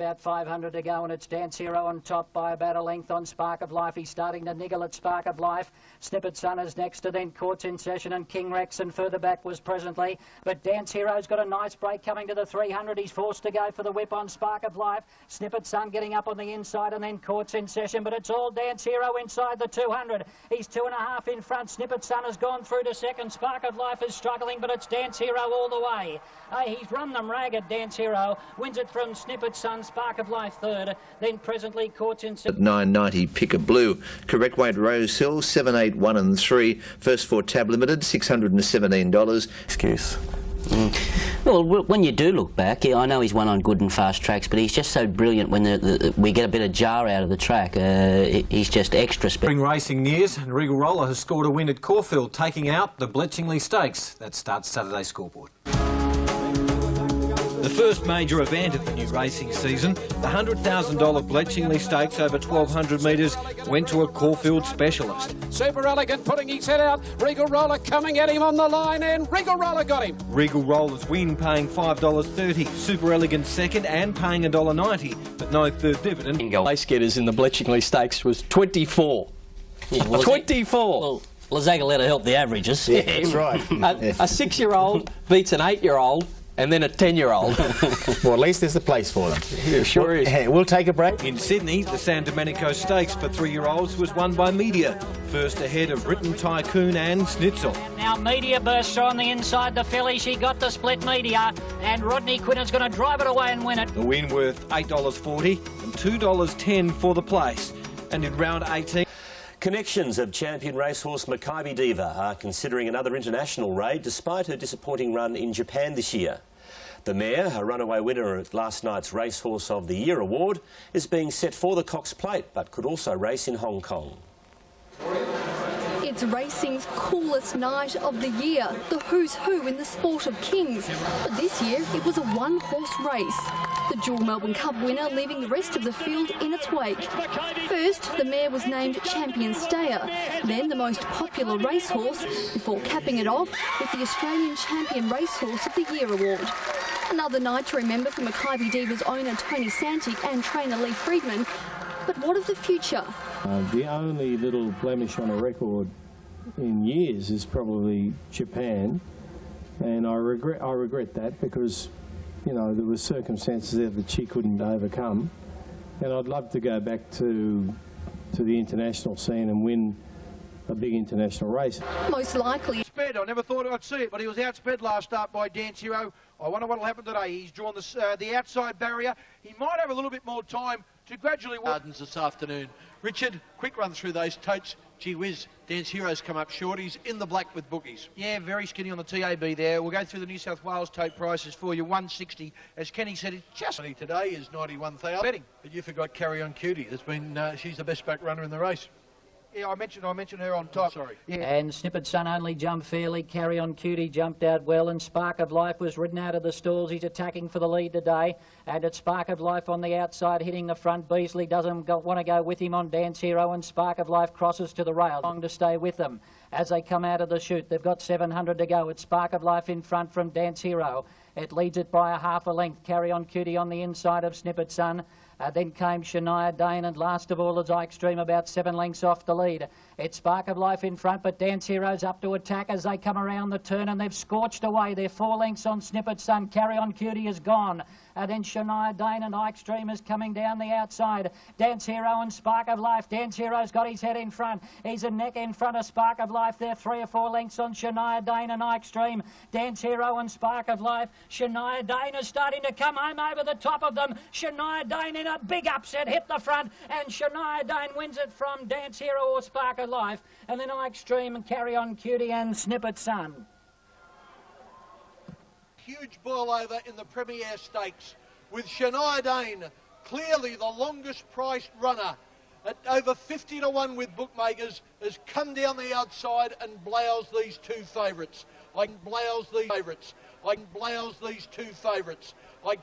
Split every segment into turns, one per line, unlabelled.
About 500 to go, and it's Dance Hero on top by about a length on Spark of Life. He's starting to niggle at Spark of Life. Snippet Sun is next to then Courts in Session and King Rex, and further back was Presently. But Dance Hero's got a nice break coming to the 300. He's forced to go for the whip on Spark of Life. Snippet Sun getting up on the inside, and then Courts in Session. But it's all Dance Hero inside the 200. He's 2.5 in front. Snippet Sun has gone through to second. Spark of Life is struggling, but it's Dance Hero all the way. He's run them ragged, Dance Hero. Wins it from Snippet Sun. Spark of Life third, then Presently Courts in
at 990 Picker Blue. Correct weight Rose Hill 7, 8, 1 and 3. First 4 tab limited $617.
Excuse.
Well, when you do look back, I know he's won on good and fast tracks, but he's just so brilliant when we get a bit of jar out of the track. He's just extra special.
Spring racing news, and Regal Roller has scored a win at Caulfield, taking out the Bletchingley Stakes. That starts Saturday's scoreboard. The first major event of the new racing season, the $100,000 Bletchingley Stakes over 1,200 metres, went to a Caulfield specialist.
Super Elegant putting his head out. Regal Roller coming at him on the line, and Regal Roller got him.
Regal Roller's win paying $5.30. Super Elegant second and paying $1.90, but no third dividend.
Place getters in the Bletchingley Stakes was 24.
Yeah, well,
24.
Well, Lazagoletta helped the averages.
Yeah, that's right.
A 6-year-old beats an 8-year-old. And then a 10-year-old.
Well, at least there's a place for them.
Yeah, sure is.
We'll take a break.
In Sydney, the San Domenico Stakes for 3-year-olds was won by Media, first ahead of Written Tycoon and Schnitzel.
Now Media bursts on the inside the filly. She got the split Media, and Rodney Quinner's going to drive it away and win it.
The win worth $8.40 and $2.10 for the place. And in round 18...
Connections of champion racehorse Maccabi Diva are considering another international raid despite her disappointing run in Japan this year. The mare, a runaway winner at last night's Racehorse of the Year award, is being set for the Cox Plate but could also race in Hong Kong.
It's racing's coolest night of the year, the who's who in the sport of kings. But this year it was a one-horse race. The dual Melbourne Cup winner leaving the rest of the field in its wake. First, the mare was named Champion Stayer, then the most popular racehorse, before capping it off with the Australian Champion Racehorse of the Year award. Another night to remember for Maccabi Diva's owner Tony Santic and trainer Lee Friedman. But what of the future?
The only little blemish on a record in years is probably Japan, and I regret that because, you know, there were circumstances there that she couldn't overcome, and I'd love to go back to the international scene and win a big international race.
Most likely.
Sped. I never thought I'd see it, but he was outsped last start by Dance Hero. I wonder what will happen today. He's drawn the outside barrier. He might have a little bit more time to gradually...
Gardens this afternoon. Richard, quick run through those totes. Gee whiz, Dance Hero's come up short. He's in the black with bookies.
Yeah, very skinny on the TAB there. We'll go through the New South Wales tote prices for you. 160. As Kenny said, it's just...
Today is 91,000.
Betting.
But you forgot Carry On Cutie. There's been, she's the best back runner in the race.
Yeah, I mentioned her on top.
Sorry.
Yeah. And Snippet Sun only jumped fairly. Carry On Cutie jumped out well, and Spark of Life was ridden out of the stalls. He's attacking for the lead today, and it's Spark of Life on the outside hitting the front. Beasley doesn't want to go with him on Dance Hero, and Spark of Life crosses to the rail. Long to stay with them as they come out of the chute. They've got 700 to go. It's Spark of Life in front from Dance Hero. It leads it by a half a length. Carry On Cutie on the inside of Snippet Sun. Then came Shania Dane, and last of all is Ike Stream, about 7 lengths off the lead. It's Spark of Life in front, but Dance Hero's up to attack as they come around the turn, and they've scorched away. They're 4 lengths on Snippet Sun. Carry On Cutie is gone. Then Shania Dane and Ike Stream is coming down the outside. Dance Hero and Spark of Life. Dance Hero's got his head in front. He's a neck in front of Spark of Life. They're 3 or 4 lengths on Shania Dane and Ike Stream. Dance Hero and Spark of Life. Shania Dane is starting to come home over the top of them. Shania Dane in a big upset hit the front, and Shania Dane wins it from Dance Hero or Spark of Life. And then Ike Stream and Carry On Cutie and Snippet Sun.
Huge boil over in the Premier Stakes with Shania Dane, clearly the longest priced runner at over 50 to 1 with bookmakers, has come down the outside and blows these two favourites. I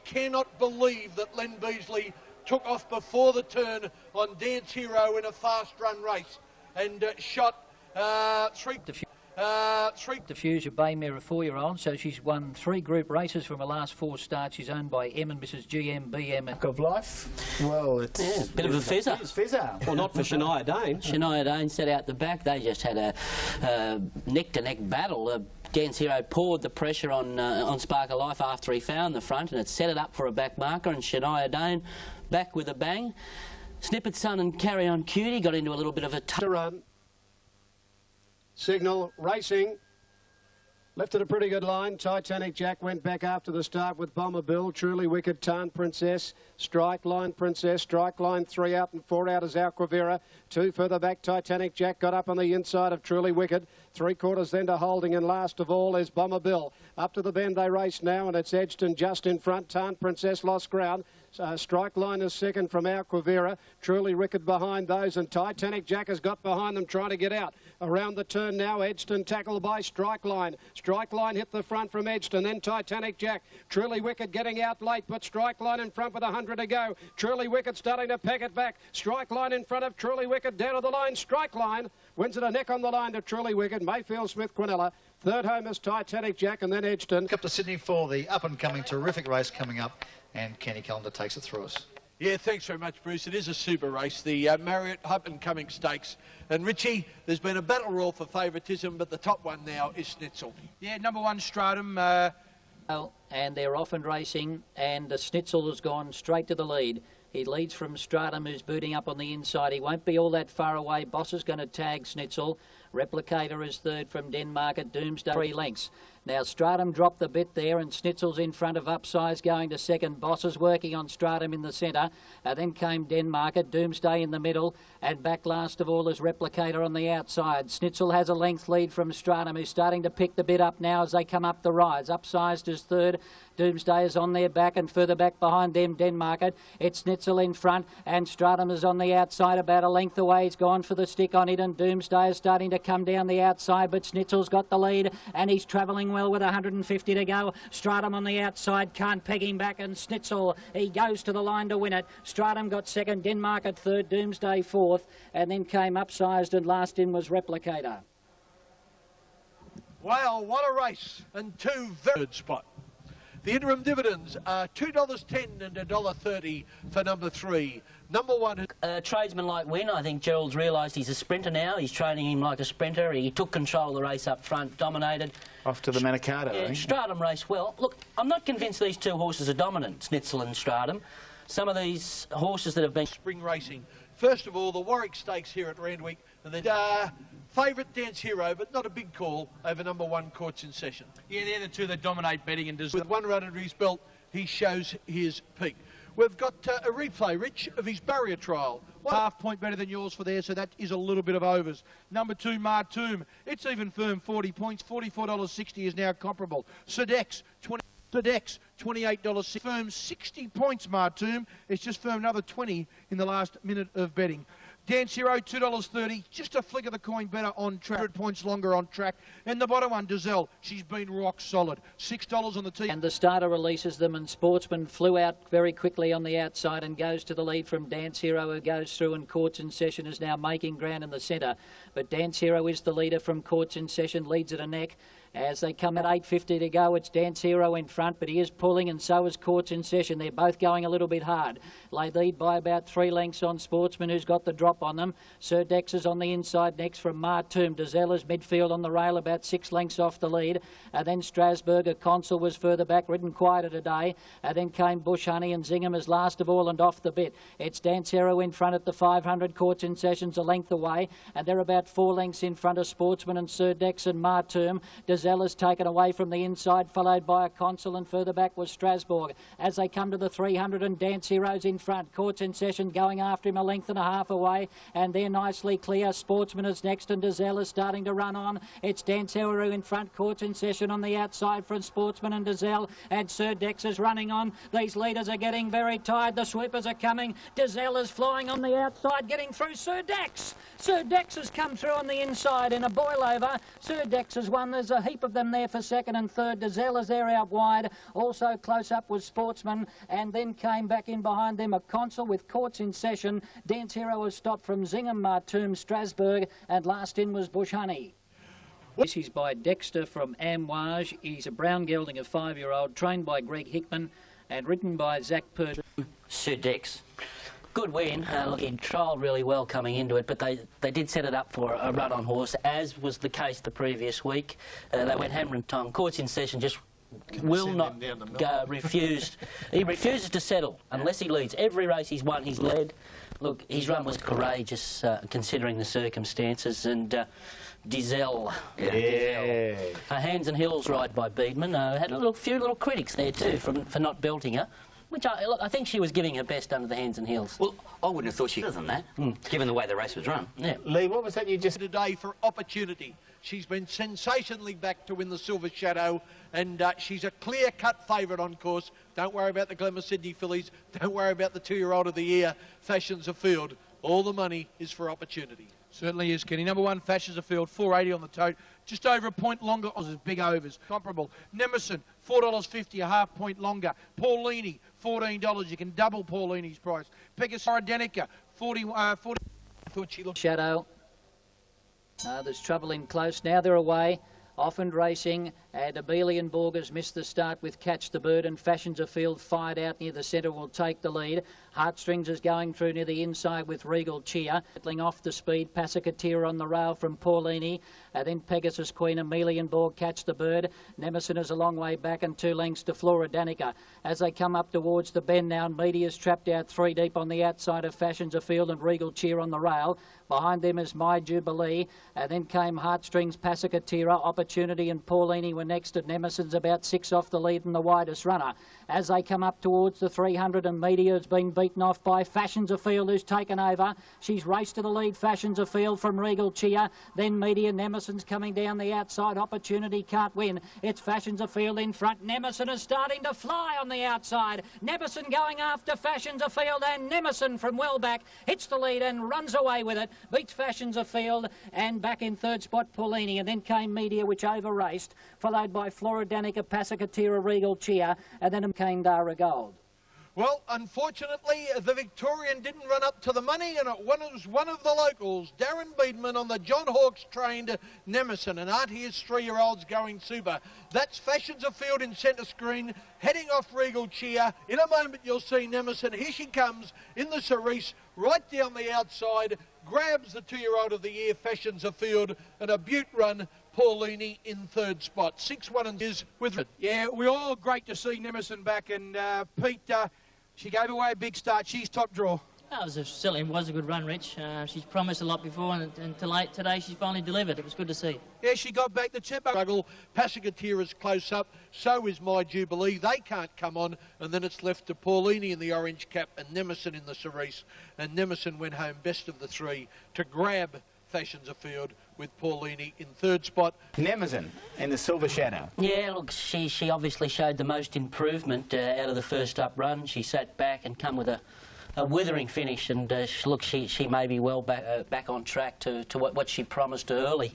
cannot believe that Len Beasley took off before the turn on Dance Hero in a fast run race and shot 3.
Diffuser Bay Mare, a 4-year-old, so she's won 3 group races from her last 4 starts. She's owned by M and Mrs. GMBM.
Back of life. Well, it's
a bit of a fizzer.
Fizzer.
Well, not for Shania Dane.
Shania Dane set out the back. They just had a neck-to-neck battle. Dance Hero poured the pressure on Spark of Life after he found the front, and it set it up for a back marker, and Shania Dane back with a bang. Snippet Sun and Carry On Cutie got into a little bit of a
run. Signal Racing left it a pretty good line. Titanic Jack went back after the start with Bomber Bill. Truly Wicked, Tarn Princess, Strike Line Princess, Strike Line 3 out and 4 out is Alquivera. 2 further back, Titanic Jack got up on the inside of Truly Wicked. 3/4 then to Holding, and last of all is Bomber Bill. Up to the bend they race now, and it's Edgston just in front. Tarn Princess lost ground. Strike Line is second from Alquivera. Truly Wicked behind those, and Titanic Jack has got behind them trying to get out. Around the turn now, Edgston tackled by Strike Line. Strike Line hit the front from Edgston, then Titanic Jack. Truly Wicked getting out late, but Strike Line in front with 100 to go. Truly Wicked starting to peck it back. Strike Line in front of Truly Wicked down to the line. Strike Line wins it a neck on the line to Truly Wicked. Mayfield Smith Quinella. Third home is Titanic Jack, and then Edgston.
Up to Sydney for the up-and-coming terrific race coming up, and Kenny Callender takes it through us.
Yeah, thanks very much, Bruce. It is a super race, the Marriott up-and-coming stakes. And Richie, there's been a battle royal for favouritism, but the top one now is Schnitzel.
Yeah, number 1 Stratum.
And they're off and racing, and Schnitzel has gone straight to the lead. He leads from Stratum, who's booting up on the inside. He won't be all that far away. Boss is going to tag Schnitzel. Replicator is third from Denmark at Doomsday, 3 lengths. Now Stratum dropped the bit there, and Schnitzel's in front of Upsize going to second. Boss is working on Stratum in the centre. Then came Denmark at Doomsday in the middle, and back last of all is Replicator on the outside. Schnitzel has a length lead from Stratum, who's starting to pick the bit up now as they come up the rise. Upsized is third. Doomsday is on their back, and further back behind them, Denmark. It's Schnitzel in front, and Stratum is on the outside about a length away. He's gone for the stick on it, and Doomsday is starting to come down the outside, but Schnitzel's got the lead, and he's travelling well with 150 to go. Stratum on the outside, can't peg him back, and Schnitzel, he goes to the line to win it. Stratum got second, Denmark at third, Doomsday fourth, and then came Upsized, and last in was Replicator.
Wow, what a race, and 2 very good spot. The interim dividends are $2.10 and $1.30 for number 3. Number 1...
tradesman-like win. I think Gerald's realised he's a sprinter now. He's training him like a sprinter. He took control of the race up front, dominated.
Off to the Manicato,
yeah, Stratum raced well. Look, I'm not convinced these 2 horses are dominant, Schnitzel and Stratum. Some of these horses that have been...
Spring racing. First of all, the Warwick Stakes here at Randwick, and then favourite Dance Hero, but not a big call, over number 1 Courts in Session.
Yeah, they're the 2 that dominate betting and
with 1 run under his belt, he shows his peak. We've got a replay, Rich, of his barrier trial.
1.5 point better than yours for there, so that is a little bit of overs. Number 2, Martoom. It's even firm, 40 points. $44.60 is now comparable. Sedex, $28.60. Firm 60 points, Martoom. It's just firm another 20 in the last minute of betting. Dance Hero, $2.30, just a flick of the coin better on track, 100 points longer on track. And the bottom one, Dazelle, she's been rock solid, $6 on the tee.
And the starter releases them, and Sportsman flew out very quickly on the outside and goes to the lead from Dance Hero, who goes through, and Courts in Session is now making ground in the centre. But Dance Hero is the leader from Courts in Session, leads at a neck. As they come at 8.50 to go, it's Dance Hero in front, but he is pulling, and so is Courts in Session. They're both going a little bit hard. They lead by about 3 lengths on Sportsman, who's got the drop on them. Sir Dex is on the inside next from Martoom. Dazella's midfield on the rail, about 6 lengths off the lead. Then Strasbourg, a Consul, was further back, ridden quieter today. Then came Bush Honey, and Zingham is last of all and off the bit. It's Dance Hero in front at the 500. Courts in Session's a length away, and they're about 4 lengths in front of Sportsman and Sir Dex and Martoom. Dazella's taken away from the inside, followed by a Consul, and further back was Strasbourg. As they come to the 300, and Dance Hero's in front. Courts in Session going after him a length and a half away, and they're nicely clear. Sportsman is next, and Dazelle is starting to run on. It's Dance Hero in front, Courts in Session on the outside from Sportsman and Dazelle, and Sir Dex is running on. These leaders are getting very tired. The sweepers are coming. Dazelle is flying on the outside, getting through Sir Dex. Sir Dex has come through on the inside in a boil over. Sir Dex has won. There's a heap of them there for second and third. Dazelle is there out wide. Also close up was Sportsman, and then came back in behind them a Consul with Courts in Session. Dance Hero was stopped from Zingham, Martoom, Strasbourg, and last in was Bush Honey. This is by Dexter from Amouage. He's a brown gelding, a 5-year-old, trained by Greg Hickman and ridden by Zach Purdy.
Sir Dex. Good win. Look, he trialled really well coming into it, but they did set it up for a run-on horse, as was the case the previous week. They went hammer and tongue. Courts in session just will not go, refused. He refuses to settle unless he leads. Every race he's won, he's led. Look, his run was courageous considering the circumstances, and Diesel. Hands and Hills ride by Beedman. Had a few little critics there too for not belting her. Which I think she was giving her best under the Hands and Heels.
Well, I wouldn't have thought she could have done that, given the way the race was run.
Yeah.
Lee, what was that you just...
Today for Opportunity. She's been sensationally backed to win the Silver Shadow, and she's a clear-cut favourite on course. Don't worry about the Glamour Sydney fillies. Don't worry about the 2-year-old of the year, Fashions of Field. All the money is for Opportunity.
Certainly is, Kenny. Number 1, Fashions of Field, 4.80 on the tote. Just over a point longer. Big overs. Comparable. Nemesis, $4.50, a half point longer. Paulini, $14. You can double Paulini's price. Pegasus Danica, 40. I thought she looked...
Shadow. There's trouble in close. Now they're away. Offend Racing and Abelian Borgers missed the start with Catch the Bird, and Fashions of Field fired out near the centre will take the lead. Heartstrings is going through near the inside with Regal Cheer. Settling off the speed, Passacateer on the rail from Paulini. Then Pegasus Queen, Amelienborg, Catch the Bird. Nemesis is a long way back and 2 lengths to Flora Danica. As they come up towards the bend now, Media's trapped out 3 deep on the outside of Fashions of Field and Regal Cheer on the rail. Behind them is My Jubilee. Then came Heartstrings, Passacateer, Opportunity and Paulini were next to Nemesis, about 6 off the lead and the widest runner. As they come up towards the 300, and Media has been beaten off by Fashions of Field, who's taken over. She's raced to the lead, Fashions of Field from Regal Cheer. Then Media, Nemesis coming down the outside. Opportunity can't win. It's Fashions of Field in front. Nemesis is starting to fly on the outside. Nemesis going after Fashions of Field, and Nemesis from well back hits the lead and runs away with it. Beats Fashions of Field, and back in 3rd spot Paulini, and then came Media, which over-raced, followed by Flora Danica, Passacateer, Regal Cheer, and then came Dara Gold.
Well, unfortunately, the Victorian didn't run up to the money, and it was one of the locals, Darren Beedman, on the John Hawkes trained Nemesis, and aren't his 3-year-olds going super. That's Fashions of Field in centre screen, heading off Regal Cheer. In a moment, you'll see Nemesis. Here she comes in the cerise, right down the outside, grabs the 2-year-old of the year, Fashions of Field, and a beaut run. Paulini in 3rd spot. 6-1 and is with it.
Yeah, we're all great to see Nemesis back, and Pete, she gave away a big start. She's top draw.
Certainly was a good run, Rich. She's promised a lot before, and today she's finally delivered. It was good to see.
Yeah, she got back the chip.
Passacateer is close up, so is My Jubilee. They can't come on, and then it's left to Paulini in the orange cap and Nemesis in the cerise. And Nemesis went home best of the 3 to grab Fashions of Field, with Paulini in 3rd spot.
Nemesis in the Silver Shadow.
Yeah, look, she obviously showed the most improvement out of the first up run. She sat back and come with a withering finish, and look, she may be well back on track to what she promised early.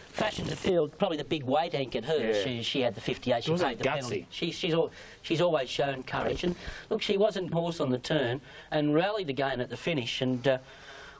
Fashions of Field, probably the big weight anchored her. Yeah. She had the 58. She paid the penalty. She's always shown courage, and look, she wasn't horse on the turn and rallied again at the finish, and.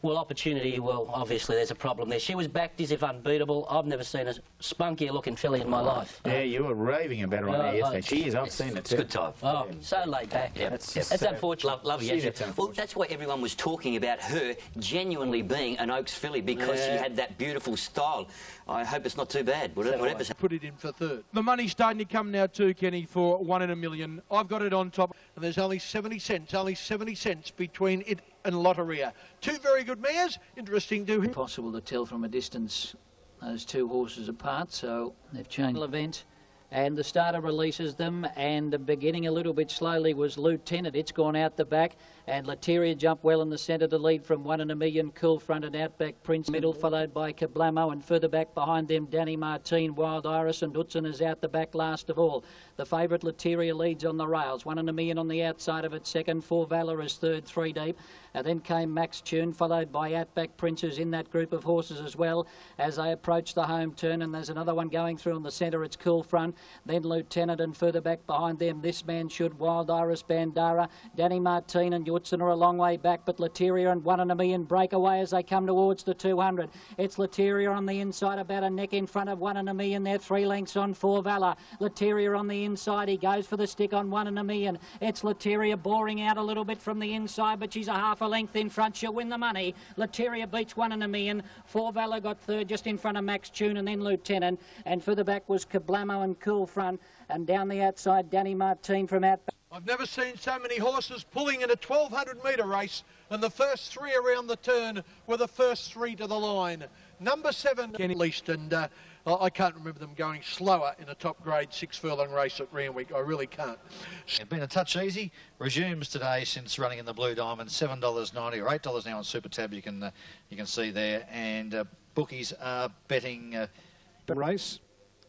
Well, Opportunity, well, obviously there's a problem there. She was backed as if unbeatable. I've never seen a spunkier-looking filly in my life.
Yeah, you were raving about her on there yesterday. She is. I've seen it too.
It's good time.
Oh, so laid back.
Yeah.
That's unfortunate.
Love you. Well, that's why everyone was talking about her genuinely being an Oaks filly, because she had that beautiful style. I hope it's not too bad. Whatever.
Put it in for 3rd.
The money's starting to come now too, Kenny, for 1 in a million. I've got it on top.
And there's only 70 cents between it and Lotteria. 2 very good mares. Interesting to him.
Possible to tell from a distance those 2 horses apart, so they've changed the event. And the starter releases them, and beginning a little bit slowly was Lieutenant. It's gone out the back, and Lateria jumped well in the centre to lead from 1 in a million. Cool front and outback Prince middle, followed by Kablamo, and further back behind them Danny Martine, Wild Iris, and Utzon is out the back last of all. The favourite Lateria leads on the rails, 1 in a million on the outside of it. Second, 4 Valor is 3rd, 3 deep. And then came Max Tune, followed by Outback Prince, who's in that group of horses as well, as they approach the home turn. And there's another one going through in the centre. It's Cool Front. then Lieutenant, and further back behind them, This Man Should, Wild Iris Bandara, Danny Martin and Yutson are a long way back, but Lateria and 1 in a Million break away as they come towards the 200. It's Lateria on the inside, about a neck in front of 1 in a Million. They're 3 lengths on 4 Valor. Lateria on the inside, he goes for the stick on 1 in a Million. It's Lateria boring out a little bit from the inside, but she's a half a length in front. She'll win the money. Lateria beats 1 in a Million. 4 Valor got third just in front of Max Tune and then Lieutenant. And further back was Kablamo and Cool Front. And down the outside, Danny Martin from out.
I've never seen so many horses pulling in a 1,200-metre race, and the first 3 around the turn were the first 3 to the line. Number 7 at least, and I can't remember them going slower in a top grade 6 furlong race at Randwick. I really can't.
It's been a touch easy. Resumes today since running in the Blue Diamond, $7.90 or $8 now on Super Tab. You can see there, and bookies are betting
the race.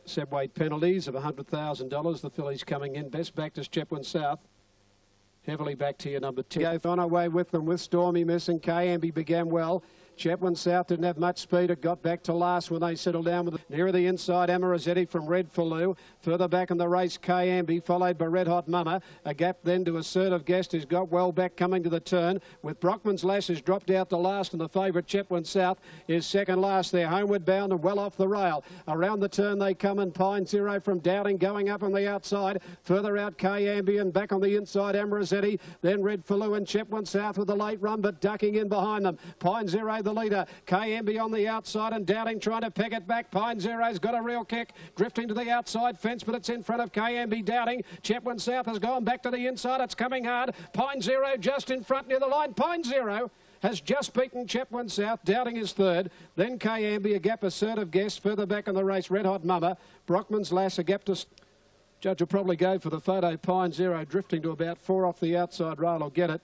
Seb weight penalties of $100,000. The fillies coming in. Best backed is Chepwin South. Heavily back to your number 10. On our way with them with Stormy Miss, and Kayambi began well. Chepwin South didn't have much speed. It got back to last when they settled down with it. Nearer the inside, Amarazetti from Red Faloo. Further back in the race, Kayambi, followed by Red Hot Mama. A gap then to Assertive Guest, who's got well back coming to the turn. With Brockman's Lass, who's dropped out to last, and the favourite Chepwin South is second last there. Homeward bound and well off the rail. Around the turn they come, and Pine Zero from Doubting going up on the outside. Further out, Kayambi, and back on the inside, Amarazetti. Then Red Faloo and Chepwin South with a late run, but ducking in behind them. Pine Zero the leader. Kayambi on the outside, and Doubting trying to peg it back. Pine Zero's got a real kick, drifting to the outside fence, but it's in front of Kayambi. Doubting. Chepwin South has gone back to the inside. It's coming hard. Pine Zero just in front near the line. Pine Zero has just beaten Chepwin South. Doubting is third. Then Kayambi, a gap Assertive Guest. Further back in the race, Red Hot Mama. Brockman's Lass, a gap to... Judge will probably go for the photo. Pine Zero drifting to about 4 off the outside rail. I'll get it.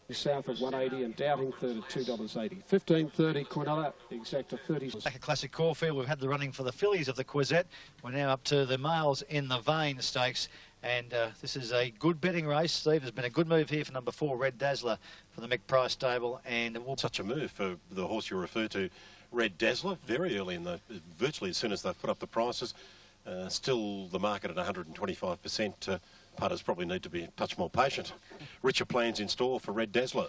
South of 180 and Doubting third at $2.80. 15.30 Quinella, exact 30.
Like a classic Caulfield, we've had the running for the fillies of the Quisette. We're now up to the males in the Vein Stakes, and this is a good betting race. Steve, there's been a good move here for number 4, Red Dazzler, for the Mick Price stable, and it will...
Such a move for the horse you refer to, Red Dazzler, very early in the, virtually as soon as they've put up the prices. Still the market at 125%. Putters probably need to be a touch more patient. Richer plans in store for Red Dazzler.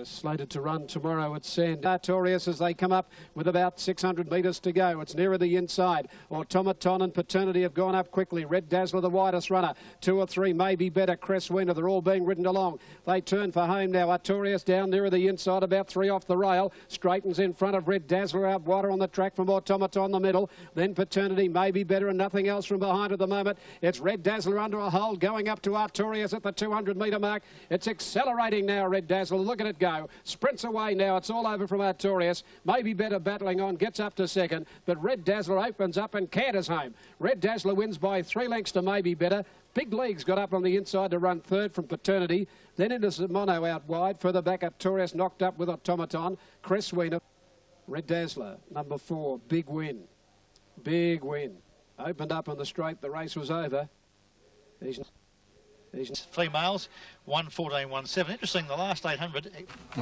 Slated to run tomorrow at Sand. Artorius as they come up with about 600 metres to go. It's nearer the inside. Automaton and Paternity have gone up quickly. Red Dazzler, the widest runner. 2 or 3, maybe better. Crest Winner, they're all being ridden along. They turn for home now. Artorius down nearer the inside, about 3 off the rail. Straightens in front of Red Dazzler, out wider on the track from Automaton the middle. Then Paternity, maybe better, and nothing else from behind at the moment. It's Red Dazzler under a hold, going up to Artorius at the 200-metre mark. It's accelerating now, Red Dazzler. Look at it go. Sprints away now. It's all over from Artorius. Maybe better battling on. Gets up to second. But Red Dazzler opens up and canters home. Red Dazzler wins by 3 lengths to Maybe Better. Big Leagues got up on the inside to run third from Paternity. Then into Mono out wide. Further back, Artorius knocked up with Automaton. Cress Wiener. Red Dazzler, number 4. Big win. Big win. Opened up on the straight. The race was over.
Females, 1:14.17. Interesting, the last 800.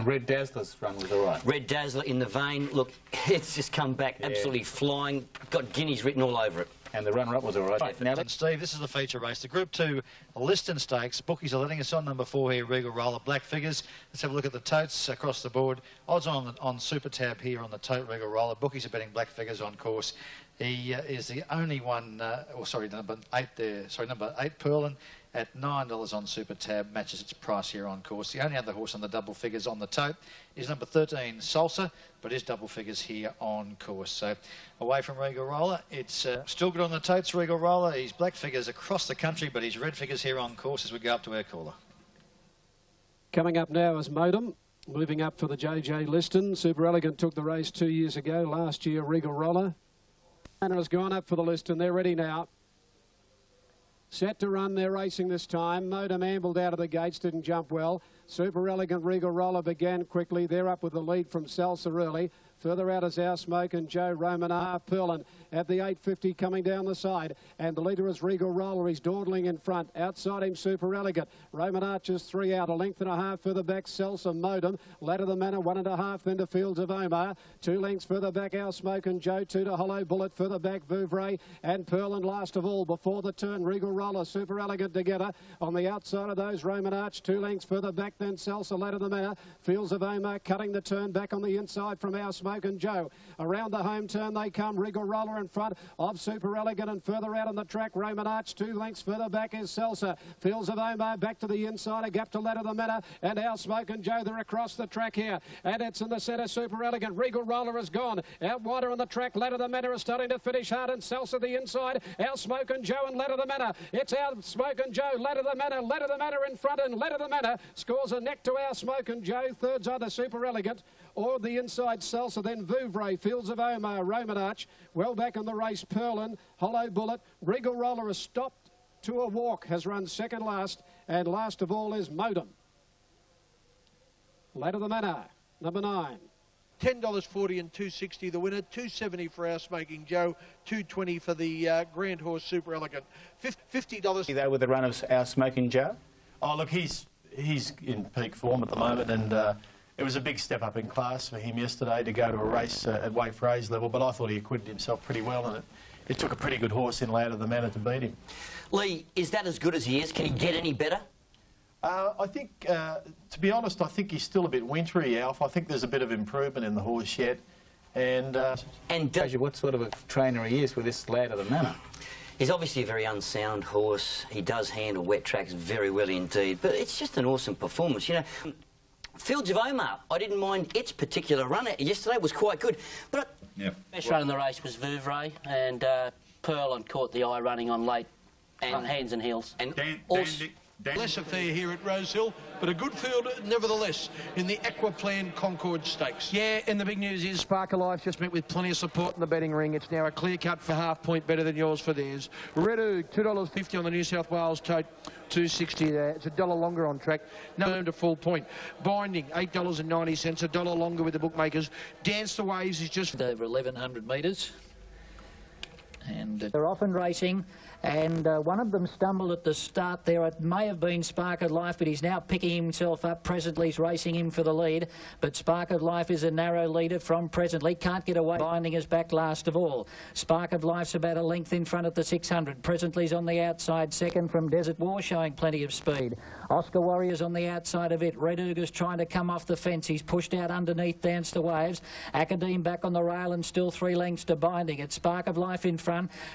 Red Dazzler's run was all right.
Red Dazzler in the Vein. Look, it's just come back absolutely flying. Got guineas written all over it.
And the runner-up was all right.
Now, Steve, this is the feature race. The Group 2 Liston Stakes. Bookies are letting us on number 4 here, Regal Roller. Black figures. Let's have a look at the totes across the board. Odds on Super Tab here on the tote, Regal Roller. Bookies are betting black figures on course. He is the only one, number 8 there. Sorry, number 8, Perlin, at $9 on Super Tab, matches its price here on course. The only other horse on the double figures on the tote is number 13, Salsa, but is double figures here on course. So away from Regal Roller, it's still good on the totes, Regal Roller. He's black figures across the country, but he's red figures here on course as we go up to our caller.
Coming up now is Modem. Moving up for the JJ Liston. Super Elegant took the race 2 years ago. Last year, Regal Roller. And has gone up for the Liston. They're ready now. Set to run, they're racing this time. Modem ambled out of the gates, didn't jump well. Super Elegant, Regal Roller began quickly. They're up with the lead from Salsa early. Further out is Our Smoke and Joe. Roman R. Perlin at the 850 coming down the side. And the leader is Regal Roller. He's dawdling in front. Outside him, Super Elegant. Roman Archer's 3 out. A length and a half further back, Selsa Modem. Ladder the Manor, 1.5 then to Fields of Omar. 2 lengths further back, Our Smoke and Joe. 2 to Hollow Bullet. Further back, Vouvray and Perlin last of all. Before the turn, Regal Roller, Super Elegant together. On the outside of those, Roman Arch. 2 lengths further back, then Selsa, Ladder the Manor. Fields of Omar cutting the turn back on the inside from Our Smoke and Joe. Around the home turn they come. Regal Roller in front of Super Elegant, and further out on the track, Roman Arch. 2 lengths further back is Selsa. Fields of Omar back to the inside, a gap to Ladder the Manor, and Our Smoke and Joe, they're across the track here. And it's in the centre, Super Elegant. Regal Roller is gone. Out wider on the track, Ladder the Manor is starting to finish hard, and Selsa the inside. Our Smoke and Joe and Ladder the Manor. It's Our Smoke and Joe, Ladder the Manor in front, and Ladder the Manor scores a neck to Our Smoke and Joe. Third's either Super Elegant or the inside Selsa, then Vouvray, Fields of Omar, Roman Arch. Well back in the race, Perlin, Hollow Bullet. Regal Roller has stopped to a walk, has run second last, and last of all is Modem. Ladder the Manor, number 9.
$10.40 and $2.60 the winner, $2.70 for Our Smoking Joe, $2.20 for the Grand Horse Super Elegant, $50.
Though with the run of Our Smoking Joe, oh look, he's in peak form at the moment, and it was a big step up in class for him yesterday to go to a race at Wayne Frey's level, but I thought he acquitted himself pretty well, and it took a pretty good horse in Ladder the Manor to beat him.
Lee, is that as good as he is? Can he get any better?
I think, to be honest, I think he's still a bit wintry, Alf. I think there's a bit of improvement in the horse yet. And
tells
you what sort of a trainer he is with this Ladder the Manor.
He's obviously a very unsound horse. He does handle wet tracks very well indeed, but it's just an awesome performance. You know, Fields of Omar, I didn't mind its particular run yesterday. It was quite good. But
best run in the race was Vouvray, and Perlin caught the eye running on late and hands and heels. And
Less affair here at Rosehill, but a good field nevertheless in the Aquaplan Concord Stakes.
Yeah, and the big news is Sparkle Life just met with plenty of support in the betting ring. It's now a clear cut for half point better than yours for theirs. Red Oog, $2.50 on the New South Wales tote, $2.60 there. It's $1 longer on track. No to full point. Binding, $8.90, $1 longer with the bookmakers. Dance the Waves is just
over 1,100 metres. And they're often racing, and one of them stumbled at the start there. It may have been Spark of Life, but he's now picking himself up. Presently he's racing him for the lead, but Spark of Life is a narrow leader from Presently. Can't get away. Binding is back last of all. Spark of Life's about a length in front at the 600. Presently's on the outside second from Desert War, showing plenty of speed. Oscar Warrior's on the outside of it. Red Uga's trying to come off the fence. He's pushed out underneath Dance the Waves. Academe back on the rail and still 3 lengths to Binding. It's Spark of Life in front.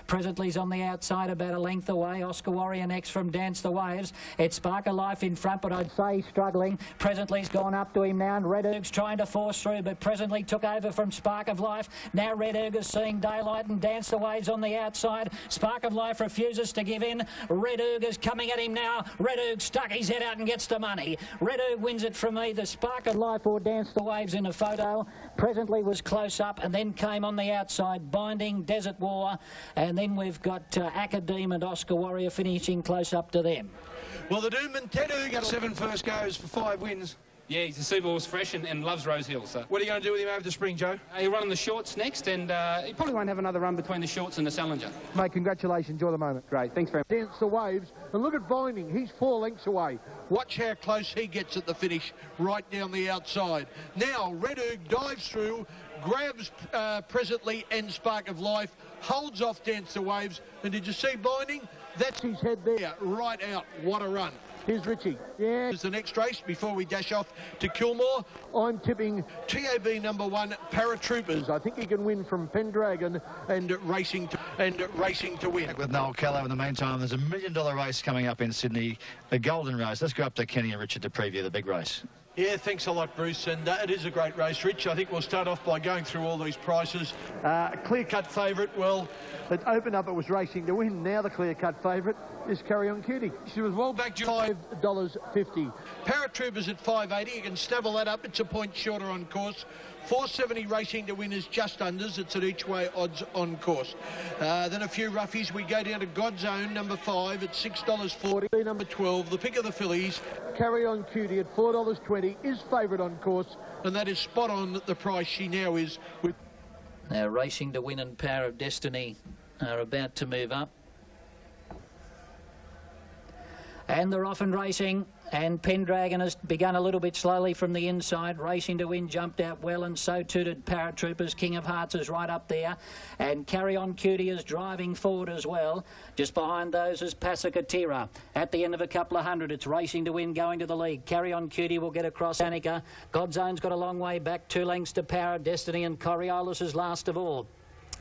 Presently's on the outside about a length away. Oscar Warrior next from Dance the Waves. It's Spark of Life in front, but I'd say he's struggling. Presently's gone up to him now, and Red Oog's trying to force through, but Presently took over from Spark of Life. Now Red Oog is seeing daylight, and Dance the Waves on the outside. Spark of Life refuses to give in. Red Oog is coming at him now. Red Oog stuck his head out and gets the money. Red Oog wins it from either Spark of Life or Dance the Waves in a photo. Presently was close up, and then came on the outside Binding, Desert War, and then we've got Academe and Oscar Warrior finishing close up to them.
Well, the Doom and Tedu got
7 first goes for 5 wins.
Yeah, he's a super horse, fresh and loves Rosehill. So.
What are you going to do with him over the spring, Joe?
He'll run in the shorts next, and he probably won't have another run between the shorts and the Salinger.
Mate, congratulations. Enjoy the moment. Great. Thanks very much. Dance the Waves. And look at Binding. He's 4 lengths away.
Watch how close he gets at the finish, right down the outside. Now, Red Oog dives through, grabs Presently and Spark of Life, holds off Dance the Waves. And did you see Binding? That's his head there, right out. What a run.
Here's Richie. Yeah.
Is the next race before we dash off to Kilmore.
I'm tipping
TAB number 1, Paratroopers.
I think he can win from Pendragon
and racing to win.
With Noel Callow in the meantime, there's $1 million race coming up in Sydney, the Golden Race. Let's go up to Kenny and Richard to preview the big race.
Yeah, thanks a lot, Bruce, and it is a great race, Rich. I think we'll start off by going through all these prices. Clear-cut favourite, well...
It opened up, it was racing to win. Now the clear-cut favourite is Carry On Cutie. She was well back, $5.50.
Paratroopers at $5.80. You can stubble that up. It's a point shorter on course. 470 Racing to Win is just unders. It's at each way odds on course. Then a few roughies. We go down to God's Own, number 5 at $6.40. Number 12, the pick of the fillies, Carry On Cutie at $4.20 is favourite on course, and that is spot on the price she now is.
Now Racing to Win and Power of Destiny are about to move up. And they're off and racing, and Pendragon has begun a little bit slowly from the inside. Racing to Win jumped out well, and so too did Paratroopers. King of Hearts is right up there, and Carry On Cutie is driving forward as well. Just behind those is Pasicatira. At the end of a couple of hundred, it's Racing to Win going to the lead. Carry On Cutie will get across Annika. God's Own's got a long way back, 2 lengths to Power of Destiny, and Coriolis is last of all.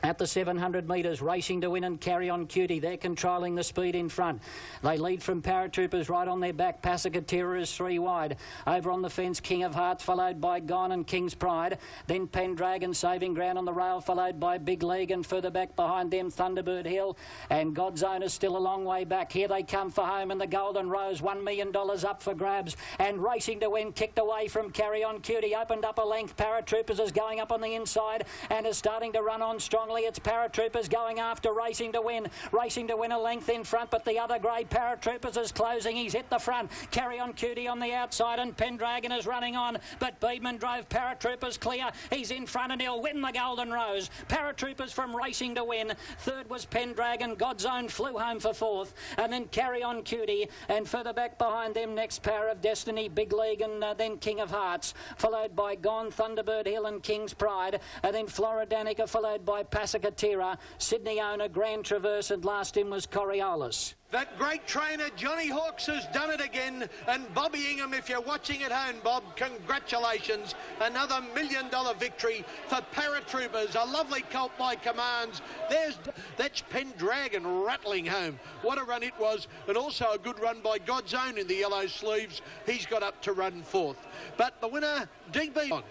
At the 700 metres, Racing to Win and Carry On Cutie. They're controlling the speed in front. They lead from Paratroopers right on their back. Pasicatira is 3 wide. Over on the fence, King of Hearts, followed by Gone and King's Pride. Then Pendragon saving ground on the rail, followed by Big League, and further back behind them, Thunderbird Hill. And God's Own is still a long way back. Here they come for home in the Golden Rose. $1 million up for grabs. And Racing to Win kicked away from Carry On Cutie. Opened up a length. Paratroopers is going up on the inside and is starting to run on strongly. It's Paratroopers going after Racing to Win. Racing to Win a length in front, but the other grey Paratroopers is closing. He's hit the front. Carry On Cutie on the outside, and Pendragon is running on. But Beedman drove Paratroopers clear. He's in front and he'll win the Golden Rose. Paratroopers from Racing to Win. Third was Pendragon. God's Own flew home for fourth. And then Carry On Cutie. And further back behind them, next Power of Destiny, Big League, and then King of Hearts. Followed by Gone, Thunderbird Hill, and King's Pride. And then Floridanica, followed by Pasicatira, Sydney Owner, Grand Traverse, and last in was Coriolis.
That great trainer, Johnny Hawkes, has done it again. And Bobby Ingham, if you're watching at home, Bob, congratulations. Another $1 million victory for Paratroopers. A lovely colt by Commands. That's Pendragon rattling home. What a run it was. And also a good run by God's Own in the yellow sleeves. He's got up to run fourth. But the winner, DB.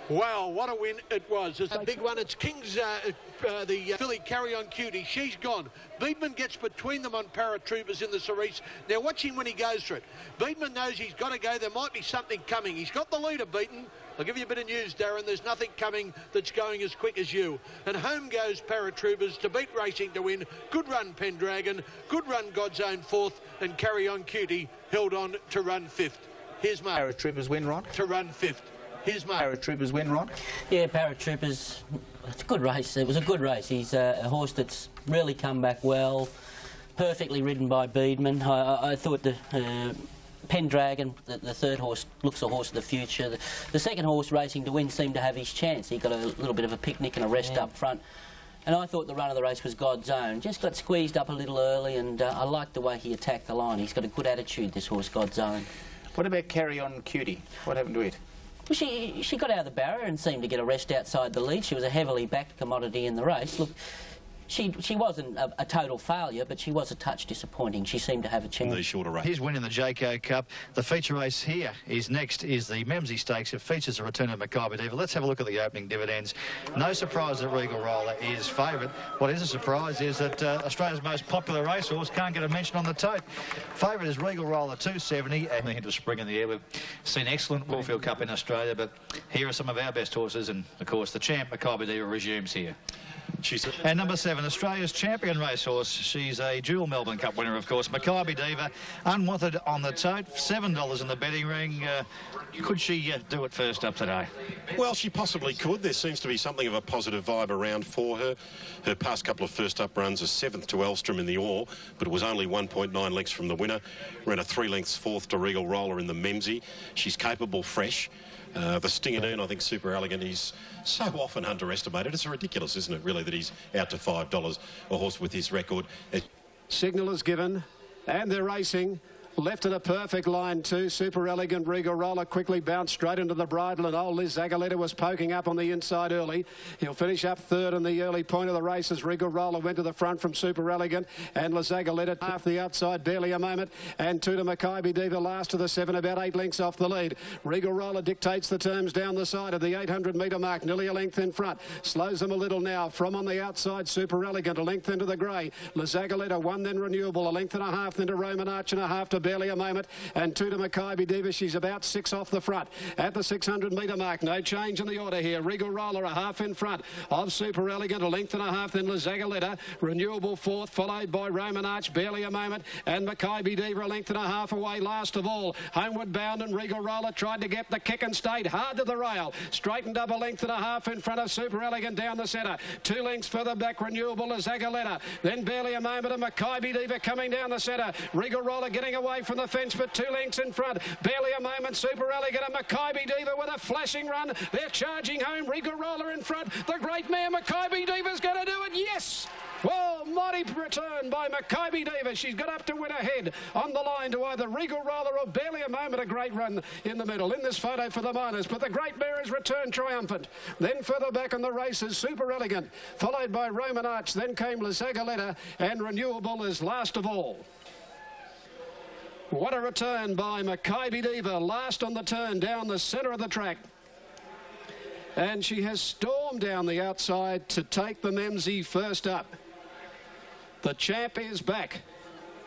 Wow, what a win it was. It's a big one. It's King's, the filly Carry On Cutie. She's gone. Beedman gets between them on Paratroopers in the Cerise. Now watch him when he goes for it. Beedman knows he's got to go. There might be something coming. He's got the leader beaten. I'll give you a bit of news, Darren. There's nothing coming that's going as quick as you. And home goes Paratroopers to beat Racing to Win. Good run, Pendragon. Good run, God's Own fourth. And Carry On Cutie held on to run fifth. Here's Mark.
Paratroopers win, Ron.
To run fifth. Here's Mark.
Paratroopers win, Ron.
Yeah, Paratroopers, it's a good race. It was a good race. He's a horse that's really come back well, perfectly ridden by Beedman. I thought the Pendragon, the third horse, looks a horse of the future. The second horse, Racing to Win, seemed to have his chance. He got a little bit of a picnic and a rest up front. And I thought the run of the race was God's Own. Just got squeezed up a little early, and I liked the way he attacked the line. He's got a good attitude, this horse, God's Own.
What about Carry On Cutie? What happened to it?
Well, she got out of the barrier and seemed to get a rest outside the lead. She was a heavily backed commodity in the race. Look, she wasn't a total failure, but she was a touch disappointing. She seemed to have a chance.
He's winning the Jayco Cup. The feature race here is next is the Memsey Stakes. It features a return of Makybe Diva. Let's have a look at the opening dividends. No surprise that Regal Roller is favourite. What is a surprise is that Australia's most popular racehorse can't get a mention on the tote. Favourite is Regal Roller, 270, and the hint of spring in the air. We've seen excellent Caulfield Cup in Australia, but here are some of our best horses, and of course the champ Makybe Diva resumes here. And number 7, Australia's champion racehorse. She's a dual Melbourne Cup winner, of course. Makybe Diva, unwanted on the tote, $7 in the betting ring. Could she do it first up today?
Well, she possibly could. There seems to be something of a positive vibe around for her. Her past couple of first up runs are 7th to Elstrom in the Orr, but it was only 1.9 lengths from the winner. Ran a 3 lengths 4th to Regal Roller in the Memsey. She's capable, fresh. The Stingadoon, I think Super Elegant, is so often underestimated. It's ridiculous, isn't it, really, that he's out to $5 a horse with his record.
Signal is given, and they're racing. Left in a perfect line too. Super Elegant, Regal Roller quickly bounced straight into the bridle, and old Liz Zagaleta was poking up on the inside early. He'll finish up third in the early point of the race as Regal Roller went to the front from Super Elegant, and Liz Zagaleta half the outside, barely a moment, and 2 to Makybe Diva, last of the 7, about 8 lengths off the lead. Regal Roller dictates the terms down the side of the 800 metre mark, nearly a length in front. Slows them a little now. From on the outside, Super Elegant, a length into the grey. Liz Zagaleta, 1 then Renewable, a length and a half, then to Roman Arch and a half to Barely a Moment and 2 to Maccabi Diva. She's about 6 off the front. At the 600-metre mark, no change in the order here. Regal Roller a half in front of Super Elegant, a length and a half, then Lazagoletta. Renewable fourth, followed by Roman Arch, Barely a Moment, and Maccabi Diva a length and a half away. Last of all, Homeward Bound and Regal Roller tried to get the kick and stayed hard to the rail. Straightened up a length and a half in front of Super Elegant down the centre. 2 lengths further back, Renewable Lazagoletta. Then Barely a Moment and Maccabi Diva coming down the centre. Regal Roller getting away from the fence, but 2 lengths in front. Barely a Moment, Super Elegant and Maccabi Diva with a flashing run. They're charging home. Regal Roller in front. The great mare Maccabi Diva's going to do it. Yes! Well, mighty return by Maccabi Diva. She's got up to win ahead on the line to either Regal Roller or Barely a Moment. A great run in the middle in this photo for the miners, but the great mare has returned triumphant. Then further back in the race is Super Elegant, followed by Roman Arch. Then came Lazagoletta and Renewable as last of all. What a return by Maccabi Diva, last on the turn down the centre of the track. And she has stormed down the outside to take the Memsie first up. The champ is back.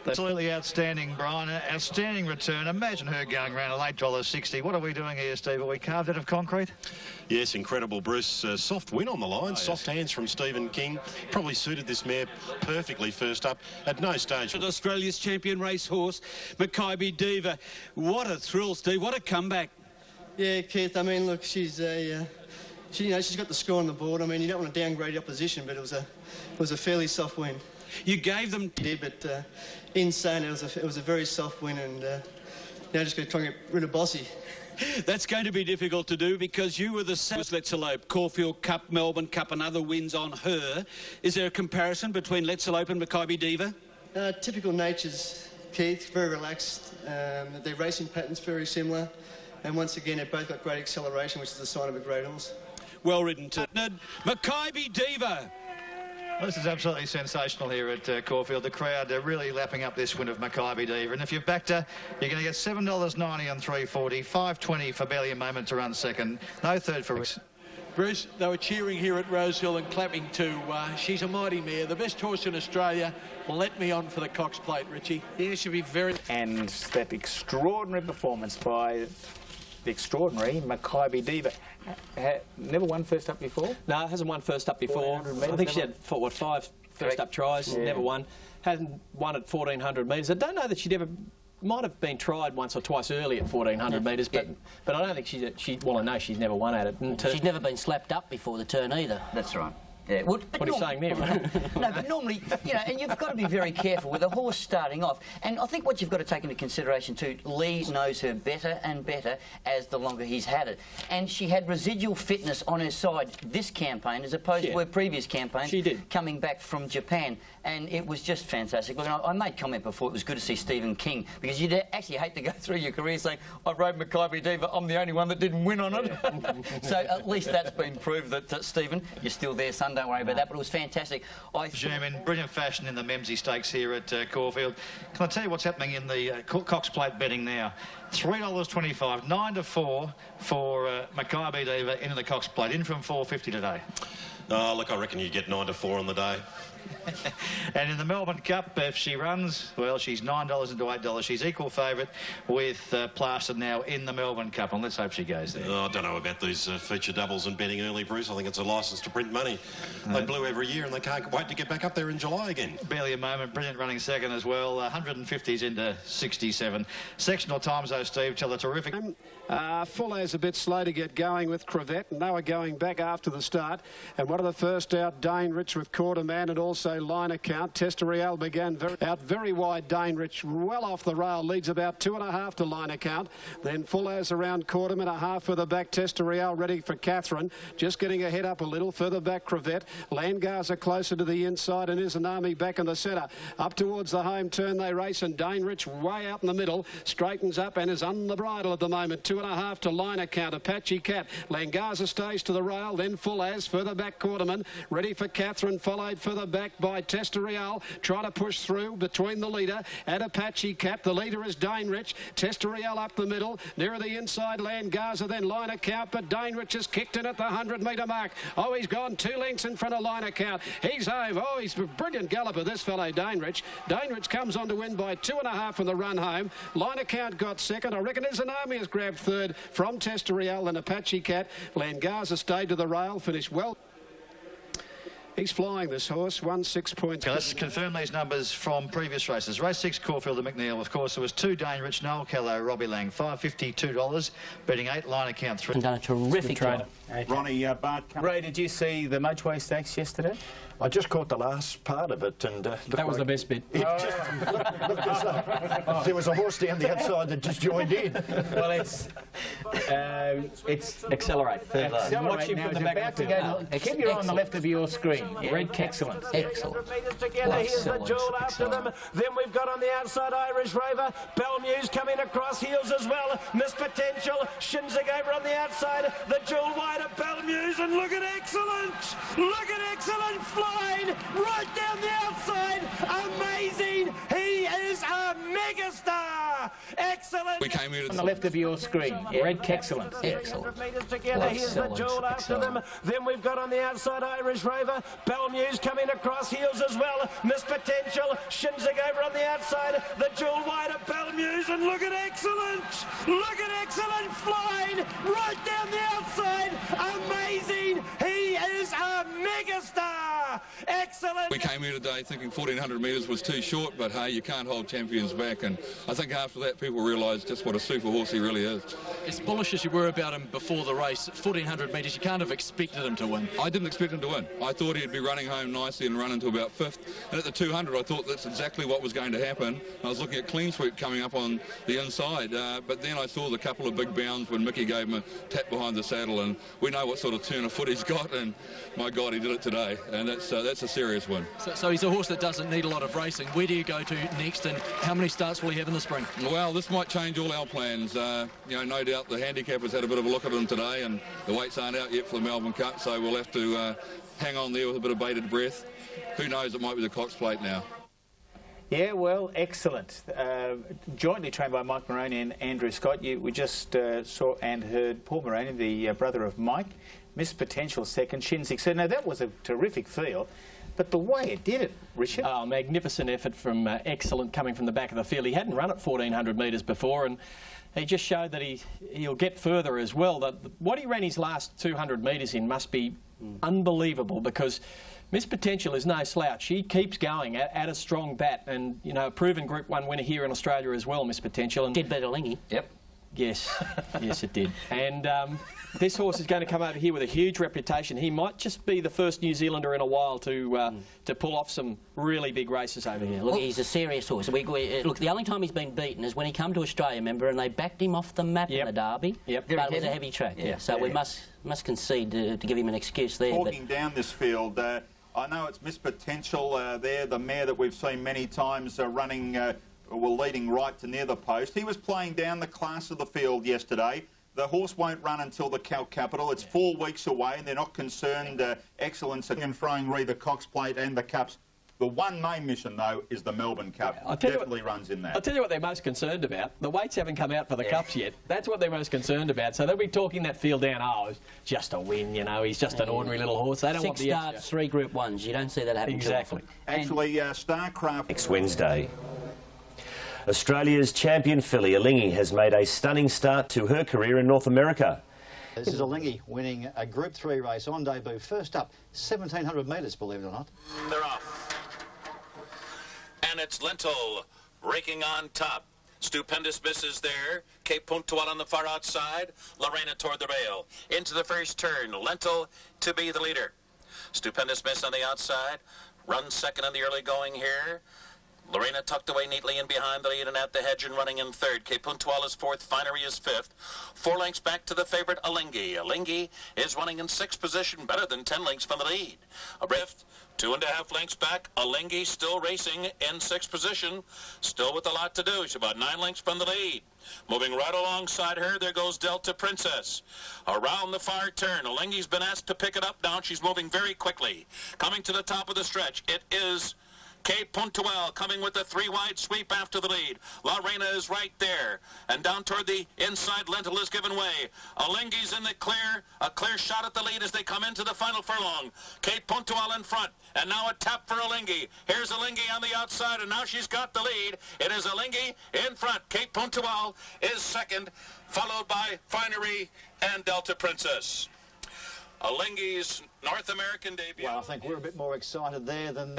Absolutely outstanding, Brian. Outstanding return. Imagine her going around at $8.60. What are we doing here, Steve? Are we carved out of concrete?
Yes, incredible, Bruce. Soft win on the line. Soft hands from Stephen King. Probably suited this mare perfectly first up. At no stage.
Australia's champion racehorse, Maccabi Diva. What a thrill, Steve. What a comeback.
Yeah, Keith. I mean, look, she's got the score on the board. I mean, you don't want to downgrade the opposition, but it was a fairly soft win.
You gave them...
Yeah, but in saying it was a very soft win, and now just going to try and get rid of Bossy.
That's going to be difficult to do because you were the Let's Elope, Caulfield Cup, Melbourne Cup and other wins on her. Is there a comparison between Let's Elope and Maccabi Diva?
Typical natures, Keith, very relaxed. Their racing pattern's very similar. And once again, they've both got great acceleration, which is a sign of a great horse.
Well ridden, Maccabi Diva.
Well, this is absolutely sensational here at Caulfield. The crowd, they're really lapping up this win of Maccabi Diva. And if you've backed her, you're going to get $7.90 on 340, $5.20 for Barely a Moment to run second. No third for
Bruce, they were cheering here at Rosehill and clapping too. She's a mighty mare, the best horse in Australia. Let me on for the Cox Plate, Richie.
Yeah, she'll be very... And that extraordinary performance by the extraordinary Maccabi Diva. Never won first up before?
No, hasn't won first up before. I think she had, 5 first up tries, never won. Hasn't won at 1,400 metres. I don't know that she'd ever... Might have been tried once or twice early at 1,400 metres, but I don't think well, I know she's never won at it. And
she's never been slapped up before the turn either.
That's right. Yeah. Well,
what are you saying there?
No, but normally, and you've got to be very careful with a horse starting off. And I think what you've got to take into consideration too, Lee knows her better and better as the longer he's had it. And she had residual fitness on her side this campaign as opposed to her previous campaign.
She did.
Coming back from Japan. And it was just fantastic. Look, I made comment before, it was good to see Stephen King, because you'd actually hate to go through your career saying, I rode Maccabi Diva, I'm the only one that didn't win on it. So at least that's been proved that, Stephen, you're still there, son, don't worry about that, but it was fantastic.
Zoom in brilliant fashion in the Memsie Stakes here at Caulfield. Can I tell you what's happening in the Cox Plate betting now? $3.25, 9 to 4 for Maccabi Diva into the Cox Plate, in from $4.50 today.
Oh, look, I reckon you get 9 to 4 on the day.
And in the Melbourne Cup, if she runs, well, she's $9 into $8. She's equal favourite with Plaster now in the Melbourne Cup, and let's hope she goes there.
Oh, I don't know about these feature doubles and betting early, Bruce. I think it's a licence to print money. They blew every year and they can't wait to get back up there in July again.
Barely a Moment, brilliant running second as well. 150s into 67. Sectional times, though, Steve, tell a terrific...
Full as a bit slow to get going with Crevette, and they were going back after the start. And one of the first out, Dane Rich with Quarter Man and also Line Account. Testorial began very wide. Dane Rich well off the rail, leads about 2.5 to Line Account. Then Full as around Quarterman, a half further back. Testorial ready for Catherine, just getting ahead up a little further back. Crevette, Landgarza closer to the inside, and Izanami back in the centre. Up towards the home turn they race, and Dane Rich way out in the middle, straightens up and and is on the bridle at the moment. 2.5 to line account. Apache Cat. Langaza stays to the rail, then Full As further back. Quarterman ready for Catherine, followed further back by Testa Real. Trying to push through between the leader and Apache Cat. The leader is Dainrich. Testa Real up the middle. Nearer the inside, Langaza, then line account, but Dainrich has kicked in at the 100-metre mark. Oh, he's gone 2 lengths in front of line account. He's home. Oh, he's a brilliant galloper, this fellow Dainrich. Dainrich comes on to win by 2.5 from the run home. Line account got second. I reckon Izanami has grabbed third from Testa Real and Apache Cat. Langaza stayed to the rail, finished well. He's flying, this horse, 6 points.
Okay, let's confirm these numbers from previous races. Race 6, Caulfield and McNeil, of course. There was 2, Dainrich, Noel Callow, Robbie Lang, $5.52, betting 8, line account 3.
Done a terrific job.
Ronnie Bart. Ray, did you see the Motorway Stakes yesterday? I just caught the last part of it, and
that was the best bit.
There was a horse down the outside that just joined in.
Well, it's accelerate.
Watch him from the back of the field. Keep your eye on the left of your screen.
Yeah.
Red excellent.
Excellent.
Here's the jewel after them. Then we've got on the outside Irish Rover. Bell Muse coming across heels as well. Miss Potential. Shinzig over on the outside. The jewel wide of Bell Muse. And look at Excellent. Look at Excellent flying right down the outside. Amazing. He is a megastar. Excellent.
We came here on the left of your screen. Red excellent.
Excellent. Here's the jewel after them. Then we've got on the outside Irish Rover. Bell Muse coming across heels as well. Miss Potential. Shinzig over on the outside. The jewel wide of Bell Muse. And look at Excellent. Look at Excellent flying right down the outside. Amazing. He is a megastar. Excellent.
We came here today thinking 1,400 metres was too short, but hey, you can't hold champions back, and I think after that people realised just what a super horse he really is.
As bullish as you were about him before the race, 1,400 metres, you can't have expected him to win.
I didn't expect him to win. I thought he'd be running home nicely and run into about 5th, and at the 200 I thought that's exactly what was going to happen. I was looking at Clean Sweep coming up on the inside, but then I saw the couple of big bounds when Mickey gave him a tap behind the saddle, and we know what sort of turn of foot he's got, and my God, he did it today, and that's a serious win.
So he's a horse that doesn't need a lot of racing. Where do you go to next, and how many starts will he have in the spring?
Well, this might change all our plans. No doubt the handicappers had a bit of a look at him today, and the weights aren't out yet for the Melbourne Cup, so we'll have to hang on there with a bit of bated breath. Who knows, it might be the Cox Plate now.
Yeah, well, excellent. Jointly trained by Mike Moroney and Andrew Scott. We just saw and heard Paul Moroney, the brother of Mike. Miss Potential second, Shinzig. So now that was a terrific field. But the way it did it, Richard.
Oh, magnificent effort from Excellent coming from the back of the field. He hadn't run at 1,400 metres before, and he just showed that he'll get further as well. What he ran his last 200 metres in must be unbelievable, because Miss Potential is no slouch. She keeps going at a strong bat, and, you know, a proven Group 1 winner here in Australia as well, Miss Potential. And
did beat Lingy.
Yep. Yes, yes it did. And this horse is going to come over here with a huge reputation. He might just be the first New Zealander in a while to pull off some really big races over here.
Look, he's a serious horse. Look, the only time he's been beaten is when he come to Australia, remember, and they backed him off the map in the Derby.
Yep.
But it was a heavy track. Yeah. So we must concede to give him an excuse there.
Talking down this field, I know it's Miss Potential there, the mare that we've seen many times running, leading right to near the post. He was playing down the class of the field yesterday. The horse won't run until the Capital. It's 4 weeks away, and they're not concerned. Excellence and throwing the Cox Plate and the Cups. The one main mission, though, is the Melbourne Cup. Definitely runs in that.
I'll tell you what they're most concerned about. The weights haven't come out for the Cups yet. That's what they're most concerned about. So they'll be talking that field down. Oh, it's just a win, you know. He's just an ordinary little horse. They don't want the
6 starts, 3 Group 1s. You don't see that happen too often.
Actually, Starcraft...
Next Wednesday. Australia's champion filly, Alingi, has made a stunning start to her career in North America.
This is Alingi winning a Group 3 race on debut. First up, 1,700 metres, believe it or not.
They're off. And it's Lentil raking on top. Stupendous misses there. Cape Puntual on the far outside. Lorena toward the rail. Into the first turn. Lentil to be the leader. Stupendous miss on the outside. Runs second in the early going here. Lorena tucked away neatly in behind the lead and at the hedge and running in third. Cape Puntual is fourth. Finery is fifth. 4 lengths back to the favourite, Alingi. Alingi is running in 6th position, better than 10 lengths from the lead. A brief 2.5 lengths back. Alingi still racing in 6th position, still with a lot to do. She's about 9 lengths from the lead. Moving right alongside her, there goes Delta Princess. Around the far turn, Alingi's been asked to pick it up now. She's moving very quickly. Coming to the top of the stretch, it is Cape Puntual coming with a 3-wide sweep after the lead. La Reina is right there. And down toward the inside, Lentil is given way. Alingi's in the clear. A clear shot at the lead as they come into the final furlong. Cape Puntual in front. And now a tap for Alingi. Here's Alingi on the outside, and now she's got the lead. It is Alingi in front. Cape Puntual is second, followed by Finery and Delta Princess. Alingi's North American debut.
Well, I think we're a bit more excited there than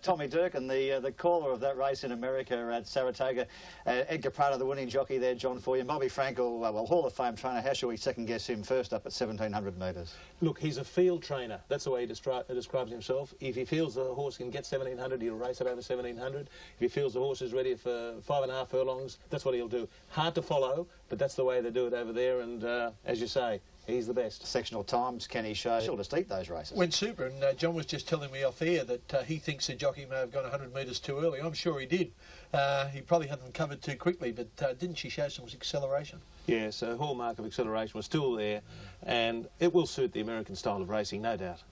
Tommy Durkin, the caller of that race in America at Saratoga. Edgar Prater, the winning jockey there, John Foy, and Bobby Frankel, well, Hall of Fame trainer. How shall we second-guess him first up at 1,700 metres?
Look, he's a field trainer. That's the way he describes himself. If he feels the horse can get 1,700, he'll race it over 1,700. If he feels the horse is ready for 5.5 furlongs, that's what he'll do. Hard to follow, but that's the way they do it over there, and as you say, he's the best. Sectional times, can he show? He'll just eat those races.
Went super, and John was just telling me off air that he thinks the jockey may have gone 100 metres too early. I'm sure he did. He probably hadn't covered too quickly, but didn't she show some acceleration?
Yes, a hallmark of acceleration was still there, and it will suit the American style of racing, no doubt.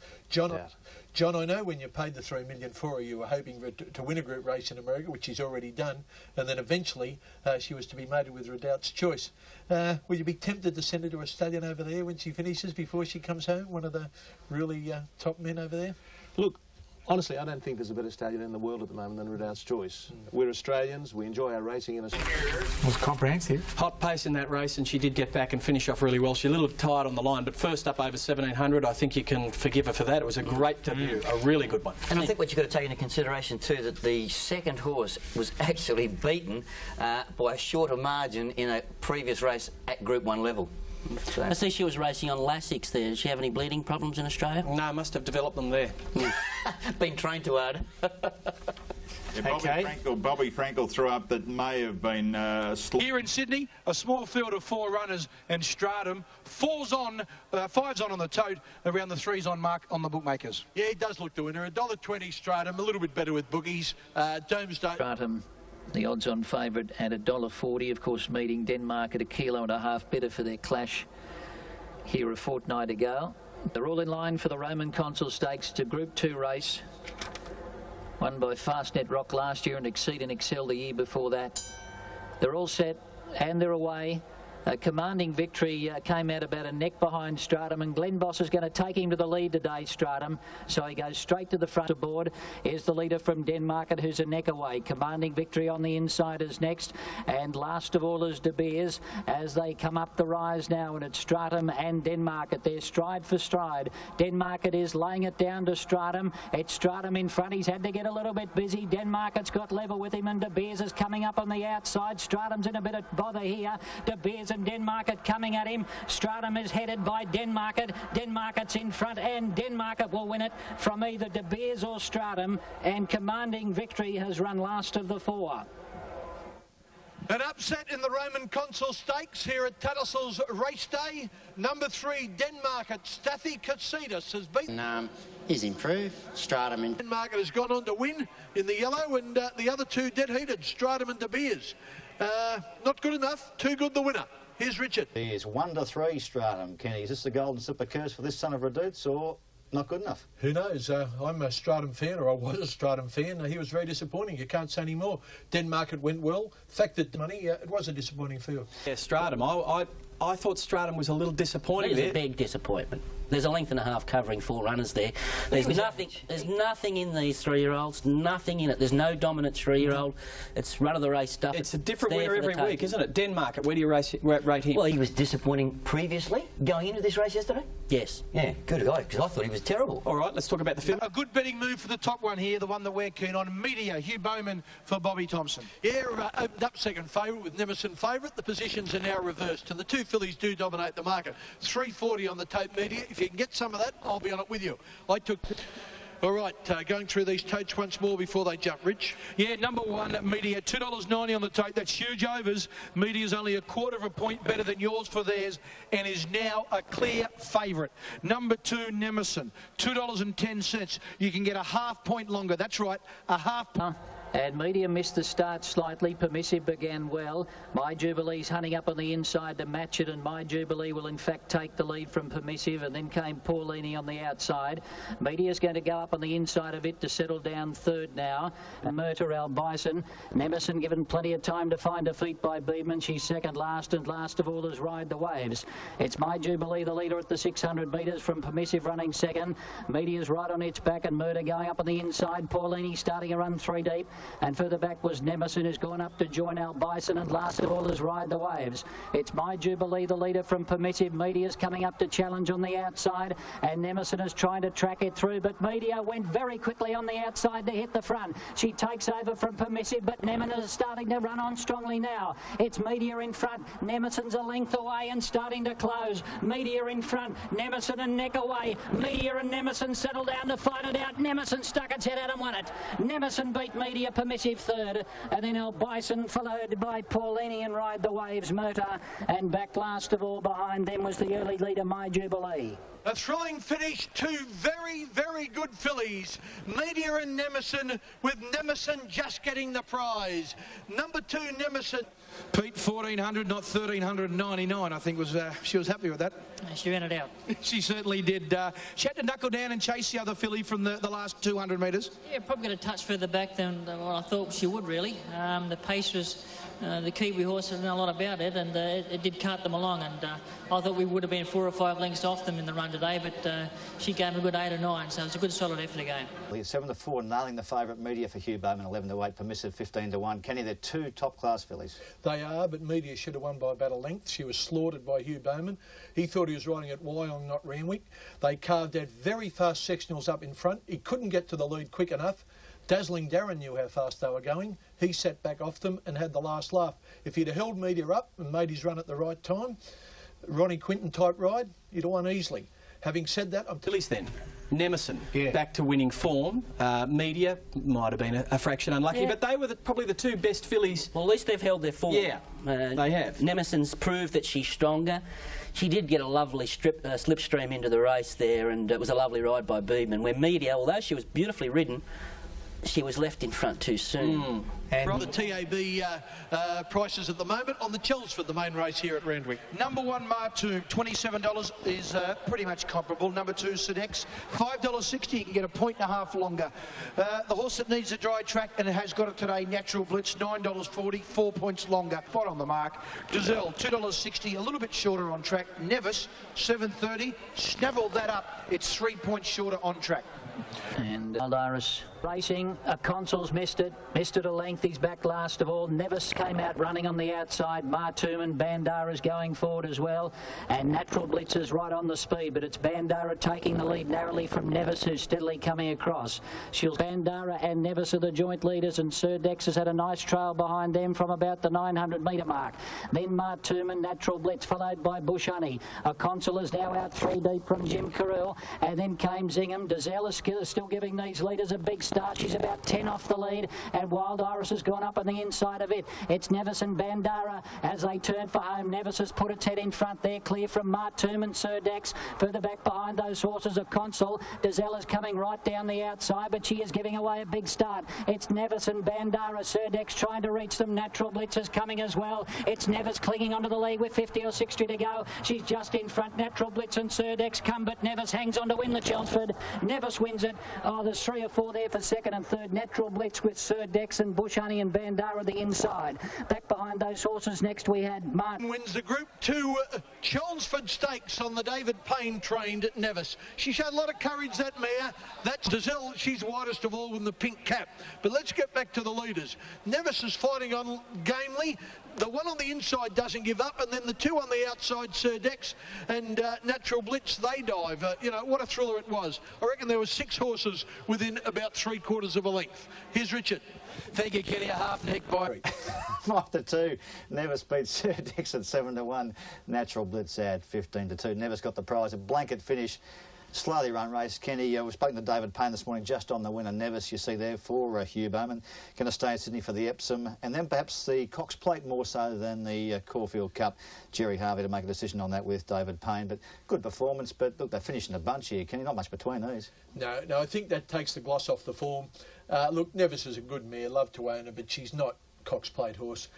John, I know when you paid the $3 million for her, you were hoping to win a group race in America, which she's already done, and then eventually she was to be mated with Redoubt's Choice. Will you be tempted to send her to a stallion over there when she finishes, before she comes home, one of the really top men over there?
Look, honestly, I don't think there's a better stallion in the world at the moment than Redoubt's Choice. We're Australians, we enjoy our racing in Australia.
It was comprehensive. Hot pace in that race, and she did get back and finish off really well. She's a little tired on the line, but first up over 1,700, I think you can forgive her for that. It was a great debut, a really good one.
And I think what you've got to take into consideration too, that the second horse was actually beaten by a shorter margin in a previous race at Group 1 level. So.
I see she was racing on Lasix there. Did she have any bleeding problems in Australia?
No, must have developed them there.
Been trained too hard.
Yeah, Bobby Frankel threw up that may have been
Here in Sydney, a small field of 4 runners, and Stratum falls on, 5's on the tote, around the 3's on mark on the bookmakers.
Yeah, he does look the winner. $1.20 Stratum, a little bit better with bookies. Domesday.
Stratum, the odds-on favourite at $1.40, of course, meeting Denmark at $1.5 kilo better for their clash here a fortnight ago. They're all in line for the Roman Consul Stakes. It's a Group 2 race, won by Fastnet Rock last year and Exceed and Excel the year before that. They're all set and they're away. A commanding victory came out about a neck behind Stratum, and Glenn Boss is going to take him to the lead today, Stratum. So he goes straight to the front aboard. Here's the leader from Denmark, who's a neck away. Commanding victory on the inside is next. And last of all is De Beers as they come up the rise now, and it's Stratum and Denmark. They're stride for stride. Denmark is laying it down to Stratum. It's Stratum in front. He's had to get a little bit busy. Denmark got level with him, and De Beers is coming up on the outside. Stratum's in a bit of bother here. De Beers and Denmark coming at him. Stratum is headed by Denmark. Denmark's in front, and Denmark will win it from either De Beers or Stratum, and Commanding Victory has run last of the 4.
An upset in the Roman Consul Stakes here at Tattersalls Race Day. Number 3, Denmark at Stathi Katsidas has beaten.
He's improved. Stratum in.
Denmark has gone on to win in the yellow, and the other 2 dead heated, Stratum and De Beers. Not good enough. Too good the winner. Here's Richard.
He is 1-3 Stratum. Kenny, is this the golden slipper curse for this son of Redoubt's, or not good enough?
Who knows? I'm a Stratum fan, or I was a Stratum fan. He was very disappointing. You can't say any more. Denmark went well. Fact that money, it was a disappointing field.
Yeah, Stratum. I thought Stratum was a little disappointing there.
It was a big disappointment. There's a length and a half covering 4 runners there. There's nothing in these 3-year-olds, nothing in it. There's no dominant 3-year-old. It's run-of-the-race stuff.
It's a different winner every week, isn't it? Denmark, where do you rate him?
Well, he was disappointing previously, going into this race yesterday.
Yes.
Yeah, good guy, because I thought he was terrible.
All right, let's talk about the field.
A good betting move for the top one here, the one that we're keen on. Meteor, Hugh Bowman for Bobby Thompson.
Yeah, opened up second favourite with Nemesis favourite. The positions are now reversed, and the 2 fillies do dominate the market. $3.40 on the Tape Media. If you can get some of that, I'll be on it with you. I took All right, going through these totes once more before they jump, Rich.
Yeah, number one, Media, $2.90 on the tote. That's huge overs. Media's only a quarter of a point better than yours for theirs and is now a clear favourite. Number two, Nemesis, $2.10. You can get a half point longer. That's right, a half point.
And Media missed the start slightly. Permissive began well. My Jubilee's hunting up on the inside to match it, and My Jubilee will in fact take the lead from Permissive, and then came Paulini on the outside. Media's going to go up on the inside of it to settle down third now. And Murta Bison. Nemesis given plenty of time to find a feet by Beedman. She's second last, and last of all is Ride the Waves. It's My Jubilee, the leader at the 600 metres, from Permissive running second. Media's right on its back, and Murta going up on the inside. Paulini starting a run 3 deep. And further back was Nemesis, who's gone up to join Al Bison, and last of all is Ride the Waves. It's My Jubilee, the leader from Permissive. Media's coming up to challenge on the outside, and Nemesis is trying to track it through, but Media went very quickly on the outside to hit the front. She takes over from Permissive, but Nemesis is starting to run on strongly now. It's Media in front. Nemesis's a length away and starting to close. Media in front. Nemesis and neck away. Media and Nemesis settle down to fight it out. Nemesis stuck its head out and won it. Nemesis beat Media. Permissive third, and then El Bison followed by Paulini and Ride the Waves, Murta, and back last of all behind them was the early leader, My Jubilee.
A thrilling finish, two very, very good fillies. Media and Nemesis, with Nemesis just getting the prize. Number two, Nemesis.
Pete, 1,400, not 1,399, I think was, she was happy with that.
She ran it out.
She certainly did. She had to knuckle down and chase the other filly from the last 200 metres.
Yeah, probably got a touch further back than I thought she would, really. The pace was, the Kiwi horse didn't know a lot about it, and it did cart them along, and I thought we would have been 4 or 5 lengths off them in the run today, but she gave a good 8 or 9, so it was a good solid effort again.
7-4, nailing the favourite. Media for Hugh Bowman, 11-8, Permissive 15-1. Kenny, they're two top-class fillies.
They are, but Media should have won by about a length. She was slaughtered by Hugh Bowman. He thought he was riding at Wyong, not Randwick. They carved out very fast sectionals up in front. He couldn't get to the lead quick enough. Dazzling Darren knew how fast they were going. He sat back off them and had the last laugh. If he'd have held Media up and made his run at the right time, Ronnie Quinton type ride, he'd have won easily. Having said that,
Fillies then. Nemesis, back to winning form. Media might have been a fraction unlucky, but they were probably the two best fillies.
Well, at least they've held their form.
Yeah, they have.
Nemesis proved that she's stronger. She did get a lovely slipstream into the race there, and it was a lovely ride by Beedman, where Media, although she was beautifully ridden, she was left in front too soon.
And the TAB prices at the moment on the Chelmsford, the main race here at Randwick.
Number one, Martu, $27 is pretty much comparable. Number two, Sedex, $5.60. You can get a point and a half longer. The horse that needs a dry track, and it has got it today, Natural Blitz, $9.40, 4 points longer. Spot on the mark. Giselle, $2.60, a little bit shorter on track. Nevis, $7.30. Snaveled that up. It's 3 points shorter on track.
And Aldaris racing, Consul's missed it a length, he's back last of all. Nevis came out running on the outside. Martoom and Bandara's going forward as well, and Natural Blitz is right on the speed, but it's Bandara taking the lead narrowly from Nevis, who's steadily coming across. Bandara and Nevis are the joint leaders, and Sir Dex has had a nice trail behind them from about the 900 metre mark. Then Martoom and Natural Blitz, followed by Bush Honey. Consul is now out 3 deep from Jim Carrell, and then came Zingham. Dazelle is still giving these leaders a big start. She's about 10 off the lead, and Wild Iris has gone up on the inside of it. It's Nevis and Bandara as they turn for home. Nevis has put its head in front there, clear from Martoom and Sir Dex. Further back behind those horses of Consul. Dazelle is coming right down the outside, but she is giving away a big start. It's Nevis and Bandara. Sir Dex trying to reach them. Natural Blitz is coming as well. It's Nevis clinging onto the lead with 50 or 60 to go. She's just in front. Natural Blitz and Sir Dex come, but Nevis hangs on to win the Chelmsford. Nevis wins it. Oh, there's 3 or 4 there for second and third. Natural Blitz with Sir Dex and Bush Honey and Bandara the inside. Back behind those horses next we had Martin.
Wins the Group 2 Chelmsford Stakes on the David Payne trained at Nevis. She showed a lot of courage, that mare. That's Giselle. She's widest of all with the pink cap. But let's get back to the leaders. Nevis is fighting on gamely. The one on the inside doesn't give up, and then the two on the outside, Sir Dex and Natural Blitz, they dive. You know, what a thriller it was. I reckon there were 6 horses within about 3/4 of a length. Here's Richard.
Thank you, Kenny. A half neck by
5-2. Nevis beat Sir Dex at 7-1. Natural Blitz at 15-2. Nevis got the prize. A blanket finish. slowly run race. Kenny, we've spoken to David Payne this morning just on the winner, Nevis, you see there, for Hugh Bowman. Going to stay in Sydney for the Epsom, and then perhaps the Cox Plate more so than the Caulfield Cup. Jerry Harvey to make a decision on that with David Payne, but good performance. But look, they're finishing a bunch here, Kenny, not much between these.
No, I think that takes the gloss off the form. Look, Nevis is a good mare, love to own her, but she's not Cox Plate horse.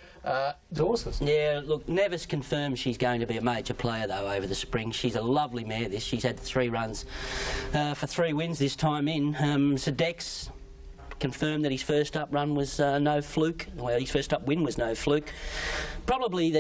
Horses. Yeah, look, Nevis confirms she's going to be a major player, though, over the spring. She's a lovely mare, this. She's had 3 runs for 3 wins this time in. Sedex confirmed that his first up run was no fluke. Well, his first up win was no fluke. Probably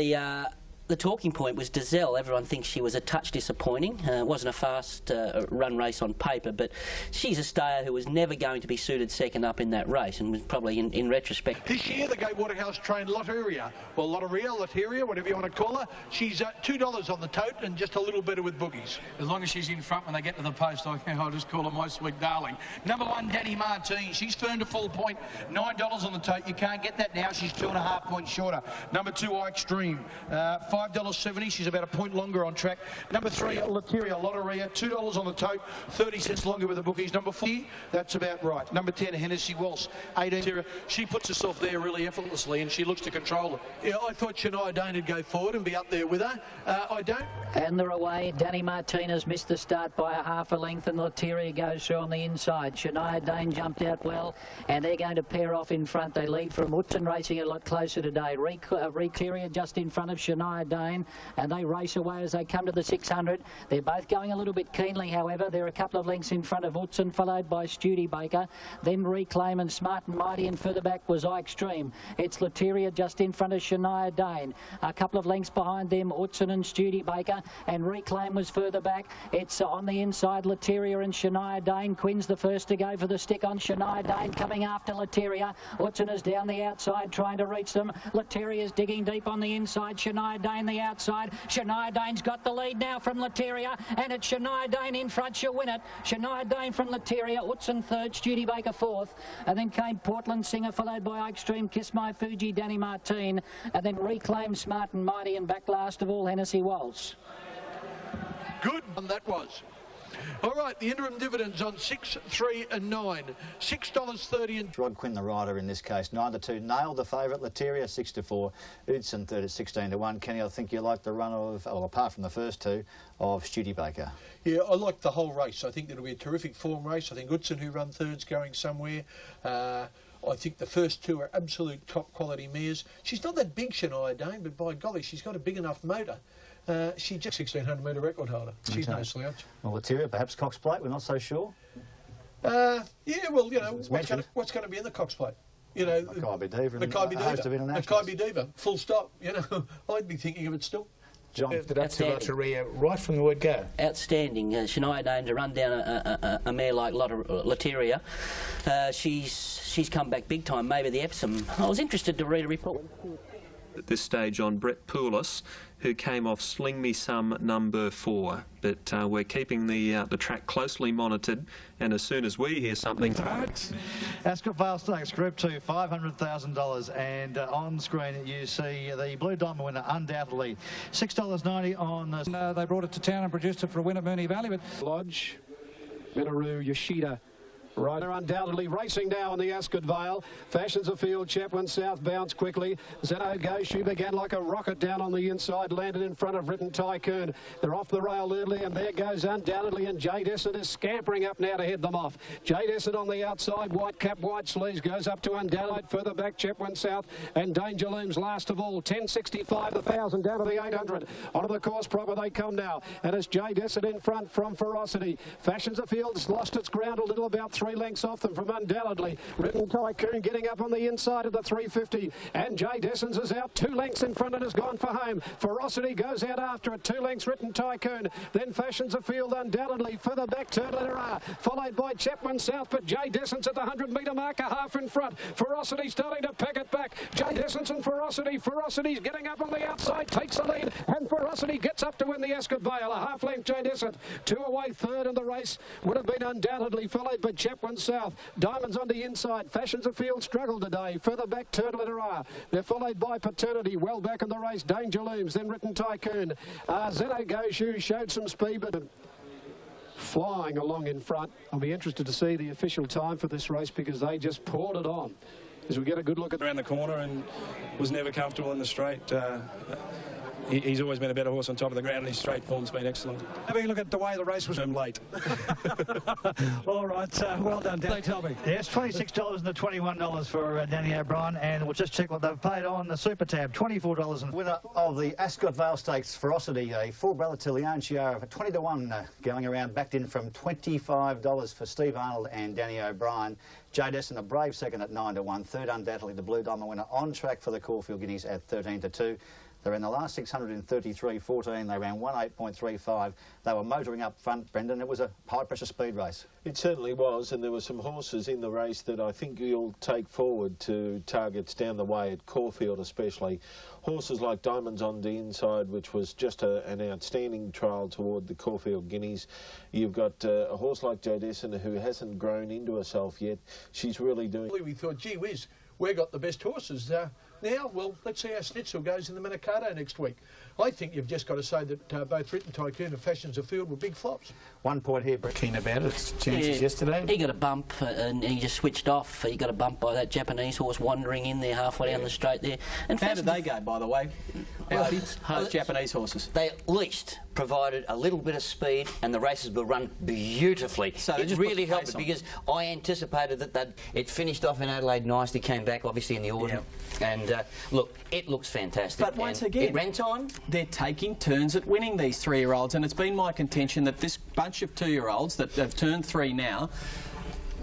the talking point was Dazelle. Everyone thinks she was a touch disappointing. It wasn't a fast run race on paper, but she's a stayer who was never going to be suited second up in that race, and was probably, in retrospect...
This year, the Gate Waterhouse trained Lotteria, or Lotteria, whatever you want to call her. She's $2 on the tote and just a little better with bookies.
As long as she's in front when they get to the post, I'll just call her my sweet darling. Number 1, Danny Martine. She's firmed a full point, $9 on the tote. You can't get that now. She's 2.5 points shorter. Number 2, I Extreme, $5.70. She's about a point longer on track. Number 3, Lotteria, $2 on the tote, 30 cents longer with the bookies. Number 4, that's about right. Number 10, Hennessy Waltz, 18.
She puts herself there really effortlessly, and she looks to control it. Yeah, I thought Shania Dane would go forward and be up there with her. I don't.
And they're away. Danny Martinez missed the start by a half a length, and Lotteria goes through on the inside. Shania Dane jumped out well, and they're going to pair off in front. They lead from Woodson Racing a lot closer today. Reclearia just in front of Shania Dane, and they race away as they come to the 600. They're both going a little bit keenly, however. They're a couple of lengths in front of Woodson, followed by Studebaker, then Reclaim and Smart and Mighty, and further back was I Extreme. It's Lotteria just in front of Shania Dane. A couple of lengths behind them, Woodson and Studebaker, and Reclaim was further back. It's on the inside, Lotteria and Shania Dane. Quinn's the first to go for the stick on Shania Dane, coming after Lotteria. Woodson is down the outside trying to reach them. Lotteria's digging deep on the inside, Shania Dane the outside. Shania Dane's got the lead now from Lotteria, and it's Shania Dane in front. She'll win it. Shania Dane from Lotteria, Woodson third, Studebaker fourth, and then came Portland Singer, followed by Extreme, Kiss My Fuji, Danny Martine, and then Reclaim, Smart and Mighty, and back last of all, Hennessy Waltz.
Good one that was. All right, the interim dividends on 6, 3 and 9. $6.30 and...
Rod Quinn, the rider in this case, 9-2, nailed the favourite. Lotteria 6-4, Udson third at 16-1. Kenny, I think you like the run of, well, apart from the first 2, of Studebaker.
Yeah, I like the whole race. I think it'll be a terrific form race. I think Udson, who run third's, going somewhere. I think the first 2 are absolute top quality mares. She's not that big, Shania Dane, but by golly, she's got a big enough motor. She just 1,600 metre record holder. She's no slouch.
Well, Lotteria, perhaps Cox Plate, we're not so sure.
Yeah, well, you know, what's going to be in the Cox Plate? You know,
Makybe Diva.
Makybe Diva, full stop. You know, I'd be thinking of it still.
John, that's to Lotteria right from the word go.
Outstanding. Shania Dane to run down a mare like Lotteria. She's come back big time, maybe the Epsom. I was interested to read a report.
At this stage on Brett Poulos, who came off Sling Me Some number 4. But we're keeping the track closely monitored, and as soon as we hear something...
Ascot Vale Stakes, Group 2, $500,000, and on screen you see the Blue Diamond winner, undoubtedly, $6.90 on the...
they brought it to town and produced it for a win at Moonee Valley, but...
Lodge, Minoru, Yoshida. Rider undoubtedly racing now in the Ascot Vale. Fashions Afield, Chapman southbounds quickly. Zeno goes. She began like a rocket down on the inside, landed in front of Written Tycoon. They're off the rail early, and there goes undoubtedly, and Jade Essett is scampering up now to head them off. Jade Essett on the outside, white cap, white sleeves, goes up to undoubtedly. Further back, Chapman South, and Danger Looms last of all. 10.65, 1,000 down to the 800. Onto the course proper they come now, and it's Jade Essett in front from Ferocity. Fashions Afield's lost its ground a little, about 3 lengths off them from undoubtedly. Written Tycoon getting up on the inside of the 350, and Jade Essence is out 2 lengths in front and has gone for home. Ferocity goes out after it, 2 lengths Written Tycoon, then Fashions Afield undoubtedly. Further back, Turn Letter R, followed by Chapman South, but Jade Essence at the 100-metre mark, a half in front. Ferocity starting to pack it back. Jade Essence and Ferocity's getting up on the outside, takes the lead, and Ferocity gets up to win the Ascot Vale. A half length Jade Essence, 2 away third in the race, would have been undoubtedly followed by Chapman South. Diamonds on the inside. Fashions Afield struggled today. Further back, Turn Letter R. They're followed by Paternity. Well back in the race, Danger Looms, then Written Tycoon. Zeno Goshu showed some speed, but flying along in front. I'll be interested to see the official time for this race because they just poured it on. As we get a good look at
Around the corner and was never comfortable in the straight. He's always been a better horse on top of the ground, and his straight form's been excellent. Having a look at the way the race was late.
All right, well done, Dan.
They tell me.
Yes, $26 and the $21 for Danny O'Brien, and we'll just check what they've paid on the Super Tab, $24. And
winner of the Ascot Vale Stakes, Ferocity, a full-brother to Leon Chiara for 20-1, going around, backed in from $25 for Steve Arnold and Danny O'Brien. Joe Desson, a brave second at 9-1. Third, undoubtedly, the Blue Diamond winner on track for the Caulfield Guineas at 13-2. They're in the last 633.14. They ran 18.35. They were motoring up front, Brendan. It was a high-pressure speed race.
It certainly was, and there were some horses in the race that I think you'll take forward to targets down the way at Caulfield especially. Horses like Diamonds on the Inside, which was just an outstanding trial toward the Caulfield Guineas. You've got a horse like Joe Desson who hasn't grown into herself yet. She's really doing...
We thought, gee whiz, we've got the best horses. Now, well, let's see how Schnitzel goes in the Manikato next week. I think you've just got to say that both Written Tycoon and Fashions of Field were big flops.
1 point here, Brett.
Keen about it. Chances yesterday.
He got a bump and he just switched off. He got a bump by that Japanese horse wandering in there halfway down the straight there. And
how did they go, by the way? Those Japanese horses.
They at least provided a little bit of speed, and the races were run beautifully.
So
it really helped it because I anticipated that it finished off in Adelaide nicely, came back obviously in the autumn, and look, it looks fantastic.
But once again,
it ran time.
They're taking turns at winning, these 3-year-olds, and it's been my contention that this bunch of 2-year-olds that have turned 3 now,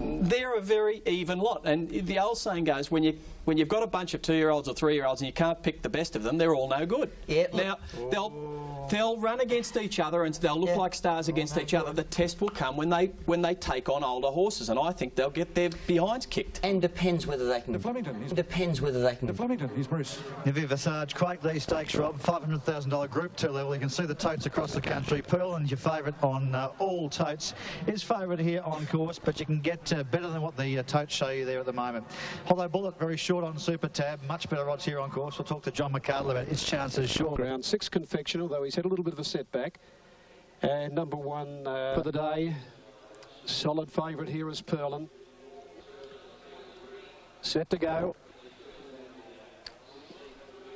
they're a very even lot. And the old saying goes, when you've got a bunch of 2-year-olds or 3-year-olds and you can't pick the best of them, they're all no good.
Yeah,
now, they'll run against each other and they'll look like stars against each other. The test will come when they take on older horses, and I think they'll get their behinds kicked.
And depends whether they can... Depends whether they can...
Flemington, he's Bruce.
Viv Visage, Craig Lee Stakes, Rob, $500,000 Group 2 level. You can see the totes across the country. Pearland's your favourite on all totes. Is favourite here on course, but you can get better than what the totes show you there at the moment. Hollow Bullet, very short on Super Tab. Much better odds here on course. We'll talk to John McCardle about its chances short.
Ground 6 Confection, although he's had a little bit of a setback. And number 1 for the day. Solid favourite here is Pearland. Set to go.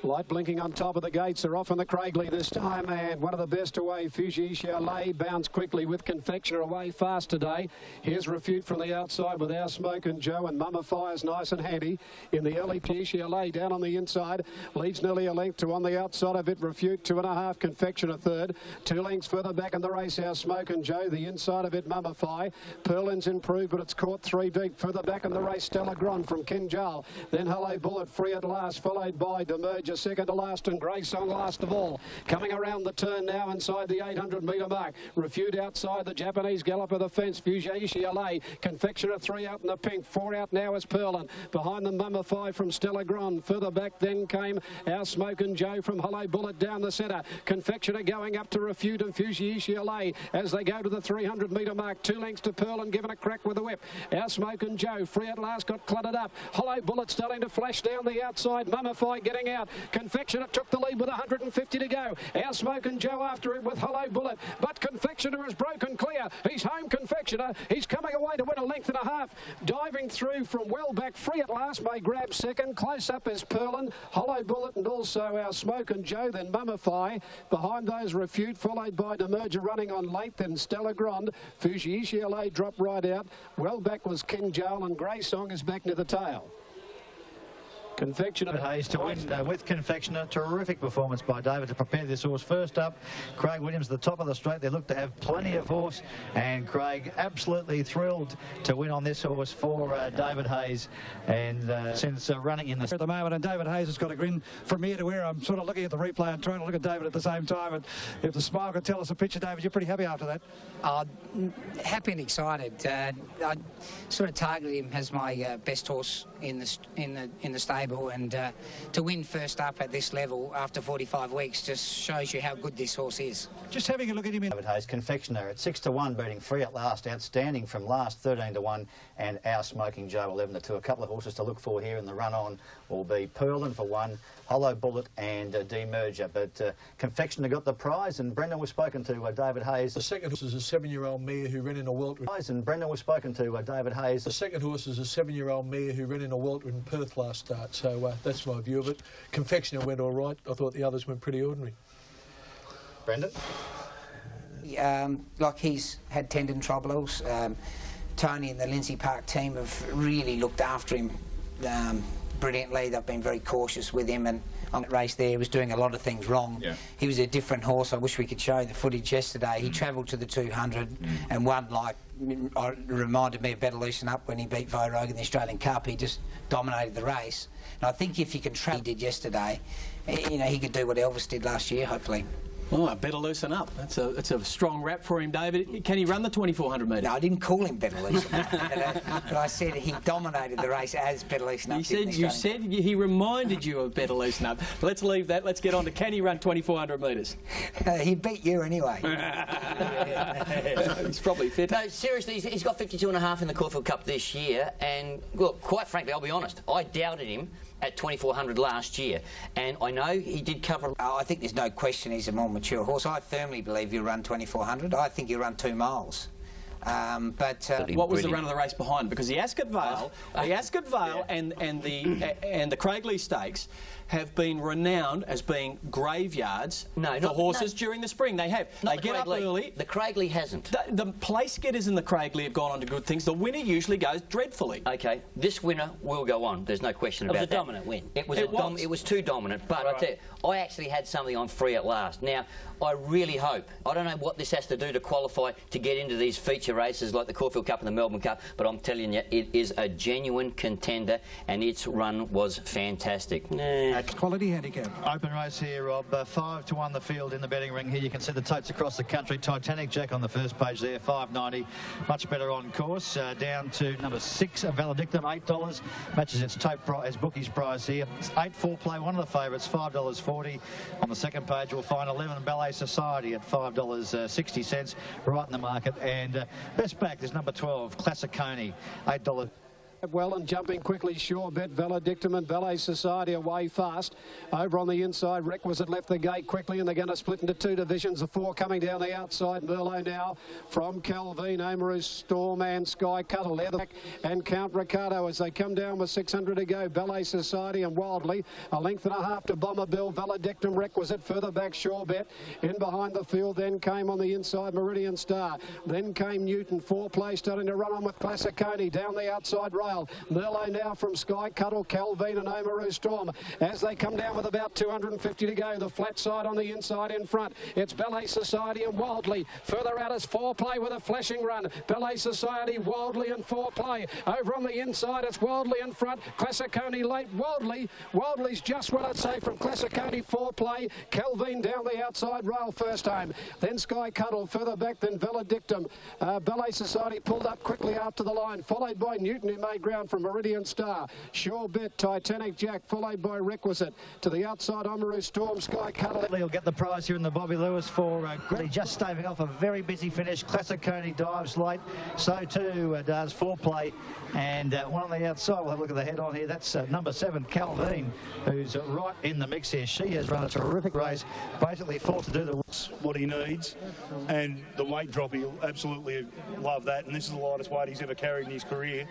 Light blinking on top of the gates. Are off on the Craigley this time, and one of the best away. Fuji Chalet bounds quickly with Confectioner away fast today. Here's Refute from the outside with Our Smoke and Joe, and Mummifire's nice and handy in the early Fuji Chalet down on the inside. Leads nearly a length to on the outside of it. Refute 2.5, Confectioner third. 2 lengths further back in the race. Our Smoke and Joe, the inside of it, Mummify. Pearland's improved, but it's caught 3 deep. Further back in the race, Stella Gron from Ken Jal. Then Hello Bullet free at last, followed by Demerger second to last, and Grey Song last of all. Coming around the turn now inside the 800-metre mark. Refute outside the Japanese gallop of the fence. Fuji Chalet. Confectioner 3 out in the pink. 4 out now is Pearland. Behind them, Mummify from Stella Gron. Further back then came Our Smoke and Joe from Hello Bullet down the centre. Confectioner going up to Refute and Fuji Chalet as they go to the 300-metre mark. 2 lengths to Pearland, given a crack with the whip. Our Smoke and Joe, free at last, got cluttered up. Hello Bullet starting to flash down the outside. Mummify getting out. Confectioner took the lead with 150 to go. Our Smoke and Joe after it with Hello Bullet, but Confectioner is broken clear. He's home, Confectioner. He's coming away to win 1.5 lengths. Diving through from well back, free at last, may grab second. Close up is Pearland, Hello Bullet, and also Our Smoke and Joe, then Mummify. Behind those, Refute, followed by Demerger running on late, then Stella Grande. Fuji Chalet dropped right out. Well back was King Joel, and Grey Song is back near the tail.
Confectioner Hayes to win with Confectioner. Terrific performance by David to prepare this horse. First up, Craig Williams, the top of the straight. They look to have plenty of horse, and Craig absolutely thrilled to win on this horse for David Hayes. And since running in the...
At the moment, and David Hayes has got a grin from ear to ear. I'm sort of looking at the replay and trying to look at David at the same time. And if the smile could tell us a picture, David, you're pretty happy after that.
Happy and excited. I sort of targeted him as my best horse in the stable. stable, and to win first up at this level after 45 weeks just shows you how good this horse is.
Just having a look at him in...
David Hayes, Confectioner at 6-1, beating Free at Last, outstanding from last, 13-1, and Our Smoking Joe, 11-2. A couple of horses to look for here in the run-on will be Pearlin for 1, Hollow Bullet and Demerger. But Confectioner got the prize, and Brendan was spoken to The second horse is a 7-year-old mare who ran in a welter. And Brendan was spoken to David Hayes. The second horse is a 7-year-old mare who ran in a welter in Perth last start. So that's my view of it. Confectioner went all right. I thought the others went pretty ordinary. Brendan?
Like he's had tendon troubles. Tony and the Lindsay Park team have really looked after him brilliantly. They've been very cautious with him, and on that race there he was doing a lot of things wrong. Yeah. He was a different horse. I wish we could show the footage yesterday. He travelled to the 200 and won, like, reminded me of Better Loosen Up when he beat Vogue in the Australian Cup. He just dominated the race. And I think if he can travel he did yesterday, you know, he could do what Elvis did last year, hopefully.
Oh, Better Loosen Up. That's a strong rap for him, David. Can he run the 2400 metres?
No, I didn't call him Better Loosen Up. But I said he dominated the race as Better Loosen Up.
You said he reminded you of Better Loosen Up. Let's leave that. Let's get on to can he run 2400 metres?
He beat you anyway.
He's probably fit.
No, seriously, he's got 52.5 in the Caulfield Cup this year, and look, quite frankly, I'll be honest, I doubted him at 2400 last year, and I know he did cover...
I think there's no question he's a more mature horse. I firmly believe he'll run 2400. I think he'll run 2 miles.
What was the run of the race behind? Because the Ascot Vale, and the Craigley Stakes have been renowned as being graveyards for horses during the spring. They have. They get up early.
The Craigley hasn't.
The place getters in the Craigley have gone on to good things. The winner usually goes dreadfully.
Okay, this winner will go on. There's no question about that.
It was a dominant win.
It was too dominant. But I tell you, I actually had something on Free at Last. Now, I really hope. I don't know what this has to do to qualify to get into these feature races like the Caulfield Cup and the Melbourne Cup, but I'm telling you, it is a genuine contender, and its run was fantastic.
Quality handicap.
Open race here, Rob. 5-1 the field in the betting ring here. You can see the totes across the country. Titanic Jack on the first page there, $5.90. Much better on course. Down to number 6, Valedictum, $8. Matches its tote price, bookies price here. 8 4-play, one of the favourites, $5.40. On the second page, we'll find 11 Ballet Society at $5.60, right in the market. And best back is number 12, Classiconi, $8.
Well, and jumping quickly, Sure Bet, Valedictum and Ballet Society away fast. Over on the inside, Requisite left the gate quickly, and they're going to split into 2 divisions. The 4 coming down the outside. Merlot now from Calvine, Omaroo, Storm and Sky Cutter. Leatherback and Count Ricardo as they come down with 600 to go. Ballet Society and Wildly. A length and a half to Bomber Bill. Valedictum, Requisite. Further back, Sure Bet. In behind the field, then came on the inside, Meridian Star. Then came Newton. 4 play starting to run on with Classiconi down the outside rail. Merlot now from Sky Cuddle, Calvine and Omaroo Storm as they come down with about 250 to go. The flat side on the inside in front. It's Ballet Society and Wildly. Further out is 4 play with a flashing run. Ballet Society, Wildly and 4 play. Over on the inside, it's Wildly in front. Classiconi late. Wildly's just what I'd say from Classiconi, 4 play. Calvine down the outside rail first time. Then Sky Cuddle further back than Valedictum. Ballet Society pulled up quickly after the line, followed by Newton who made ground from Meridian Star. Sure Bet, Titanic Jack, followed by Requisite. To the outside, Omaroo Storm, Sky Cuddle.
He'll get the prize here in the Bobby Lewis for just staving off a very busy finish. Classiconi dives late, so too does 4 play. And one on the outside, we'll have a look at the head on here. That's number 7, Calvine, who's right in the mix here. She has run a terrific race, basically forced to do
what he needs, and the weight drop, he'll absolutely love that. And this is the lightest weight he's ever carried in his career.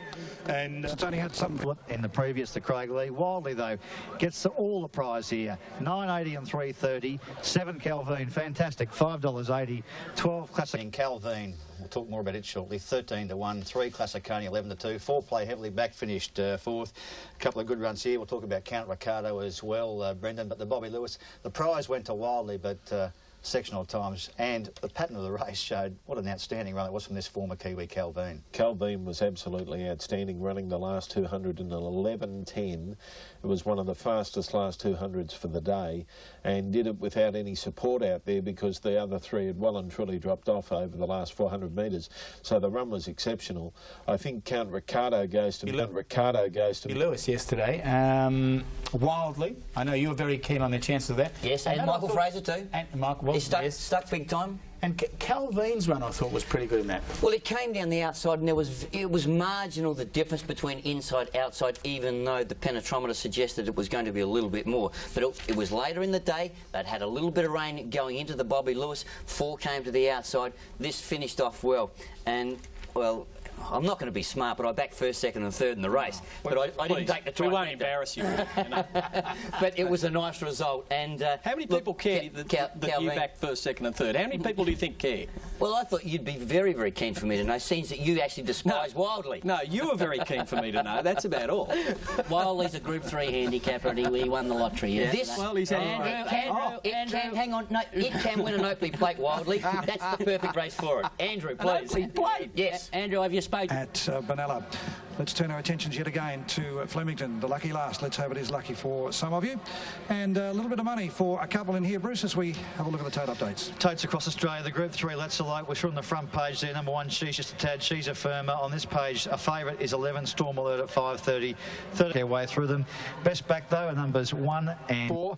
And
it's only had some in the previous to Craigley. Wildly though gets all the prize here. $9.80 and $3.30. 7 Calvine, fantastic. $5.80. 12 Classic.
In Calvine, we'll talk more about it shortly. 13-1. 3 Classiconi, 11-2. 4 play heavily back, finished 4th. A couple of good runs here. We'll talk about Count Ricardo as well, Brendan. But the Bobby Lewis, the prize went to Wildly, but sectional times, and the pattern of the race showed what an outstanding run it was from this former Kiwi, Calveen.
Calveen was absolutely outstanding, running the last 200 in an 11:10. It was one of the fastest last 200s for the day, and did it without any support out there because the other three had well and truly dropped off over the last 400 metres. So the run was exceptional. I think Count Ricardo goes to
Lewis yesterday. Wildly. I know you were very keen on the chances of that.
Yes, and Michael Fraser too.
And Michael was,
he stuck big time.
And Calveen's run, I thought, was pretty good in that.
Well, it came down the outside, and it was marginal, the difference between inside outside, even though the penetrometer suggested it was going to be a little bit more. But it was later in the day. They'd had a little bit of rain going into the Bobby Lewis. 4 came to the outside. This finished off well, and well, I'm not going to be smart, but I backed first, second and third in the race. But I didn't take the try.
We won't embarrass you.
But it was a nice result. And
how many people care that you backed first, second and third? How many people do you think care?
Well, I thought you'd be very, very keen for me to know, seeing that you actually despise Wildly.
No, you were very keen for me to know. That's about all.
Wildly's a Group 3 handicapper, and he won the lottery. Yeah.
Well, he's
Andrew, hang on. No, it can win an Oakley plate, Wildly. That's the perfect race for it. Andrew, please.
An Oakley plate?
Yes. Andrew, have you spoken?
At Benalla. Let's turn our attentions yet again to Flemington, the lucky last. Let's hope it is lucky for some of you. And a little bit of money for a couple in here, Bruce, as we have a look at the tote updates.
Totes across Australia, the Group 3 Let's Alike, which are on the front page there. Number 1, She's Just a Tad, She's a Firmer. On this page, a favourite is 11, Storm Alert at 5:30. 30 their way through them. Best back, though, are numbers 1 and
4.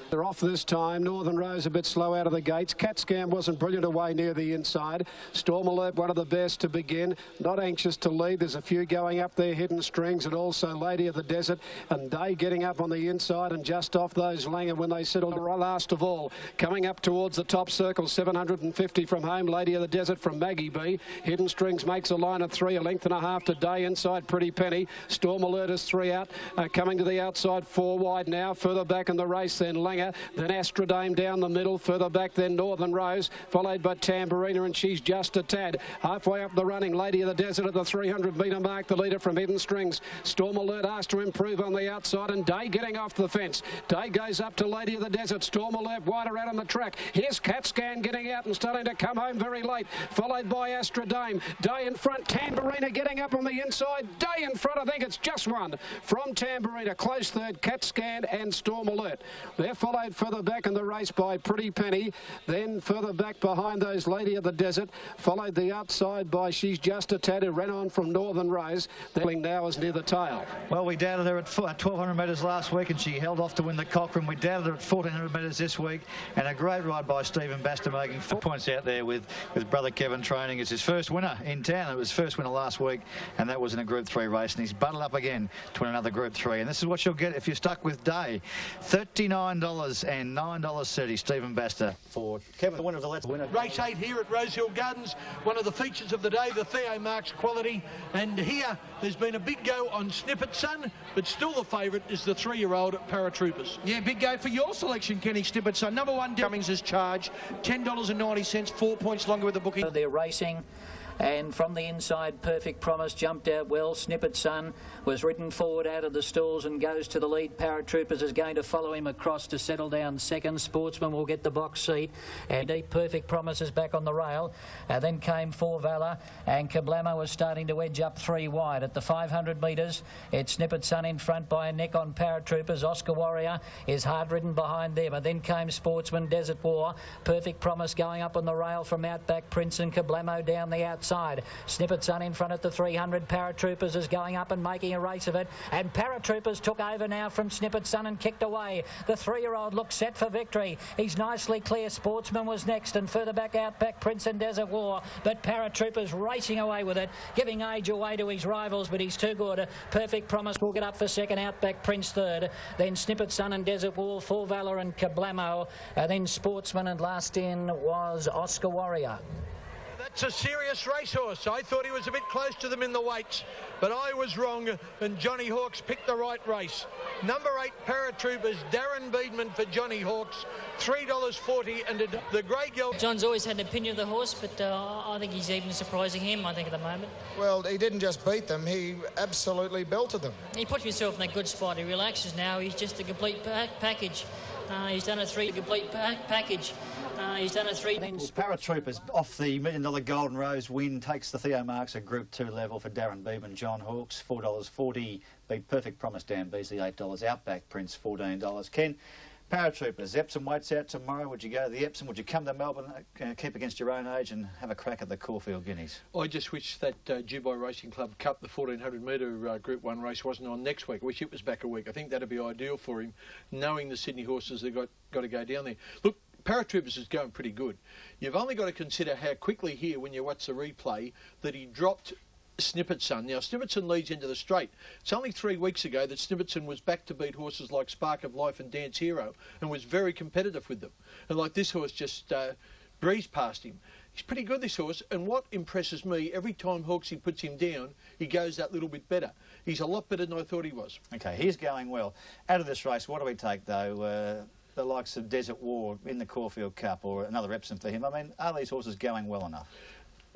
They're off this time. Northern Rose a bit slow out of the gates. Cat Scam wasn't brilliant away near the inside. Storm Alert, one of the best to begin. Not anxious to lead. There's a few going up there, Hidden Strings, and also Lady of the Desert. And Day getting up on the inside and just off those Langer when they settled last of all. Coming up towards the top circle, 750 from home. Lady of the Desert from Maggie B. Hidden Strings makes a line of 3, a length and a half to Day inside. Pretty Penny. Storm Alert is 3 out. Coming to the outside, 4 wide now. Further back in the race, then Langer. Then Astrodame down the middle, further back then Northern Rose, followed by Tambourina, and She's Just a Tad. Halfway up the running, Lady of the Desert at the 300-metre mark, the leader from Hidden Strings. Storm Alert asked to improve on the outside, and Day getting off the fence. Day goes up to Lady of the Desert. Storm Alert wider out on the track. Here's Cat Scan getting out and starting to come home very late, followed by Astrodame. Day in front, Tambourina getting up on the inside. Day in front, I think it's just one from Tambourina. Close third, Cat Scan and Storm Alert. They're followed further back in the race by Pretty Penny. Then further back behind those Lady of the Desert. Followed the outside by She's Just a Tad, who ran on from Northern Rose. Then now is near the tail.
Well, we doubted her at 1,200 metres last week, and she held off to win the Cochrane. We doubted her at 1,400 metres this week, and a great ride by Stephen Baster, making 4 points out there with brother Kevin training. It's his first winner in town. It was his first winner last week, and that was in a Group 3 race, and he's buttled up again to win another Group 3. And this is what you'll get if you're stuck with Day. $39 and $9.30, Stephen Baster.
For Kevin, the winner of the Let's Winner.
Race 8 here at Rosehill Gardens, one of the features of the day, the Theo Marks quality. And here there's been a big go on Snippet Son, but still the favourite is the 3-year-old Paratroopers.
Yeah, big go for your selection, Kenny Snippet. So number 1, Cummings is charged, $10.90, 4 points longer with the booking.
They're racing. And from the inside, Perfect Promise jumped out well. Snippet Sun was ridden forward out of the stalls and goes to the lead. Paratroopers is going to follow him across to settle down second. Sportsman will get the box seat. And Deep Perfect Promise is back on the rail. Then came For Valor, and Kablamo was starting to edge up 3 wide. At the 500 metres, it's Snippet Sun in front by a neck on Paratroopers. Oscar Warrior is hard ridden behind them. And then came Sportsman, Desert War. Perfect Promise going up on the rail from Outback Prince, and Kablamo down the outside. Snippet Sun in front at the 300. Paratroopers is going up and making a race of it, and Paratroopers took over now from Snippet Sun and kicked away. The 3-year-old looks set for victory. He's nicely clear. Sportsman was next, and further back Outback Prince and Desert War, but Paratroopers racing away with it, giving age away to his rivals, but he's too good. Perfect Promise will get up for second. Outback Prince third, then Snippet Sun and Desert War, For Valor and Kablamo, then Sportsman, and last in was Oscar Warrior.
That's a serious racehorse. I thought he was a bit close to them in the weights, but I was wrong, and Johnny Hawkes picked the right race. Number 8, Paratroopers, Darren Beedman for Johnny Hawkes, $3.40, and the grey girl.
John's always had an opinion of the horse, but I think he's even surprising him, I think, at the moment.
Well, he didn't just beat them, he absolutely belted them.
He put himself in a good spot. He relaxes now. He's just a complete package. He's done a 3 complete package. He's done a 3.
Well, Paratroopers off the $1 Million Golden Rose win takes the Theo Marks at Group 2 level for Darren Beeman, John Hawkes, $4.40. Beat Perfect Promise Dan Beasley, $8. Outback Prince, $14. Ken, Paratroopers, Epsom waits out tomorrow. Would you go to the Epsom? Would you come to Melbourne, keep against your own age and have a crack at the Caulfield Guineas?
I just wish that Dubai Racing Club Cup, the 1400 metre Group 1 race, wasn't on next week. I wish it was back a week. I think that'd be ideal for him, knowing the Sydney horses that got to go down there. Look, Paratroopers is going pretty good. You've only got to consider how quickly here, when you watch the replay, that he dropped Snippertson. Now, Snippertson leads into the straight. It's only 3 weeks ago that Snippertson was back to beat horses like Spark of Life and Dance Hero and was very competitive with them. And like this horse just breezed past him. He's pretty good, this horse, and what impresses me, every time Hawksy puts him down, he goes that little bit better. He's a lot better than I thought he was.
OK, he's going well. Out of this race, what do we take, though? The likes of Desert War in the Caulfield Cup or another Epsom for him. I mean, are these horses going well enough?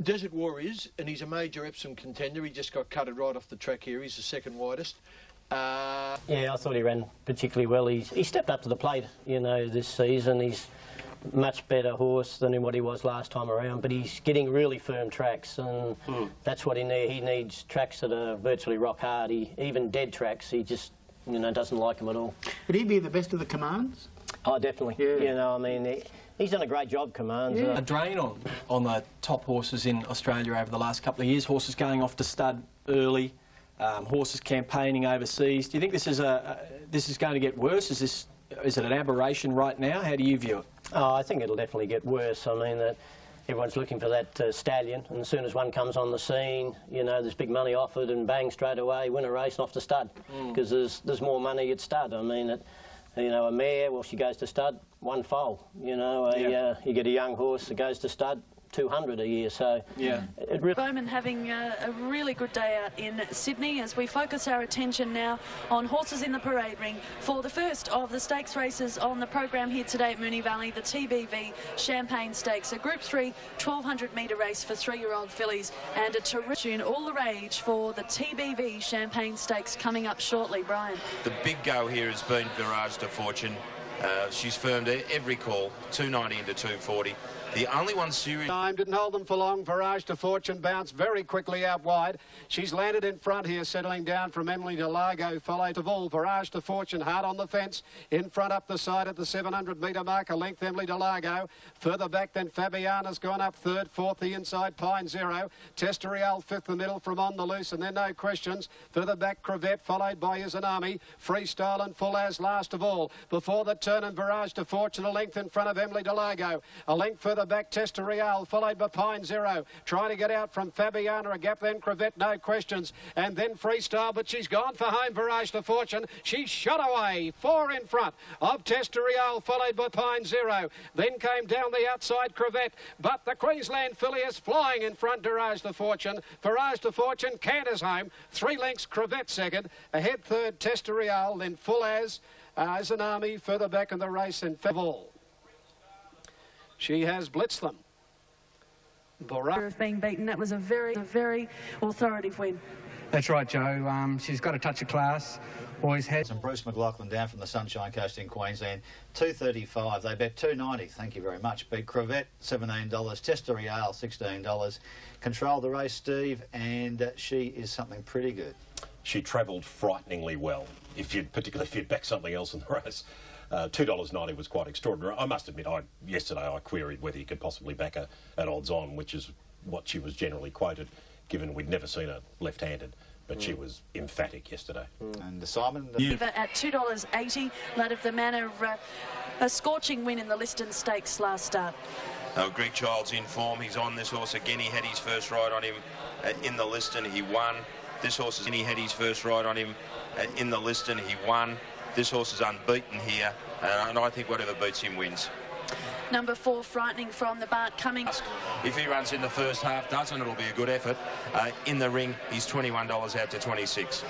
Desert War is, and he's a major Epsom contender. He just got cutted right off the track here. He's the second widest.
Yeah, I thought he ran particularly well. He stepped up to the plate, you know, this season. He's a much better horse than what he was last time around, but he's getting really firm tracks, and that's what he needs. He needs tracks that are virtually rock hard. Even dead tracks, he just, you know, doesn't like them at all.
Could he be the best of the commands?
Oh, definitely. Yeah. You know, I mean, he's done a great job, commands.
A drain on the top horses in Australia over the last couple of years. Horses going off to stud early, horses campaigning overseas. Do you think this is going to get worse? Is it an aberration right now? How do you view it?
Oh, I think it'll definitely get worse. I mean, everyone's looking for that stallion, and as soon as one comes on the scene, you know, there's big money offered, and bang, straight away, win a race and off to stud, because there's more money at stud. I mean, you know, a mare, well, she goes to stud, one foal. You know, you get a young horse that goes to stud, 200 a year, so...
Yeah.
Bowman having a really good day out in Sydney as we focus our attention now on horses in the parade ring for the first of the stakes races on the program here today at Moonee Valley, the TBV Champagne Stakes, a Group 3 1200 metre race for 3-year-old fillies, and a terrific all the rage for the TBV Champagne Stakes coming up shortly. Brian.
The big go here has been Virage de Fortune. She's firmed every call, 290 into 240. The only one serious...
Time didn't hold them for long. Virage de Fortune bounced very quickly out wide. She's landed in front here, settling down from Emily DeLargo, followed of all. Virage de Fortune hard on the fence. In front up the side at the 700 metre mark, a length Emily DeLargo. Further back then Fabiana's gone up third, fourth the inside Pine Zero. Testorial fifth the middle from On the Loose, and then No Questions. Further back Crevette, followed by Izanami. Freestyle and Full As last of all. Before the turn and Virage de Fortune, a length in front of Emily DeLargo. A length further back Testorial, followed by Pine Zero. Trying to get out from Fabiana, a gap then Crevette, No Questions. And then Freestyle, but she's gone for home, Virage de Fortune. She shot away, 4 in front of Testorial, followed by Pine Zero. Then came down the outside Crevette, but the Queensland filly is flying in front, Virage de Fortune. Virage de Fortune canters home, 3 lengths Crevette second, ahead third Testorial, then Full As an army further back in the race and Faval. She has blitzed them.
Of being beaten, that was a very authoritative win.
That's right, Joe. She's got a touch of class. Always had.
And Bruce McLaughlin down from the Sunshine Coast in Queensland, 235. They bet 290. Thank you very much. Beat Crevette, $17. Testorial, $16. Control the race, Steve, and she is something pretty good.
She travelled frighteningly well. Particularly if you'd back something else in the race. $2.90 was quite extraordinary. I must admit, yesterday I queried whether you could possibly back her at odds on, which is what she was generally quoted, given we'd never seen her left-handed. But she was emphatic yesterday.
And Simon?
At $2.80, Lad of the Manor, a scorching win in the Liston Stakes last start.
Greg Child's in form. He's on this horse again. He had his first ride on him in the Liston. He won. This horse he had his first ride on him in the Liston. He won. This horse is unbeaten here, and I think whatever beats him wins.
Number 4, Frightening from the Bart Cummings.
If he runs in the first half dozen, it'll be a good effort. In the ring, he's $21 out to 26.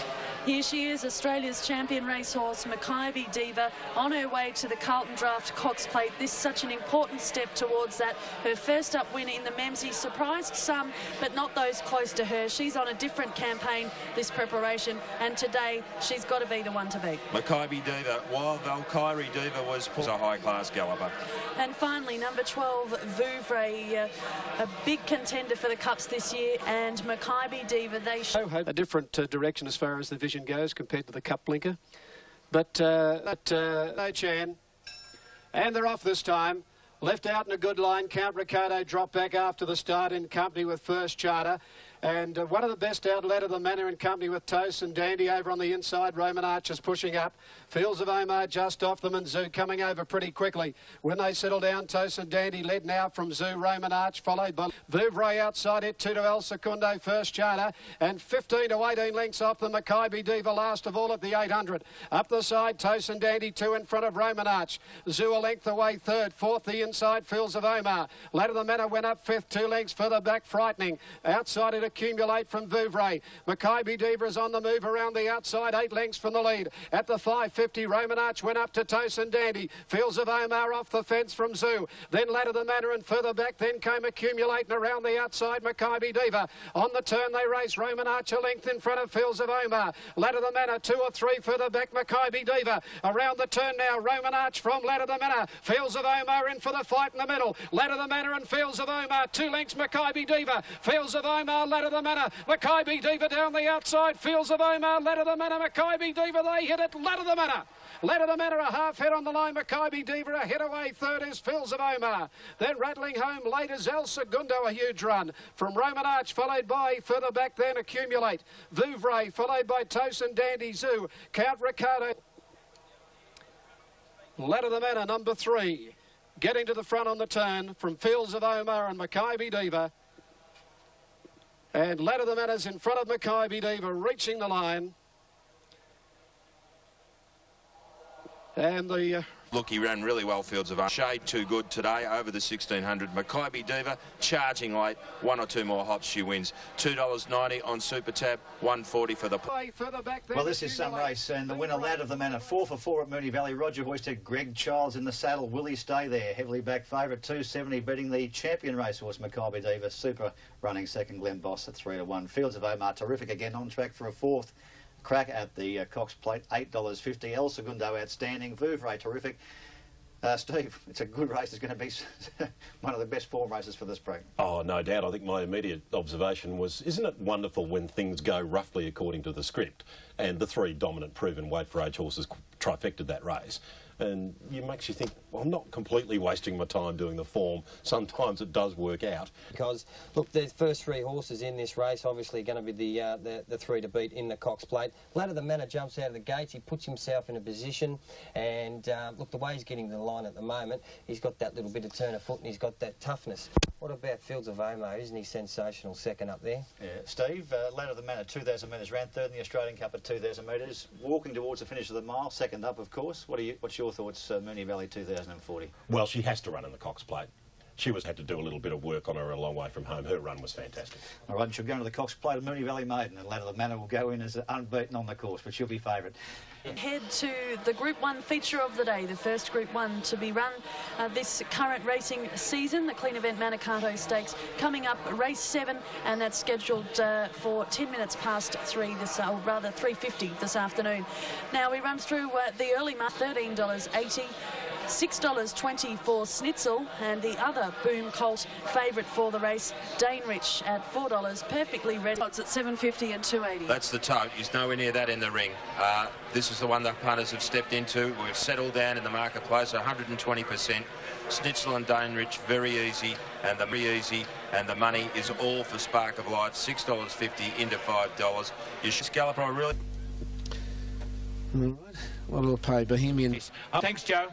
Here she is, Australia's champion racehorse, Makybe Diva, on her way to the Carlton Draft Cox Plate. This is such an important step towards that. Her first up win in the Memsie surprised some, but not those close to her. She's on a different campaign this preparation, and today she's got to be the one to beat.
Makybe Diva, while Valkyrie Diva was a high-class galloper.
And finally, number 12, Vouvray, a big contender for the Cups this year, and Makybe Diva, they show
a different direction as far as the vision goes compared to the Cup blinker. But no Chan. And they're off this time. Left out in a good line. Count Ricardo dropped back after the start in company with First Charter. And one of the best out Led of the Manor in company with Toast and Dandy over on the inside. Roman Archer's pushing up. Fields of Omar just off them, and Zoo coming over pretty quickly. When they settle down, Toast and Dandy led now from Zoo. Roman Arch followed by Vouvray outside it. 2 to El Secundo, First Charter. And 15 to 18 lengths off the Makybe Diva, last of all at the 800. Up the side, Toast and Dandy 2 in front of Roman Arch. Zoo a length away third. Fourth, the inside, Fields of Omar. Led of the Manor went up fifth. 2 lengths further back, Frightening. Outside it, Accumulate from Vouvray. Makybe Diva is on the move around the outside, 8 lengths from the lead. At the 550, Roman Arch went up to Toast and Dandy. Fields of Omar off the fence from Zoo. Then Lad of the Manor, and further back then came Accumulate, and around the outside Makybe Diva. On the turn they race, Roman Arch a length in front of Fields of Omar. Lad of the Manor 2 or 3 further back, Makybe Diva. Around the turn now, Roman Arch from Lad of the Manor. Fields of Omar in for the fight in the middle. Lad of the Manor and Fields of Omar. 2 lengths Makybe Diva. Fields of Omar, Lad of the Manor. Makybe Diva down the outside. Fields of Omar, Lad of the Manor. Makybe Diva, they hit it. Lad of the Manor. Lad of the Manor a half head on the line. Makybe Diva a head away. Third is Fields of Omar. Then rattling home late is El Segundo, a huge run from Roman Arch, followed by further back then Accumulate. Vouvray, followed by Toast and Dandy. Zoo. Count Ricardo. Lad of the Manor, number 3. Getting to the front on the turn from Fields of Omar and Makybe Diva. And Lad of the Manor's in front of Makybe Diva, reaching the line. And the...
Look, he ran really well, Fields of Omar. Shade too good today over the 1600. Makybe Diva charging late. 1 or 2 more hops, she wins. $2.90 on Super Tab. $1.40 for the...
Well, this is some race, and the winner, Lad of the Manor, 4 for 4 at Moonee Valley. Roger hoisted Greg Childs in the saddle. Will he stay there? Heavily back favourite, 270, beating the champion racehorse Makybe Diva. Super running second, Glen Boss at 3 to 1. Fields of Omar, terrific again, on track for a 4th crack at the Cox Plate, $8.50. El Segundo, outstanding. Vouvray, terrific. Steve, it's a good race. It's going to be one of the best form races for this program.
Oh, no doubt. I think my immediate observation was, isn't it wonderful when things go roughly according to the script? And the 3 dominant proven weight for age horses trifected that race. And it makes you think, well, I'm not completely wasting my time doing the form. Sometimes it does work out.
Because, look, the first 3 horses in this race obviously going to be the 3 to beat in the Cox Plate. Lad of the Manor jumps out of the gates. He puts himself in a position. And, look, the way he's getting to the line at the moment, he's got that little bit of turn of foot and he's got that toughness. What about Fields of Omar? Isn't he sensational second up there?
Yeah, Steve, Lad of the Manor, 2,000 metres, ran 3rd in the Australian Cup at 2,000 metres. Walking towards the finish of the mile, second up, of course. What's your thoughts, Moonee Valley 2040?
Well, she has to run in the Cox Plate. She had to do a little bit of work on her a long way from home. Her run was fantastic.
All right, she'll go into the Cox Plate of Moonee Valley Maiden, and Lad of the Manor will go in as unbeaten on the course, but she'll be favourite.
Head to the Group 1 feature of the day, the first Group 1 to be run this current racing season, the Clean Event Manicato Stakes. Coming up, race 7, and that's scheduled for 10 minutes past 3, or rather 3:50 this afternoon. Now we run through the early mark, $13.80. $6.20 for Schnitzel, and the other Boom Colt favourite for the race, Dane'Rich at $4, perfectly ready. It's at $7.50 and $2.80.
That's the tote. He's nowhere near that in the ring. This is the one the punters have stepped into. We've settled down in the marketplace, 120%. Schnitzel and Dane'Rich, very easy, and the money is all for Spark of Life, $6.50 into $5. You should scallop, I really...
All right. What will pay Bohemian?
Thanks, Joe.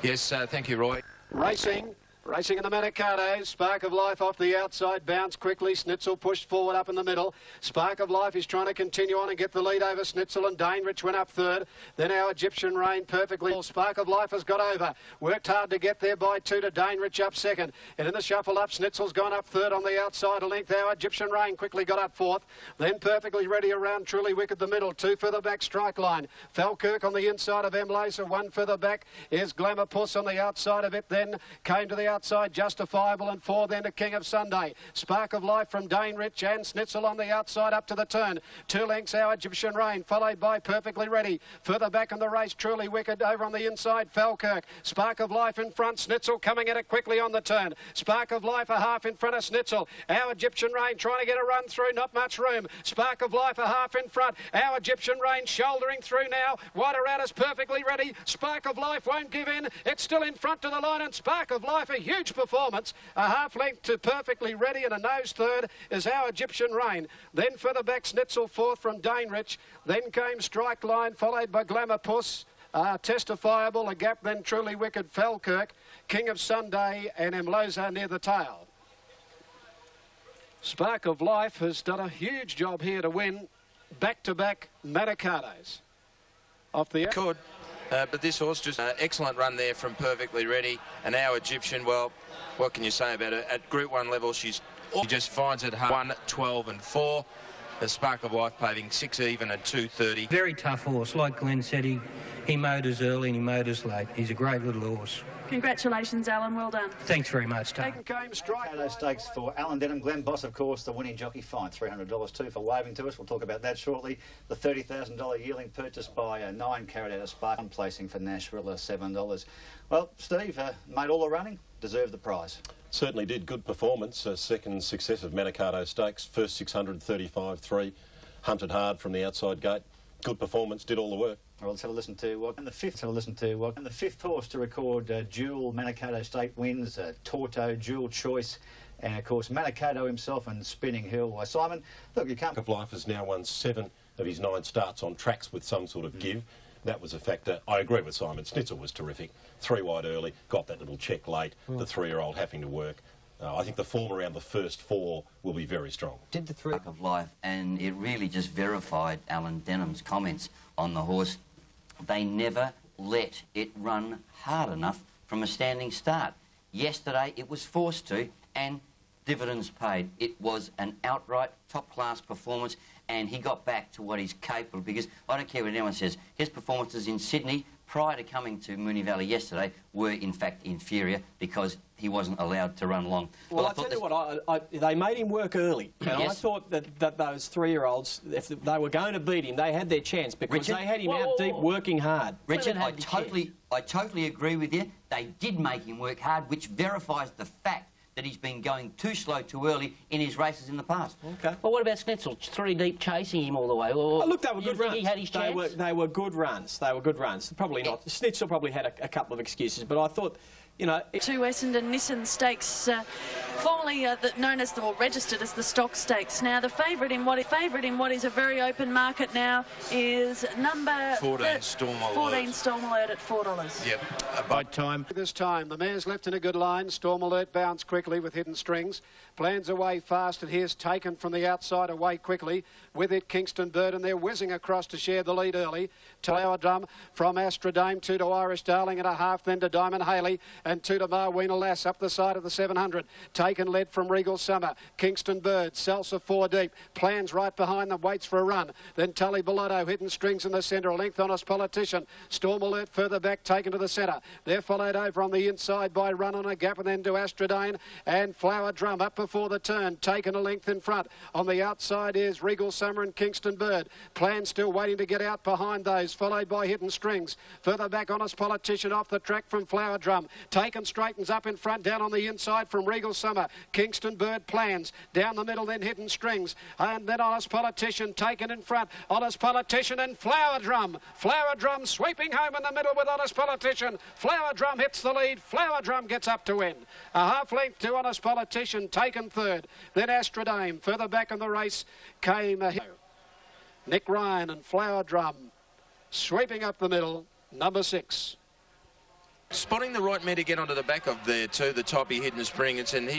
Yes, thank you, Roy.
Racing Racing in the Manicados, Spark of Life off the outside, bounce quickly, Snitzel pushed forward up in the middle. Spark of Life is trying to continue on and get the lead over Snitzel, and Dainrich went up third. Then our Egyptian Rain perfectly. Spark of Life has got over, worked hard to get there by 2 to Dainrich up second. And in the shuffle up, Snitzel's gone up third on the outside a length. Our Egyptian Rain quickly got up fourth. Then perfectly ready around Truly Wicked the middle, 2 further back Strike Line. Falkirk on the inside of Emlaser, 1 further back is Glamour Puss on the outside of it. Then came to the outside Justifiable, and 4 then to King of Sunday. Spark of Life from Dainrich and Snitzel on the outside up to the turn. 2 lengths our Egyptian Rain, followed by Perfectly Ready. Further back in the race, Truly Wicked over on the inside, Falkirk. Spark of Life in front, Snitzel coming at it quickly on the turn. Spark of Life a half in front of Snitzel. Our Egyptian Rain trying to get a run through, not much room. Spark of Life a half in front. Our Egyptian Rain shouldering through now. Wider out is Perfectly Ready. Spark of Life won't give in. It's still in front to the line, and Spark of Life a huge performance. A half length to Perfectly Ready, and a nose third is our Egyptian Rain. Then further back Snitzel fourth from Dainrich. Then came Strike Line, followed by Glamour Puss. Testifiable, a gap, then Truly Wicked, Falkirk, King of Sunday, and Emloza near the tail. Spark of Life has done a huge job here to win back-to-back Manicados. Off the
could, but this horse just excellent run there from Perfectly Ready, and our Egyptian, well, what can you say about her? At Group 1 level, she just finds it hard. 1, 12 and 4. The Spark of Life paving 6 even and 2.30.
Very tough horse. Like Glenn said, he motors early and he motors late. He's a great little horse.
Congratulations, Alan. Well done.
Thanks very much, Tom.
Those stakes for Alan Denham. Glenn Boss, of course, the winning jockey. Fine, $300 too for waving to us. We'll talk about that shortly. The $30,000 yearling purchased by 9 carried out a Spark. One placing for Nashville, $7. Well, Steve, made all the running, deserved the prize.
Certainly did. Good performance. Second successive Manikato Stakes. First 635-3. Hunted hard from the outside gate. Good performance. Did all the work.
Well, let's have a listen to what. And the fifth horse to record dual Manikato Stake wins. Torto, dual choice. And, of course, Manikato himself and Spinning Hill. Simon, look, you can't...
Of Life has now won 7 of his 9 starts on tracks with some sort of give. That was a factor. I agree with Simon. Snitzel was terrific. 3 wide early, got that little check late. The 3-year-old having to work. I think the form around the first 4 will be very strong.
Did the Spark of Life, and it really just verified Alan Denham's comments on the horse. They never let it run hard enough from a standing start. Yesterday it was forced to, and dividends paid. It was an outright top-class performance, and he got back to what he's capable of, because I don't care what anyone says, his performances in Sydney prior to coming to Moonee Valley yesterday were in fact inferior because he wasn't allowed to run long.
Well, I tell you what, they made him work early, and
yes.
I thought that those 3-year-olds, if they were going to beat him, they had their chance because
Richard,
they had him out deep working hard.
Richard, I totally agree with you. They did make him work hard, which verifies the fact that he's been going too slow too early in his races in the past.
Okay. Well, what about Snitzel? 3 deep chasing him all the way. Or
Look, they were good runs.
He had his chance?
They were good runs. They were good runs. Probably not. Snitzel probably had a couple of excuses, but I thought, you know...
2 Essendon Nissan Stakes, formerly known as or registered as the Stock Stakes. Now, the favourite in what is a very open market now is number
14 Storm Alert.
14 Storm Alert at $4.
Yep. By time.
This time, the mare's left in a good line. Storm Alert bounced quickly with Hidden Strings. Plans away fast, and here's taken from the outside away quickly. With it, Kingston Bird, and they're whizzing across to share the lead early. Tower Drum from Astrodame, 2 to Irish Darling and a half, then to Diamond Haley, and 2 to Marweena Lass up the side of the 700. Taken led from Regal Summer. Kingston Bird, Salsa 4 deep. Plans right behind them, waits for a run. Then Tully Bellotto, Hidden Strings in the centre, a length Honest Politician. Storm Alert further back, taken to the centre. They're followed over on the inside by Run on a Gap, and then to Astrodane and Flower Drum up before the turn, taken a length in front. On the outside is Regal Summer and Kingston Bird. Plan still waiting to get out behind those, followed by Hidden Strings. Further back, Honest Politician off the track from Flower Drum. Taken straightens up in front, down on the inside from Regal Summer. Kingston Bird Plans. Down the middle, then Hidden Strings. And then Honest Politician taken in front. Honest Politician and Flower Drum. Flower Drum sweeping home in the middle with Honest Politician. Flower Drum hits the lead. Flower Drum gets up to win. A half length to Honest Politician, taken third. Then Astrodame. Further back in the race came Nick Ryan and Flower Drum. Sweeping up the middle, number 6.
spotting the right mare to get onto the back of there too, the Toppy Hidden Springs, and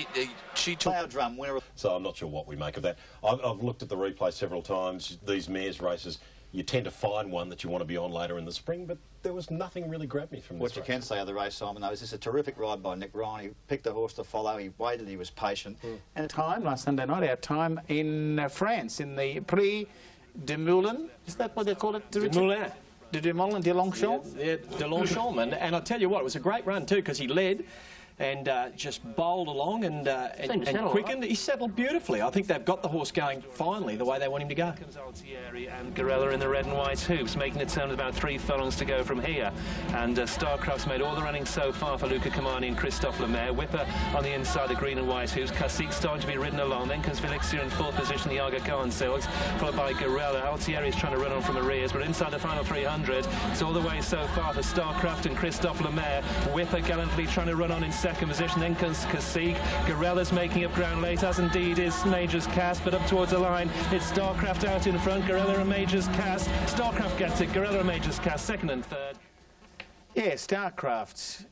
she took...
Cloud Drum winner.
So I'm not sure what we make of that. I've looked at the replay several times. These mares races, you tend to find one that you want to be on later in the spring, but there was nothing really grabbed me from this
What you can say of the race, Simon, though, is this a terrific ride by Nick Ryan. He picked a horse to follow, he waited, he was patient.
And time last Sunday night, our time in France, in the Prix de Moulin. Is that what they call it?
De Moulin.
De Moulin de Longchamp?
Yeah, de Longchamp. And I tell you what, it was a great run too, because he led and just bowled along and quickened. Right. He settled beautifully. I think they've got the horse going finally the way they want him to go.
And Gorilla in the red and white hoops, making it sound about 3 furlongs to go from here. And Starcraft's made all the running so far for Luca Kamani and Christophe Lemaire. Whipper on the inside, the green and white hoops. Cacique's starting to be ridden along. Then comes Felixia in 4th position, the Aga Khan Silks, followed by Gorilla. Altieri is trying to run on from arrears, but inside the final 300. It's all the way so far for Starcraft and Christophe Lemaire. Whipper gallantly trying to run on in 2nd position. Then comes Cacique. Gorella's making up ground late, as indeed is Major's Cast, but up towards the line, it's Starcraft out in front. Gorilla and Major's Cast. Starcraft gets it. Gorilla and Major's Cast, 2nd and 3rd.
Yeah, Starcraft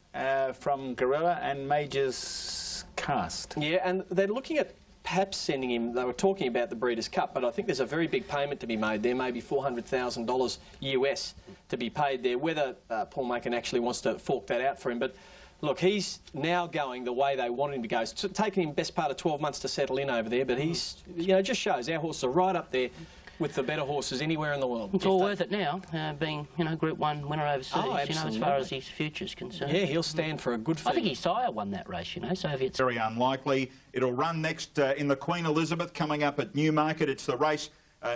from Gorilla and Major's Cast.
Yeah, and they're looking at perhaps sending him. They were talking about the Breeders' Cup, but I think there's a very big payment to be made there, maybe $400,000 US to be paid there. Whether Paul Macon actually wants to fork that out for him, but look, he's now going the way they wanted him to go. It's taken him best part of 12 months to settle in over there, but he's, you know, just shows our horses are right up there with the better horses anywhere in the world.
It's all worth it now, being, you know, Group 1 winner overseas, you know, as far as his future's concerned.
Yeah, he'll stand for a good fee.
I think his sire won that race, you know, Soviets.
Very unlikely. It'll run next in the Queen Elizabeth coming up at Newmarket. It's the race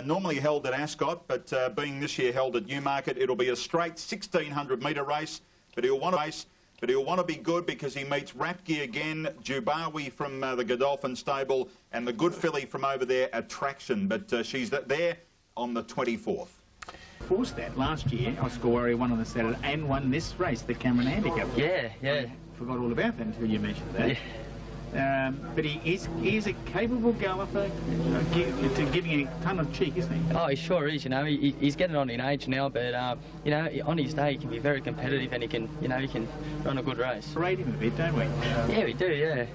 normally held at Ascot, but being this year held at Newmarket, it'll be a straight 1,600-metre race, but he'll want to race. But he'll want to be good because he meets Rapki again, Jubawi from the Godolphin stable, and the good filly from over there, Attraction. But she's there on the 24th.
Forced that last year, Oscar Warrior won on the Saturday and won this race, the Cameron Handicap.
Yeah.
I forgot all about that until you mentioned that. But he is a capable galloper, giving a ton of cheek, isn't he?
Oh, he sure is. You know, he's getting on in age now, but you know, on his day he can be very competitive, and he can run a good race.
Rate him a bit, don't we?
Yeah, we do. Yeah.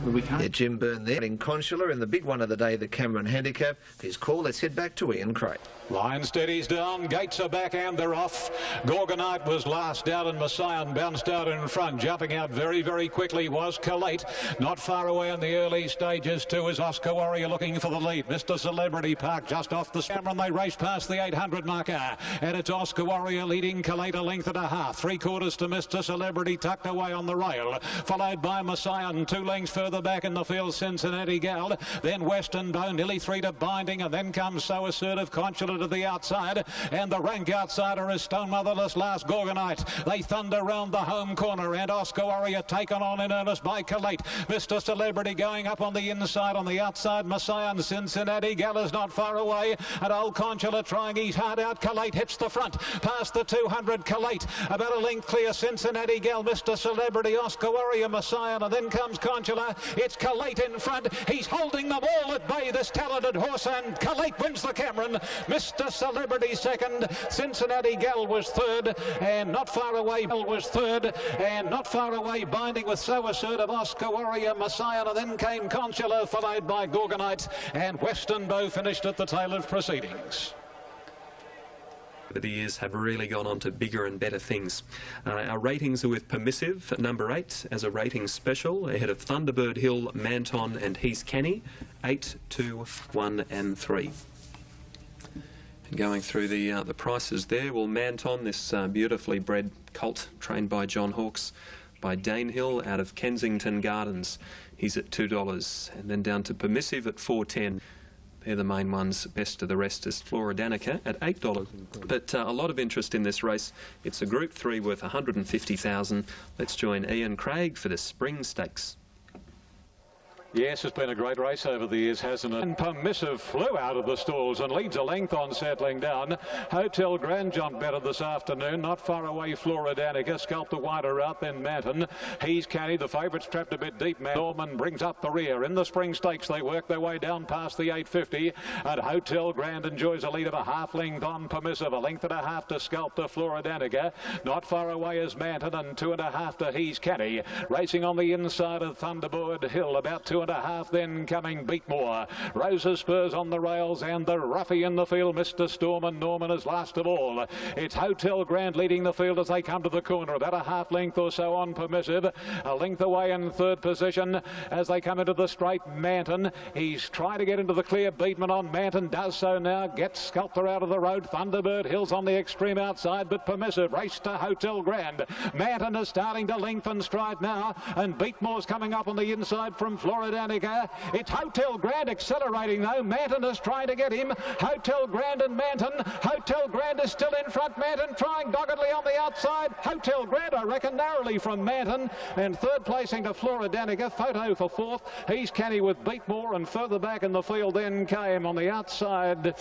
Well, we can't.
Yeah, Jim Byrne there in Consular in the big one of the day, the Cameron Handicap. His call. Let's head back to Ian Craig.
Line steadies down, gates are back and they're off. Gorgonite was last out and Messiah bounced out in front. Jumping out very, very quickly was Collate. Not far away in the early stages too is Oscar Warrior looking for the lead. Mr. Celebrity Park just off the Cameron. They race past the 800 marker. And it's Oscar Warrior leading Collate a length and a half. 3/4 to Mr. Celebrity tucked away on the rail. Followed by Messiah 2 lengths further back in the field, Cincinnati Gal. Then Western Bow nearly 3 to Binding. And then comes So Assertive Consular to the outside, and the rank outsider is Stone Motherless Last Gorgonite. They thunder round the home corner, and Oscar Warrior taken on in earnest by Collate. Mr. Celebrity going up on the inside, on the outside Messiah and Cincinnati Gal is not far away, and Old Consular trying his heart out. Collate hits the front past the 200. Collate about a length clear. Cincinnati Gal, Mr. Celebrity, Oscar Warrior, Messiah, and then comes Consular. It's Collate in front. He's holding them all at bay, this talented horse, and Collate wins the Cameron. Mr. Celebrity second, Cincinnati Gal was third, and not far away Binding with So Assertive, Oscar Warrior, Messiah, and then came Consular, followed by Gorgonite, and Western Bow finished at the tail of proceedings.
Over the years have really gone on to bigger and better things. Our ratings are with Permissive at number 8 as a rating special, ahead of Thunderbird Hill, Manton and Heath Kenny, 8, 2, 1 and 3. And going through the prices there, well, Manton, this beautifully bred colt trained by John Hawkes, by Danehill out of Kensington Gardens. He's at $2, and then down to Permissive at $4.10. They're the main ones. Best of the rest is Flora Danica at $8. But a lot of interest in this race. It's a Group 3 worth $150,000. Let's join Ian Craig for the Spring Stakes.
Yes, it's been a great race over the years, hasn't it? And Permissive flew out of the stalls and leads a length on settling down. Hotel Grand jumped better this afternoon. Not far away, Flora Danica. Sculptor wider out, then Manton. He's Canny. The favourites trapped a bit deep. Norman brings up the rear. In the Spring Stakes, they work their way down past the 850. And Hotel Grand enjoys a lead of a half length on Permissive. A length and a half to Sculptor Flora Danica. Not far away is Manton, and 2.5 to He's Canny. Racing on the inside of Thunderbird Hill. About 2.5 then coming Beatmore. Rose's Spurs on the rails, and the roughie in the field, Mr. Storm, and Norman is last of all. It's Hotel Grand leading the field as they come to the corner. About a half length or so on Permissive. A length away in third position as they come into the straight. Manton. He's trying to get into the clear. Beatman on Manton does so now. Gets Sculptor out of the road. Thunderbird Hill's on the extreme outside, but Permissive race to Hotel Grand. Manton is starting to lengthen stride now, and Beatmore's coming up on the inside from Flora Danica. It's Hotel Grand accelerating though. Manton is trying to get him. Hotel Grand and Manton. Hotel Grand is still in front. Manton trying doggedly on the outside. Hotel Grand, I reckon, narrowly from Manton. And third placing to Flora Danica. Photo for fourth. He's Canny with Beatmore, and further back in the field then came on the outside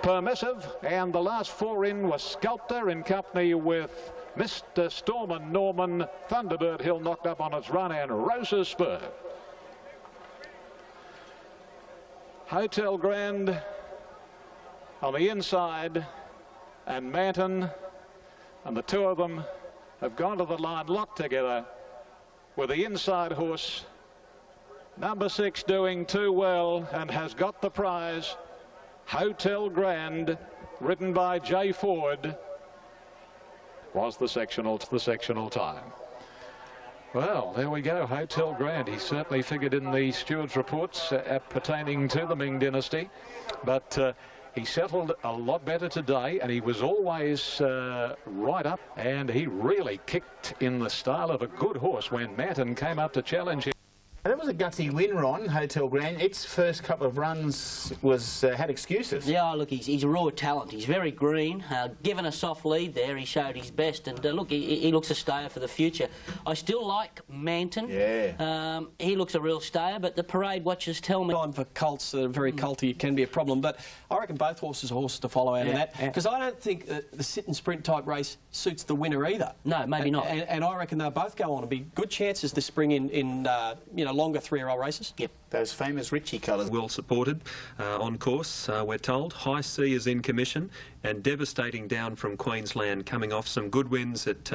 Permissive, and the last four in was Sculptor in company with Mr. Storm and Norman. Thunderbird Hill knocked up on its run, and Rose's Spur. Hotel Grand on the inside, and Manton, and the two of them have gone to the line locked together with the inside horse, number 6, doing too well and has got the prize. Hotel Grand, ridden by Jay Ford, was the sectional time. Well, there we go, Hotel Grand. He certainly figured in the stewards' reports pertaining to the Ming dynasty, but he settled a lot better today, and he was always right up, and he really kicked in the style of a good horse when Manton came up to challenge him.
That was a gutsy win, Ron, Hotel Grand. Its first couple of runs was had excuses.
Yeah, look, he's a raw talent. He's very green. Given a soft lead there, he showed his best. And look, he looks a stayer for the future. I still like Manton.
Yeah.
He looks a real stayer, but the parade watchers tell me...
For colts that are very colty, it can be a problem. But I reckon both horses are horses to follow out of that. Because I don't think the sit and sprint type race suits the winner either.
No, maybe not.
And I reckon they'll both go on to be good chances this spring in you know, longer 3-year-old races.
Yep. Those famous Ritchie colours.
Well supported on course, we're told. High C is in commission, and devastating down from Queensland, coming off some good wins at...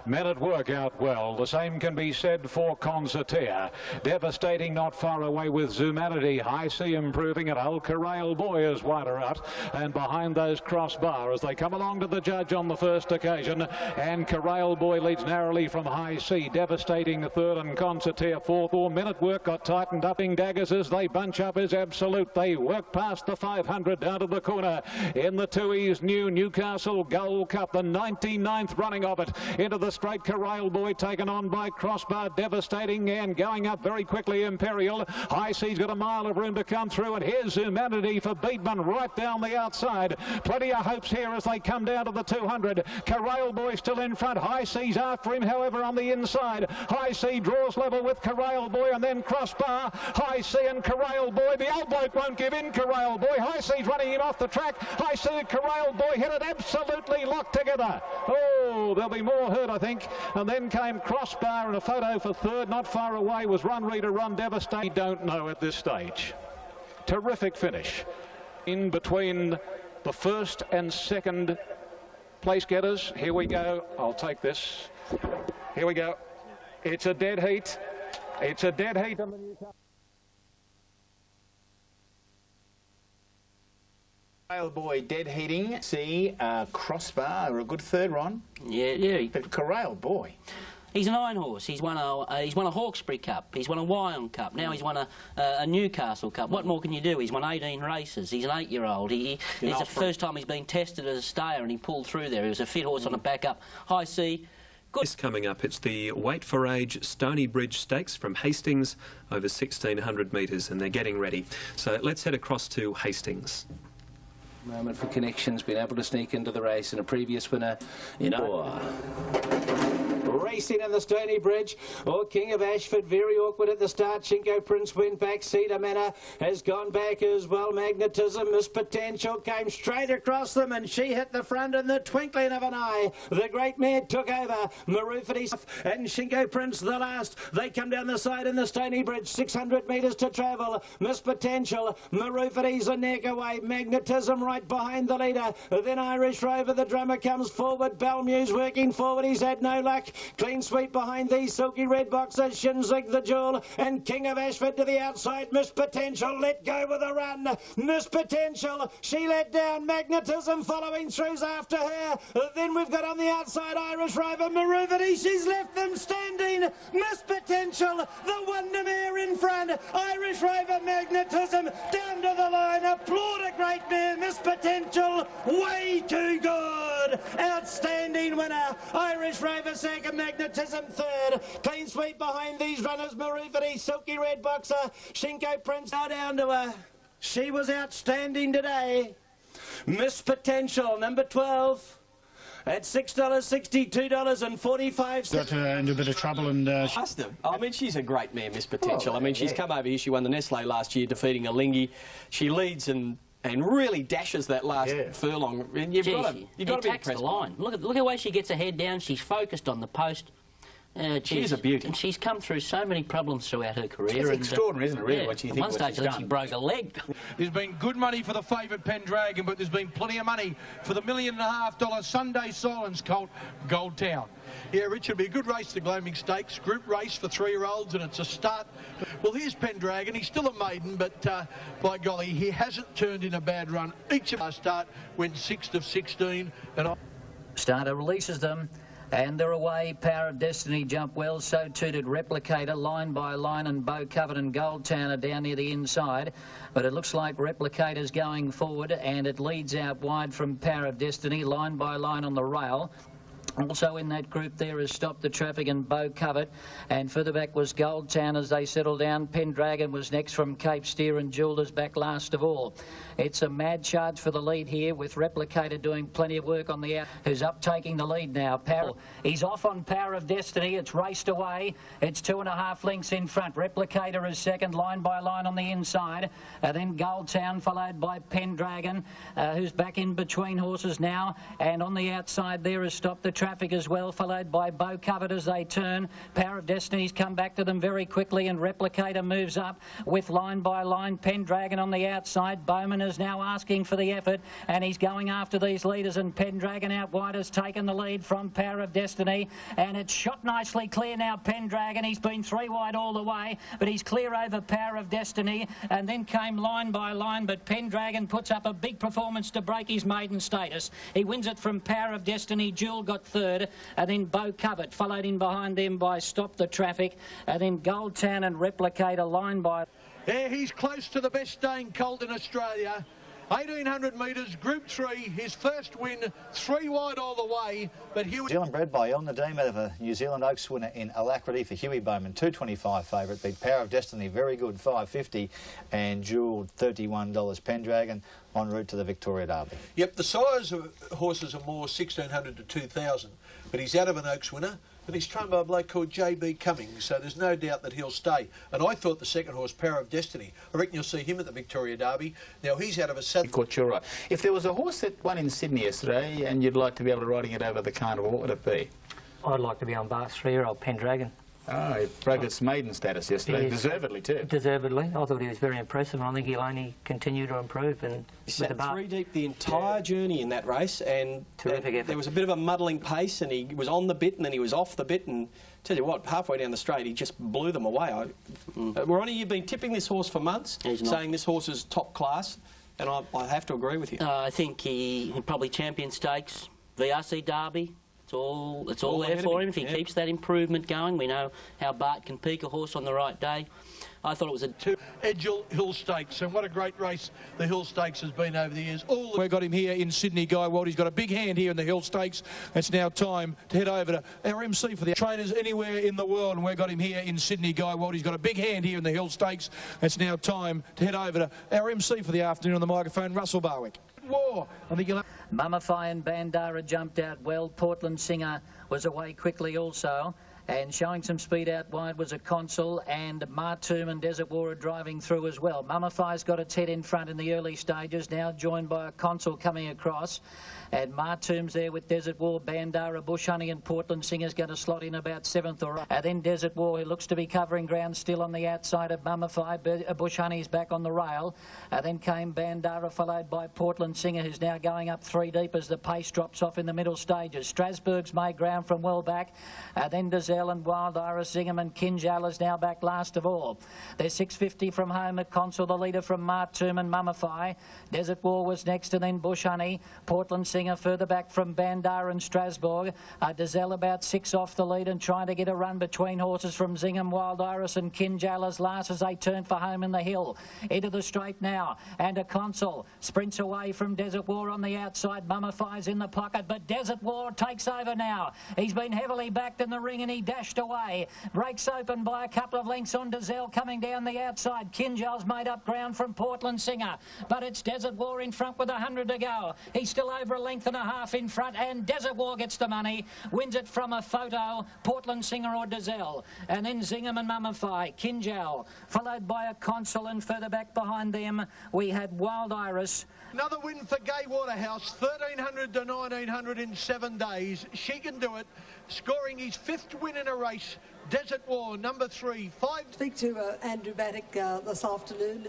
Men at work out well. The same can be said for Concertina. Devastating not far away with Zumanity. High C improving, and Old Corral Boy is wider out. And behind those crossbar as they come along to the judge on the first occasion. And Corral Boy leads narrowly from High C. Devastating third, and Concertina fourth. Or Men at Work got tightened up. Daggers as they bunch up is Absolute. They work past the 500 down to the corner. In the 2E's new Newcastle Gold Cup, the 99th running of it. Into the straight, Corral Boy taken on by Crossbar. Devastating, and going up very quickly, Imperial. High C's got a mile of room to come through, and here's Humanity for Beatman right down the outside. Plenty of hopes here as they come down to the 200. Corral Boy still in front. High C's after him, however, on the inside. High C draws level with Corral Boy, and then Crossbar. High C and Corral Boy. The old bloke won't give in, Corral Boy. High C's running him off the track. High C and Corral Boy hit it absolutely locked together. Oh, there'll be more hurt, I think. And then came Crossbar, and a photo for third. Not far away was Run Reader Run Devastate. We don't know at this stage. Terrific finish. In between the first and second place getters. Here we go. I'll take this. Here we go. It's a dead heat. It's a dead heat on the Newcastle.
Corral Boy dead heating. See, Crossbar, a good third, Ron.
Yeah.
But Corral Boy.
He's an iron horse. He's won a Hawkesbury Cup. He's won a Wyong Cup. Now he's won a Newcastle Cup. What more can you do? He's won 18 races. He's an 8-year-old. It's the first time he's been tested as a stayer, and he pulled through there. He was a fit horse on the back up. High C.
This coming up, it's the Weight for Age Stony Bridge Stakes from Hastings, over 1,600 metres, and they're getting ready. So let's head across to Hastings.
Moment for Connections, been able to sneak into the race, and a previous winner in racing in the Stony Bridge. Oh, King of Ashford, very awkward at the start. Chinko Prince went back. Cedar Manor has gone back as well. Magnetism, Miss Potential came straight across them, and she hit the front in the twinkling of an eye. The great mare took over. Marufati and Chinko Prince the last. They come down the side in the Stony Bridge. 600 metres to travel. Miss Potential, Marufati's a neck away. Magnetism right behind the leader. Then Irish Rover, the drummer, comes forward. Belmew's working forward. He's had no luck. Clean sweep behind these silky red boxers. Shinzig the Jewel and King of Ashford to the outside. Miss Potential let go with a run. Miss Potential, she let down. Magnetism following throughs after her. Then we've got on the outside Irish Rover. Maruvati, she's left them standing. Miss Potential, the wonder mare in front. Irish Rover, Magnetism down to the line. Applaud a great mare. Miss Potential, way too good. Outstanding winner. Irish Rover second, Magnetism third. Clean sweep behind these runners. Maruvati, silky red boxer. Chinko Prince now down to her. She was outstanding today. Miss Potential, number 12. At $6.60, $2.45.
Got into a bit of trouble and...
Must have. I mean, she's a great mare, Miss Potential. I mean, she's come over here. She won the Nestle last year, defeating Alinghi. She leads and really dashes that last furlong. And you've got to be impressed.
The line. Look at the way she gets her head down. She's focused on the post.
She's a beauty.
And she's come through so many problems throughout her career.
It's extraordinary, isn't it, really, what she
At one stage, I think she broke a leg.
There's been good money for the favourite Pendragon, but there's been plenty of money for the $1.5 million Sunday Silence colt, Gold Town. Yeah, Richard, it'll be a good race, the Gloaming Stakes. Group race for 3-year-olds, and it's a start. Well, here's Pendragon. He's still a maiden, but by golly, he hasn't turned in a bad run. Each of our start went 6th of 16. And
Starter releases them. And they're away. Power of Destiny jumped well. So too did Replicator, line by line, and Bow Covered and Gold Town are down near the inside. But it looks like Replicator's going forward, and it leads out wide from Power of Destiny, line by line on the rail. Also in that group there is Stop the Traffic and Bow Covered, and further back was Gold Town as they settle down. Pendragon was next from Cape Steer, and Jeweller's back last of all. It's a mad charge for the lead here, with Replicator doing plenty of work on the out, who's up taking the lead now. He's off on Power of Destiny. It's raced away. It's 2.5 lengths in front. Replicator is second, line by line on the inside. Then Gold Town followed by Pendragon, who's back in between horses now. And on the outside there is Stop the Traffic as well, followed by Bow Covered as they turn. Power of Destiny's come back to them very quickly, and Replicator moves up with line by line. Pendragon on the outside. Bowman is now asking for the effort, and he's going after these leaders, and Pendragon out wide has taken the lead from Power of Destiny, and it's shot nicely clear now. Pendragon, he's been 3 wide all the way, but he's clear over Power of Destiny, and then came line by line, but Pendragon puts up a big performance to break his maiden status. He wins it from Power of Destiny. Jewel got third, and then Bow Covered followed in behind them by Stop the Traffic, and then Gold Town and Replicator line by...
Yeah, he's close to the best staying colt in Australia. 1,800 metres, Group 3, his first win, 3 wide all the way. But Huey...
New Zealand bred by El Nadim out of a New Zealand Oaks winner in Alacrity for Huey Bowman, 2.25 favourite. Beat Power of Destiny, very good, 5.50, and Jewel, $31. Pendragon en route to the Victoria Derby.
Yep, the size of horses are more 1,600 to 2,000, but he's out of an Oaks winner. And he's trained by a bloke called J.B. Cummings, so there's no doubt that he'll stay. And I thought the second horse, Power of Destiny, I reckon you'll see him at the Victoria Derby. Now, he's out of a South...
Couture. If there was a horse that won in Sydney yesterday and you'd like to be able to riding it over the carnival, what would it be?
I'd like to be on Bath's 3-year-old Pendragon.
Oh, he broke its maiden status yesterday, deservedly too.
Deservedly. I thought he was very impressive, and I think he'll only continue to improve. And
he sat 3 deep the entire journey in that race, and there was a bit of a muddling pace, and he was on the bit and then he was off the bit, and tell you what, halfway down the straight he just blew them away. Ronnie, you've been tipping this horse for months, saying this horse is top class, and I have to agree with you.
I think he probably champion stakes, VRC Derby. It's all there for him if he keeps that improvement going. We know how Bart can peak a horse on the right day. I thought it was a...
Edgell Hill Stakes, and what a great race the Hill Stakes has been over the years. We've got him here in Sydney, Guy Wald. He's got a big hand here in the Hill Stakes. It's now time to head over to our MC for the trainers anywhere in the world, and we've got him here in Sydney, Guy Wald. He's got a big hand here in the Hill Stakes. It's now time to head over to our MC for the afternoon on the microphone, Russell Barwick. War. I think you'll have...
Mumify and Bandara jumped out well. Portland Singer was away quickly also. And showing some speed out wide was a Consul, and Martoom and Desert War are driving through as well. Mumify's got its head in front in the early stages, now joined by a Consul coming across. And Martoom's there with Desert War, Bandara, Bush Honey and Portland Singer's going to slot in about 7th or 8th. And then Desert War, who looks to be covering ground still on the outside of Mumify. Bush Honey's back on the rail. Then came Bandara, followed by Portland Singer, who's now going up 3 deep as the pace drops off in the middle stages. Strasbourg's made ground from well back. Then Desert and Wild Iris, Zingham and Kinjal is now back last of all. There's 650 from home at Consul, the leader from Martoom and Mumify. Desert War was next, and then Bush Honey. Portland Singer further back from Bandar and Strasbourg. Dezelle about 6 off the lead and trying to get a run between horses from Zingham, Wild Iris and Kinjal as last as they turn for home in the hill. Into the straight now, and a Consul sprints away from Desert War on the outside. Mumify's in the pocket, but Desert War takes over now. He's been heavily backed in the ring and he dashed away. Breaks open by a couple of lengths on Dezelle coming down the outside. Kinjal's made up ground from Portland Singer, but it's Desert War in front with 100 to go. He's still over a length and a half in front, and Desert War gets the money, wins it from a photo, Portland Singer or Dezelle. And then Zingham and Mumify, Kinjal, followed by a Consul, and further back behind them we had Wild Iris.
Another win for Gay Waterhouse, 1,300 to 1,900 in 7 days. She can do it, scoring his 5th win in a race. Desert War, number 3, 5.
Speak to Andrew Maddock this afternoon.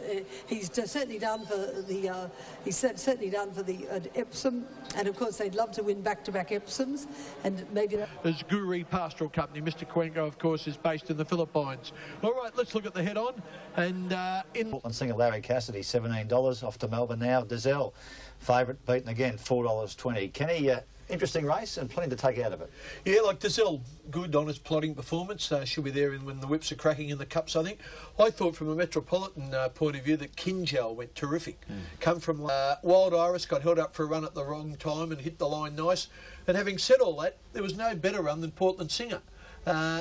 He's certainly done for the. Certainly done for the Epsom, and of course they'd love to win back-to-back Epsoms, and maybe.
As Guri Pastoral Company, Mr. Cuenco, of course, is based in the Philippines. All right, let's look at the head-on, and in.
Portland Singer, Larry Cassidy, $17 off to Melbourne now. Dezelle, favourite, beaten again, $4.20. Kenny. Interesting race and plenty to take out of it.
Yeah, like Dezelle, good, honest, plodding performance. She'll be there when the whips are cracking in the cups, I think. I thought from a metropolitan point of view that Kinjal went terrific. Come from Wild Iris, got held up for a run at the wrong time and hit the line nice. And having said all that, there was no better run than Portland Singer.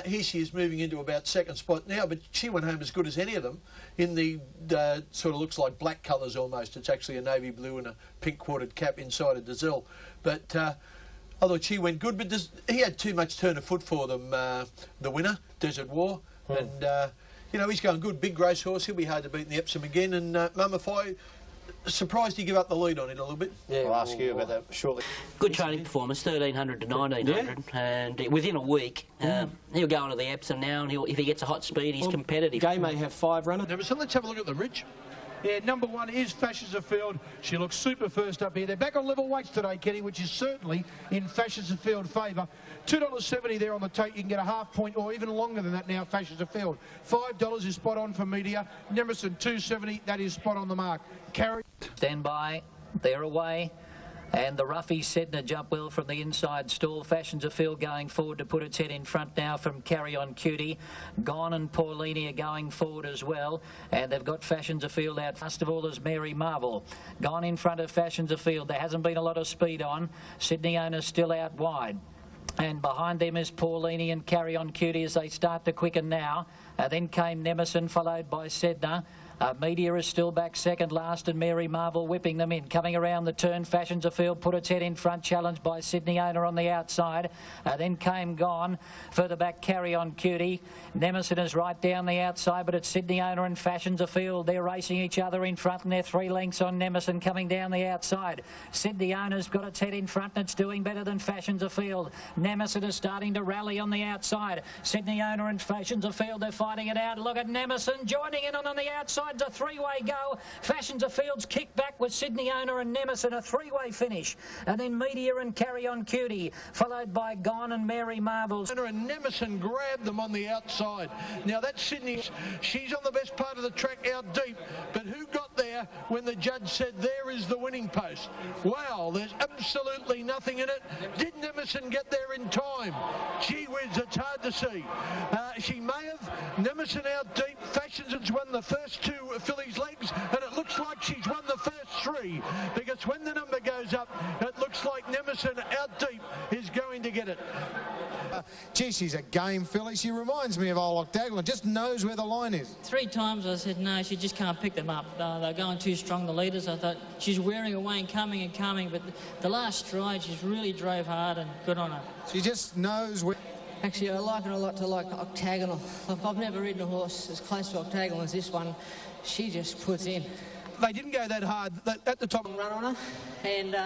Here she is moving into about 2nd spot now, but she went home as good as any of them in the sort of looks like black colours almost. It's actually a navy blue and a pink quartered cap inside of Dezelle. But I thought she went good, but he had too much turn of foot for them, the winner, Desert War. And, you know, he's going good, big racehorse. He'll be hard to beat in the Epsom again. And Mumify, surprised he gave up the lead on it a little bit.
Yeah, I'll ask you about that shortly.
Good training performance, 1,300 to 1,900, and within a week he'll go into the Epsom now, and if he gets a hot speed, he's competitive.
Gay may have 5 runners.
So let's have a look at the Ridge.
Yeah, number 1 is Fashions of Field. She looks super first up here. They're back on level weights today, Kenny, which is certainly in Fashions of Field favour. $2.70 there on the take. You can get a half point or even longer than that now, Fashions of Field. $5 is spot on for Media. Nemerson, $2.70. That is spot on the mark. Carry.
Stand by. They're away. And the roughie Sedna jump well from the inside stall. Fashions of Field going forward to put its head in front now from Carry On Cutie. Gone and Paulini are going forward as well. And they've got Fashions of Field out. First of all is Mary Marvel. Gone in front of Fashions of Field. There hasn't been a lot of speed on. Sydney Owner's still out wide. And behind them is Paulini and Carry On Cutie as they start to quicken now. Then came Nemerson, followed by Sedna. Media is still back second last, and Mary Marvel whipping them in. Coming around the turn, Fashions of Field put its head in front, challenged by Sydney Owner on the outside. Then came Gone. Further back, Carry On Cutie. Nemerson is right down the outside, but it's Sydney Owner and Fashions of Field. They're racing each other in front, and they're 3 lengths on Nemerson coming down the outside. Sydney Owner's got its head in front, and it's doing better than Fashions of Field. Nemerson is starting to rally on the outside. Sydney Owner and Fashions of Field, they're fighting it out. Look at Nemerson joining in on the outside. A 3-way go. Fashions of Fields kick back with Sydney Owner and Nemerson, a 3-way finish. And then Media and Carry On Cutie, followed by Gone and Mary Marvels.
And Nemerson grabbed them on the outside. Now that's Sydney. She's on the best part of the track out deep. But who got there? there when the judge said there is the winning post. Wow, there's absolutely nothing in it. Didn't Emerson get there in time? Gee whiz, it's hard to see. She may have. Nemerson out deep. Fashions has won the first two fillies' legs, and it looks like she's won the first three, because when the number goes up, it looks like Nemerson out deep is going to get it.
Gee, she's a game filly. She reminds me of old Octagonal. Just knows where the line is.
3 times I said, no, she just can't pick them up. They're going too strong, the leaders. I thought she's wearing away and coming, but the last stride, she's really drove hard, and good on her.
She just knows where...
Actually, I like her a lot to like Octagonal. I've never ridden a horse as close to Octagonal as this one. She just puts in.
They didn't go that hard at the top.
Run on her, and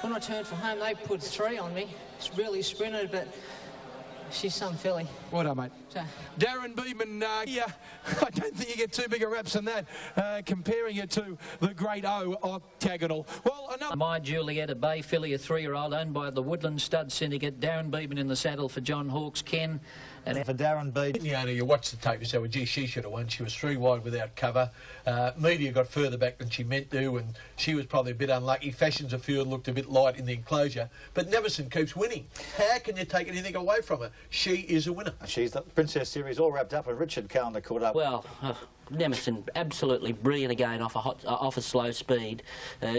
when I turned for home, they put 3 on me. It's really sprinted, but she's some filly.
Well done, mate.
So.
Darren Beedman, yeah, I don't think you get too big a raps than that, comparing it to the great O Octagonal. Well, another...
My Juliet, a bay filly, a 3-year-old, owned by the Woodland Stud Syndicate. Darren Beedman in the saddle for John Hawkes. Ken.
And for Darren Beedman.
You know, you watch the tape, you say, well, gee, she should have won. She was 3 wide without cover. Media got further back than she meant to, and she was probably a bit unlucky. Fashions of Field looked a bit light in the enclosure, but Nemerson keeps winning. How can you take anything away from her? She is a winner.
She's the Princess Series all wrapped up, and Richard Callender caught up.
Well, Nemerson absolutely brilliant again off a slow speed.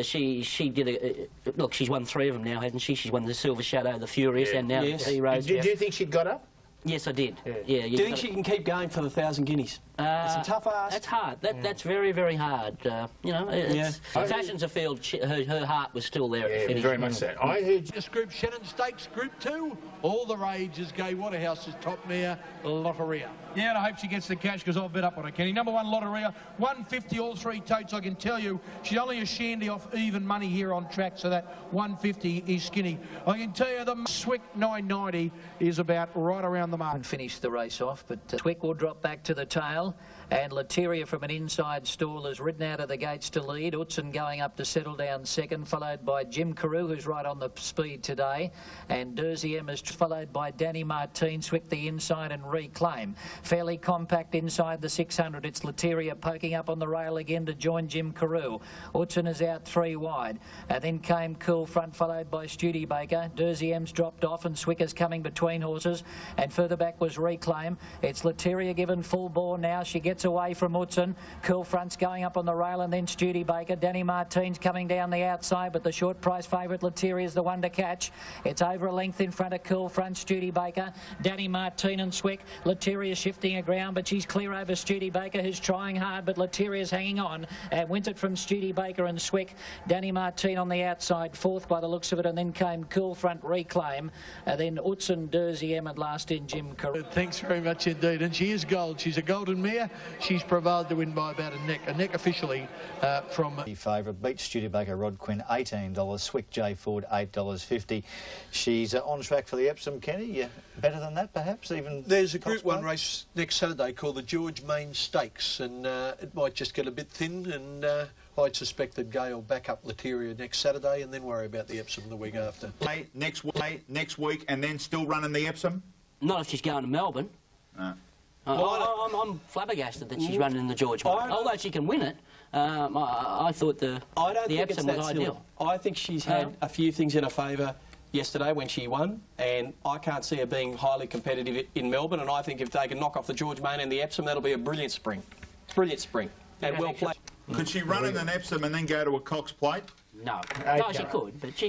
She did a look. She's won 3 of them now, hasn't she? She's won the Silver Shadow, the Furious, and now the Heroes.
Did you think she'd got up?
Yes, I did. Yeah.
Do you think she can keep going for the 1,000 guineas? It's a tough ask.
That's hard. That's very, very hard. You know, Fashions of Field, her heart was still there at the finish.
Very much so. I heard
this group, Shannon Stakes, Group 2, all the rages. Gay Waterhouse's top mare, Lotteria.
Yeah, and I hope she gets the cash, because I'll bet up on her, Kenny. Number 1, Lotteria, 150 all 3 totes. I can tell you, she's only a shandy off even money here on track, so that 150 is skinny. I can tell you the Swick 990 is about right around the mark.
And finish the race off, but Swick will drop back to the tail, and Lateria from an inside stall is ridden out of the gates to lead. Utzon going up to settle down second, followed by Jim Carew, who's right on the speed today, and Derziem is followed by Danny Martin. Swick the inside and Reclaim. Fairly compact inside the 600. It's Lateria poking up on the rail again to join Jim Carew. Utzon is out 3 wide. Then came Cool Front, followed by Studebaker. Derziem's dropped off, and Swick is coming between horses, and further back was Reclaim. It's Lateria given full bore now. She gets away from Utzon. Cool Front's going up on the rail, and then Studebaker. Danny Martin's coming down the outside, but the short price favourite Lateria is the one to catch. It's over a length in front of Cool Front, Studebaker, Danny Martin and Swick. Lateria shifting her ground, but she's clear over Studebaker, who's trying hard, but Lateria's hanging on. Wins it from Studebaker and Swick. Danny Martin on the outside, 4th by the looks of it, and then came Cool Front, Reclaim. Then Utzon, Derziem, and last in Jim Carew.
Thanks very much indeed, and she is gold. She's a golden mare. She's prevailed to win by about a neck officially from...
The favourite beat Studebaker Rod Quinn $18, Swick J Ford $8.50. She's on track for the Epsom, Kenny. Better than that, perhaps? Even
there's a Group 1 race next Saturday called the George Main Stakes, and it might just get a bit thin, and I'd suspect that Gay will back up Lateria next Saturday and then worry about the Epsom the week after.
Next week, and then still running the Epsom?
Not if she's going to Melbourne. No. I'm flabbergasted that she's running in the George Main. Although she can win it, I thought the Epsom was ideal.
I think she's had a few things in her favour yesterday when she won, and I can't see her being highly competitive in Melbourne, and I think if they can knock off the George Main and the Epsom, that'll be a brilliant spring. Brilliant spring. And well played.
Could she run in an Epsom and then go to a Cox Plate?
No. No, she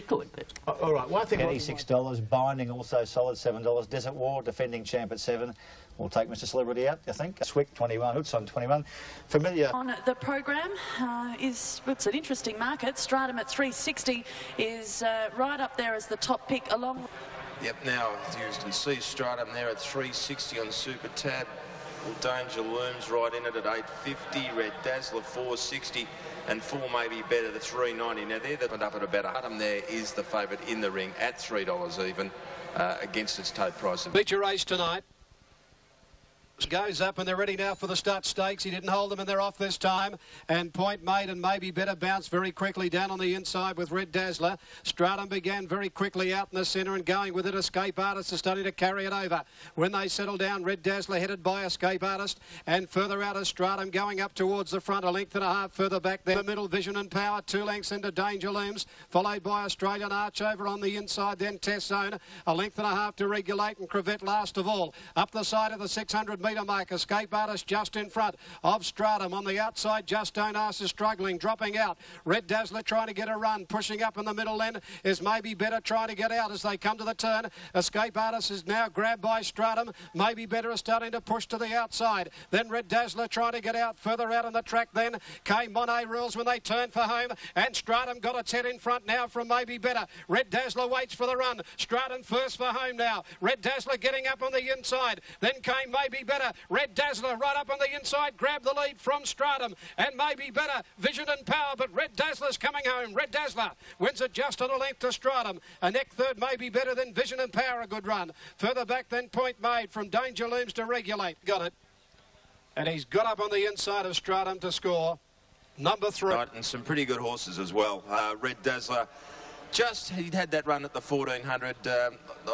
could, but...
All right, well, I think... Kenny, $6. Binding, also solid, $7. Desert War, defending champ at 7. We'll take Mr Celebrity out, I think. Swick, 21. Utzon, 21. Familiar...
On the program it's an interesting market. Stratum at 360 is right up there as the top pick along...
Yep, now you can see Stratum there at 360 on Super Tab. Danger Looms right in it at 850. Red Dazzler 460, and 4 may be better, the 390. Now they're the up at about Stratum there is the favourite in the ring at $3 even against its tote price.
Feature race tonight. Goes up and they're ready now for the start stakes. He didn't hold them and they're off this time. And Point Made and Maybe Better bounce very quickly down on the inside with Red Dazzler. Stratum began very quickly out in the centre and going with it. Escape Artist is starting to carry it over. When they settle down, Red Dazzler headed by Escape Artist and further out of Stratum going up towards the front, a length and a half further back there. The middle, Vision and Power, 2 lengths into Danger Looms, followed by Australian Arch over on the inside, then Test Zone, a length and a half to Regulate and Crevette last of all. Up the side of the 600-metre mark, Escape Artist just in front of Stratum. On the outside, Just Don't Ask is struggling, dropping out. Red Dazzler trying to get a run, pushing up in the middle then is Maybe Better trying to get out as they come to the turn. Escape Artist is now grabbed by Stratum. Maybe Better is starting to push to the outside. Then Red Dazzler trying to get out, further out on the track then came Monet Rules when they turned for home, and Stratum got its head in front now from Maybe Better. Red Dazzler waits for the run. Stratum first for home now. Red Dazzler getting up on the inside. Then came Maybe Better. Red Dazzler right up on the inside, grabbed the lead from Stratum, and Maybe Better, Vision and Power, but Red Dazzler's coming home. Red Dazzler wins it just on a length to Stratum. A neck third, Maybe Better than Vision and Power, a good run. Further back then Point Made from Danger Looms to Regulate. Got it. And he's got up on the inside of Stratum to score. Number 3.
Right, and some pretty good horses as well. Red Dazzler, he'd had that run at the 1400.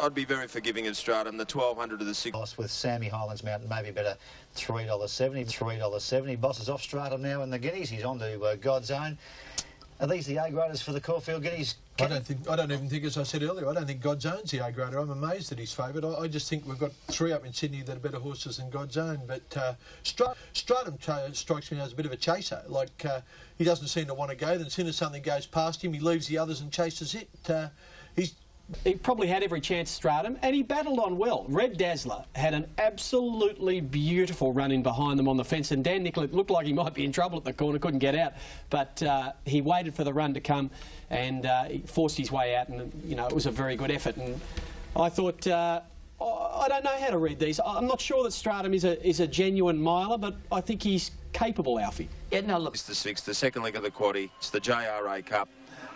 I'd be very forgiving of Stratum. The 1200 to the 6.
With Sammy Highlands Mountain, Maybe Better, $3.70. $3.70. Boss is off Stratum now in the Guineas. He's on to God's Own. Are these the A-graders for the Caulfield Guineas?
I don't even think, as I said earlier, I don't think God's Own's the A-grader. I'm amazed at his favourite. I just think we've got 3 up in Sydney that are better horses than God's Own. But Stratum strikes me as a bit of a chaser. Like, he doesn't seem to want to go. Then as soon as something goes past him, he leaves the others and chases it.
He probably had every chance, Stratum, and he battled on well. Red Dazzler had an absolutely beautiful run in behind them on the fence, and Dan Nicolet looked like he might be in trouble at the corner, couldn't get out, but he waited for the run to come and he forced his way out, and you know, it was a very good effort. And I thought, I don't know how to read these. I'm not sure that Stratum is a genuine miler, but I think he's capable, Alfie.
Yeah, no, look, it's the 6th, the second leg of the quaddie. It's the JRA Cup.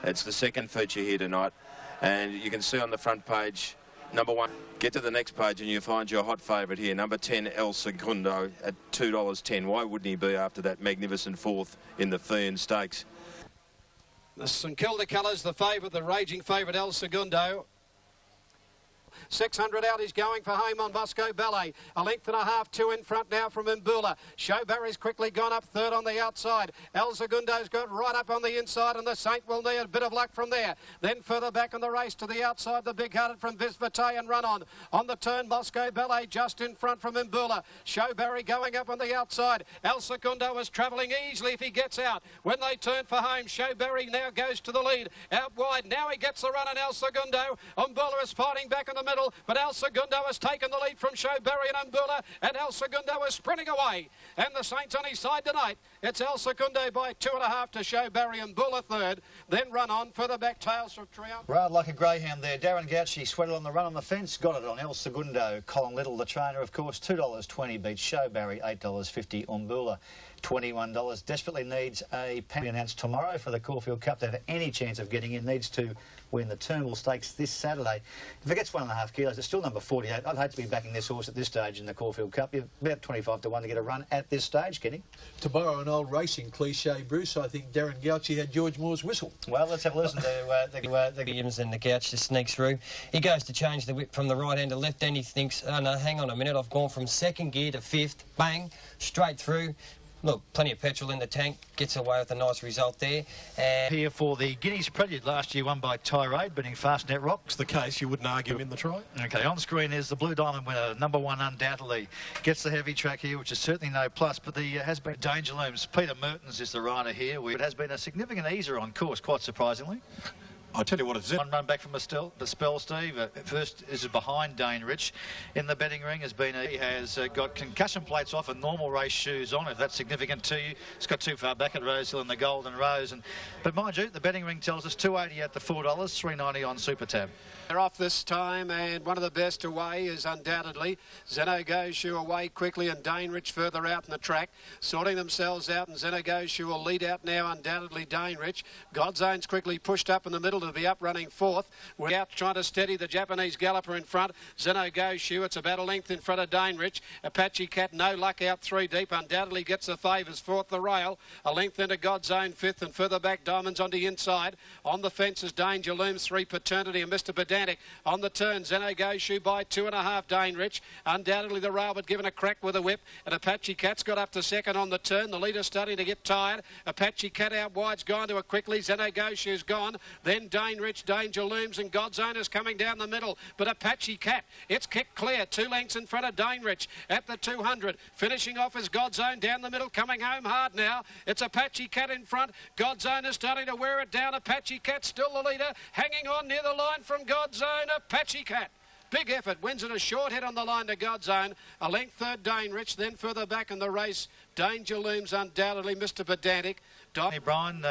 It's the second feature here tonight. And you can see on the front page, number 1, get to the next page and you find your hot favourite here, number 10, El Segundo, at $2.10. Why wouldn't he be after that magnificent 4th in the Thean Stakes?
The St Kilda colours, the favourite, the raging favourite, El Segundo. 600 out, he's going for home on Moscow Ballet. A length and a half, 2 in front now from Mbula. Showbarry's quickly gone up third on the outside. El Segundo's got right up on the inside, and the Saint will need a bit of luck from there. Then further back on the race to the outside, the big-hearted from Visvate and Run On. On the turn, Moscow Ballet just in front from Mbula. Showbarry going up on the outside. El Segundo is travelling easily if he gets out. When they turn for home, Showbarry now goes to the lead. Out wide, now he gets the run on El Segundo. Mbula is fighting back in the middle, but El Segundo has taken the lead from Showberry and Mbula, and El Segundo is sprinting away. And the Saints on his side tonight. It's El Segundo by 2.5 to Showberry and Mbula third. Then Run On, further back, Tails from Triumph.
Right, like a greyhound there. Darren Gauci sweated on the run on the fence, got it on El Segundo. Colin Little, the trainer, of course, $2.20 beats Showberry, $8.50 Mbula. $21. Desperately needs a penny announced tomorrow for the Caulfield Cup to have any chance of getting in. Needs to win the Turnbull Stakes this Saturday. If it gets 1.5 kilos, it's still number 48. I'd hate to be backing this horse at this stage in the Caulfield Cup. You're about 25 to 1 to get a run at this stage, Kenny.
To borrow an old racing cliche, Bruce, I think Darren Gauci had George Moore's whistle.
Well, let's have a listen to the
Williams, and the Gouch just sneaks through. He goes to change the whip from the right hand to left hand. He thinks, oh no, hang on a minute, I've gone from 2nd gear to 5th. Bang, straight through. Look, plenty of petrol in the tank, gets away with a nice result there.
Here for the Guineas Prelude, last year won by Tirade, beating Fastnet Rock.
It's the case, you wouldn't argue him in the try.
OK, on screen is the Blue Diamond winner, number 1 undoubtedly. Gets the heavy track here, which is certainly no plus, but the has been Danger Looms. Peter Mertens is the rider here. It has been a significant easer on course, quite surprisingly.
I'll tell you what it is.
One run back from the spell, Steve. First, this is behind Dane Rich. In the betting ring has been he has got concussion plates off and normal race shoes on. If that's significant to you, it's got too far back at Rosehill in the Golden Rose. But mind you, the betting ring tells us $2.80 at the $4, $3.90 on Super Tab.
They're off this time, and one of the best away is undoubtedly Zeno Goshu away quickly, and Dane Rich further out in the track, sorting themselves out, and Zeno Goshu will lead out now, undoubtedly Dane Rich. God's Own's quickly pushed up in the middle. to be up running fourth. We're out trying to steady the Japanese galloper in front. Zeno Goshu, it's about a length in front of Dainrich. Apache Cat, no luck out 3 deep, undoubtedly gets the favours. Fourth, the rail, a length into God's Own fifth, and further back Diamonds on the inside. On the fences, Danger Looms, 3 Paternity and Mr. Pedantic. On the turn, Zeno Goshu by 2.5, Dainrich. Undoubtedly the rail, but given a crack with a whip, and Apache Cat's got up to second on the turn. The leader's starting to get tired. Apache Cat out wide's gone to it quickly. Zeno Goshu's gone. Then Dainrich, Danger Looms, and God's Own is coming down the middle. But Apache Cat, it's kicked clear. 2 lengths in front of Dainrich at the 200. Finishing off is God's Own down the middle, coming home hard now. It's Apache Cat in front. God's Own is starting to wear it down. Apache Cat still the leader, hanging on near the line from God's Own. Apache Cat. Big effort, wins it a short head on the line to God's Own. A length third, Dainrich. Then further back in the race, Danger Looms, undoubtedly Mr. Pedantic.
Hey Brian,